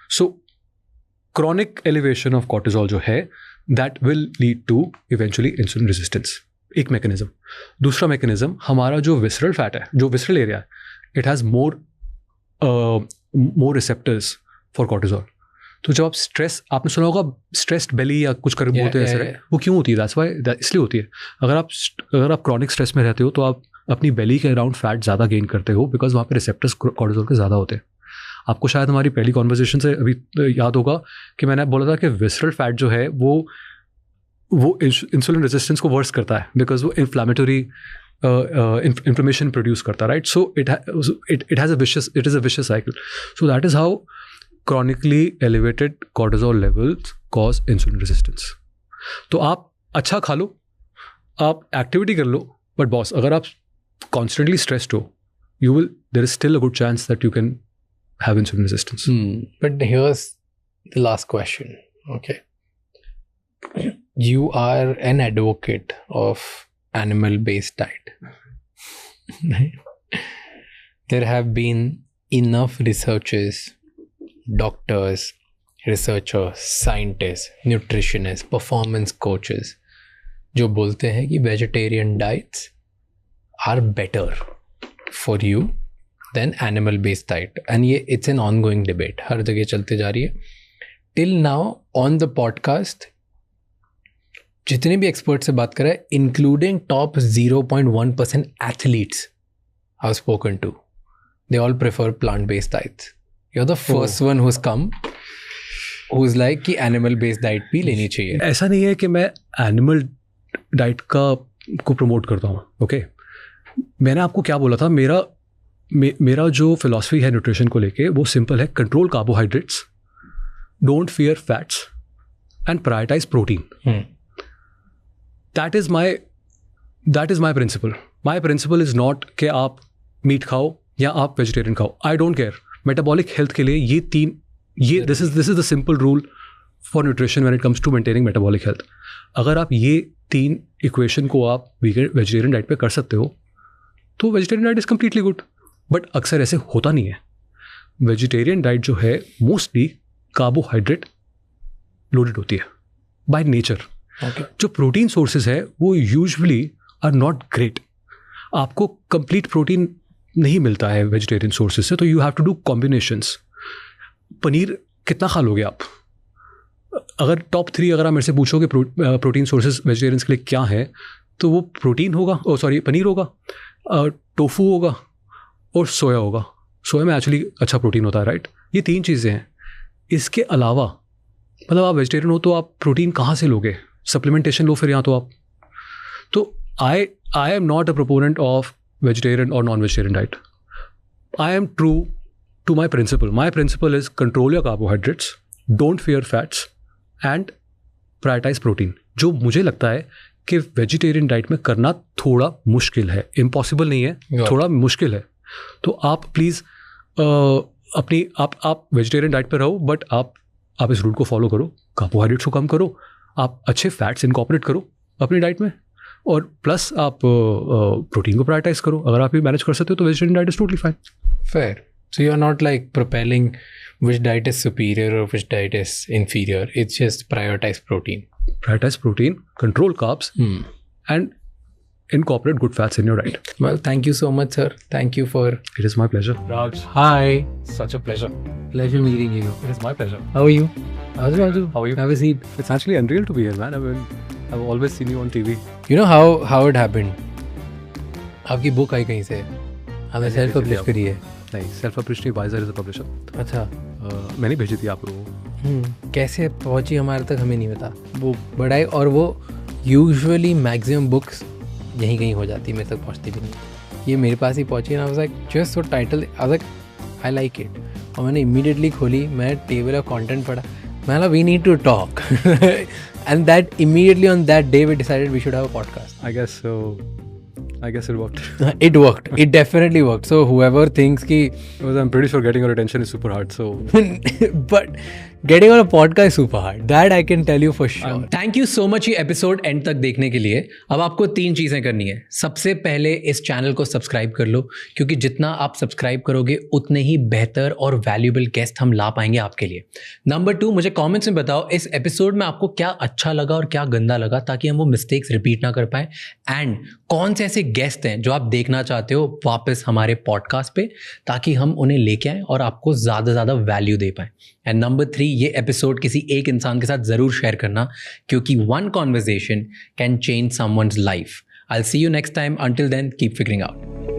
So chronic elevation of cortisol जो है that will lead to eventually insulin resistance. एक मैकेनिज्म. दूसरा मैकेनिज्म, हमारा जो विसरल फैट है, जो विसरल एरिया है, it has more receptors for cortisol. तो जब आप स्ट्रेस, आपने सुना होगा स्ट्रेस्ड बेली या कुछ कर बोलते हैं ऐसे, वो क्यों होती है? दैट्स व्हाई, इसलिए होती है. अगर आप क्रॉनिक स्ट्रेस में रहते हो तो आप अपनी बेली के अराउंड फैट ज़्यादा गेन करते हो, बिकॉज वहाँ पे रिसेप्टर्स कॉर्टिजोल के ज़्यादा होते हैं. आपको शायद हमारी पहली कॉन्वर्सेशन से अभी याद होगा कि मैंने बोला था कि विसरल फैट जो है वो इंसुलिन रेजिस्टेंस को वर्स करता है, बिकॉज वो इन्फ्लामेटरी इन्फ्लेमेशन प्रोड्यूस करता है, right. So it is a vicious cycle. So that is how chronically elevated cortisol levels cause insulin resistance. तो आप अच्छा खा लो, आप एक्टिविटी कर लो, बट बॉस अगर आप constantly stressed हो, there is still a good chance that you can have insulin resistance. But here's the last question. Okay, you are an advocate of animal-based diet. There have been enough researchers, doctors, researchers, scientists, nutritionists, performance coaches जो बोलते हैं कि vegetarian diets are better for you than animal based diet, and ये it's an ongoing debate, हर जगह चलते जा रही है. Till now on the podcast जितने भी एक्सपर्ट से बात करा है, including top 0.1% athletes I've spoken to, they all prefer plant based diets. You're the first one who's come who's like कि animal based diet भी लेनी चाहिए. ऐसा नहीं है कि मैं animal diet को प्रमोट करता हूँ. ओके, मैंने आपको क्या बोला था, मेरा जो फिलॉसफी है न्यूट्रिशन को लेके वो सिंपल है. Control carbohydrates, don't fear fats and prioritise protein. That is my principle. My principle is not कि आप मीट खाओ या आप वेजिटेरियन खाओ. I don't care. Metabolic health के लिए this is the simple rule for nutrition when it comes to maintaining metabolic health. अगर आप ये 3 इक्वेशन को आप वेजिटेरियन डाइट पे कर सकते हो तो vegetarian diet is completely good. But अक्सर ऐसे होता नहीं है. वेजिटेरियन डाइट जो है मोस्टली कार्बोहाइड्रेट लोडेड होती है बाय नेचर. जो प्रोटीन सोर्सेज है वो यूजुअली आर नॉट ग्रेट. आपको कंप्लीट प्रोटीन नहीं मिलता है वेजिटेरियन सोर्सेज से, तो you have to do combinations. Paneer कितना खा लोगे आप? अगर टॉप 3 अगर आप मेरे से पूछो कि प्रोटीन सोर्सेज वेजिटेरियंस के लिए क्या है, तो वो प्रोटीन होगा, पनीर होगा, टोफू होगा और सोया होगा. सोया में एक्चुअली अच्छा प्रोटीन होता है, राइट. ये 3 चीज़ें हैं. इसके अलावा मतलब आप वेजिटेरियन हो तो आप प्रोटीन कहाँ से लोगे? सप्लीमेंटेशन लो फिर यहाँ तो आप. तो I am not a proponent of vegetarian or non-vegetarian diet. I am true to my principle. My principle is control your carbohydrates, don't fear fats and prioritize protein. जो मुझे लगता है कि वेजिटेरियन डाइट में करना थोड़ा मुश्किल है, इम्पॉसिबल नहीं है, थोड़ा मुश्किल है. तो आप प्लीज़ अपनी आप वेजिटेरियन डाइट पर रहो, बट आप इस रूल को फॉलो करो, कार्बोहाइड्रेट्स को कम करो, आप अच्छे फैट्स इनकॉर्पोरेट करो अपनी डाइट में, और प्लस आप प्रोटीन को प्रायोरिटाइज करो. अगर आप ये मैनेज कर सकते हो तो vegetarian diet is totally fine. Fair. So you are not like propelling which diet is superior or which diet is inferior. It's just prioritize protein. Prioritize protein, control carbs, and incorporate good fats in your diet. Well, thank you so much, sir. Thank you for... It is my pleasure. Raj. Hi. Such a pleasure. Pleasure meeting you. It is my pleasure. How are you? How are you? Have a seat. It's actually unreal to be here, man. I've always seen you on TV. You know how it happened? आपकी book आई कहीं से? हमें self publish करी है. नहीं, self publish नहीं, visor is a publisher. अच्छा. मैंने भेजी थी आप लोगों को. कैसे पहुंची हमारे तक हमें नहीं पता. वो बढ़ाई, और वो यूजुअली मैक्सिमम बुक्स यहीं कहीं हो जाती, मेरे तक पहुंचती भी नहीं. ये मेरे पास ही पहुंची है ना. I was like just so title, I was like I like it. और मैंने इमीडिएटली खोली, मैं टेबल ऑफ कंटेंट पढ़ा, मैंने we need to talk. And that immediately on that day we decided we should have a podcast. I guess so. I guess it worked. It worked. It definitely worked. So whoever thinks ki... Because I'm pretty sure getting your attention is super hard. So... But getting on a podcast is super hard. That I can tell you for sure. Thank you so much ये episode and तक देखने के लिए. अब आपको 3 चीज़ें करनी है. सबसे पहले इस चैनल को सब्सक्राइब कर लो, क्योंकि जितना आप सब्सक्राइब करोगे उतने ही बेहतर और वैल्यूएबल गेस्ट हम ला पाएंगे आपके लिए. नंबर 2, मुझे कमेंट्स में बताओ इस एपिसोड में आपको क्या अच्छा लगा और क्या गंदा लगा, ताकि हम वो मिस्टेक्स रिपीट ना कर पाए. एंड कौन से ऐसे गेस्ट हैं जो आप देखना चाहते हो वापस हमारे पॉडकास्ट पे, ताकि हम उन्हें लेके आएँ और आपको ज़्यादा ज़्यादा वैल्यू दे पाएँ. एंड नंबर 3, ये एपिसोड किसी एक इंसान के साथ ज़रूर शेयर करना, क्योंकि one conversation can change someone's life. I'll see you next time. Until then, keep figuring out.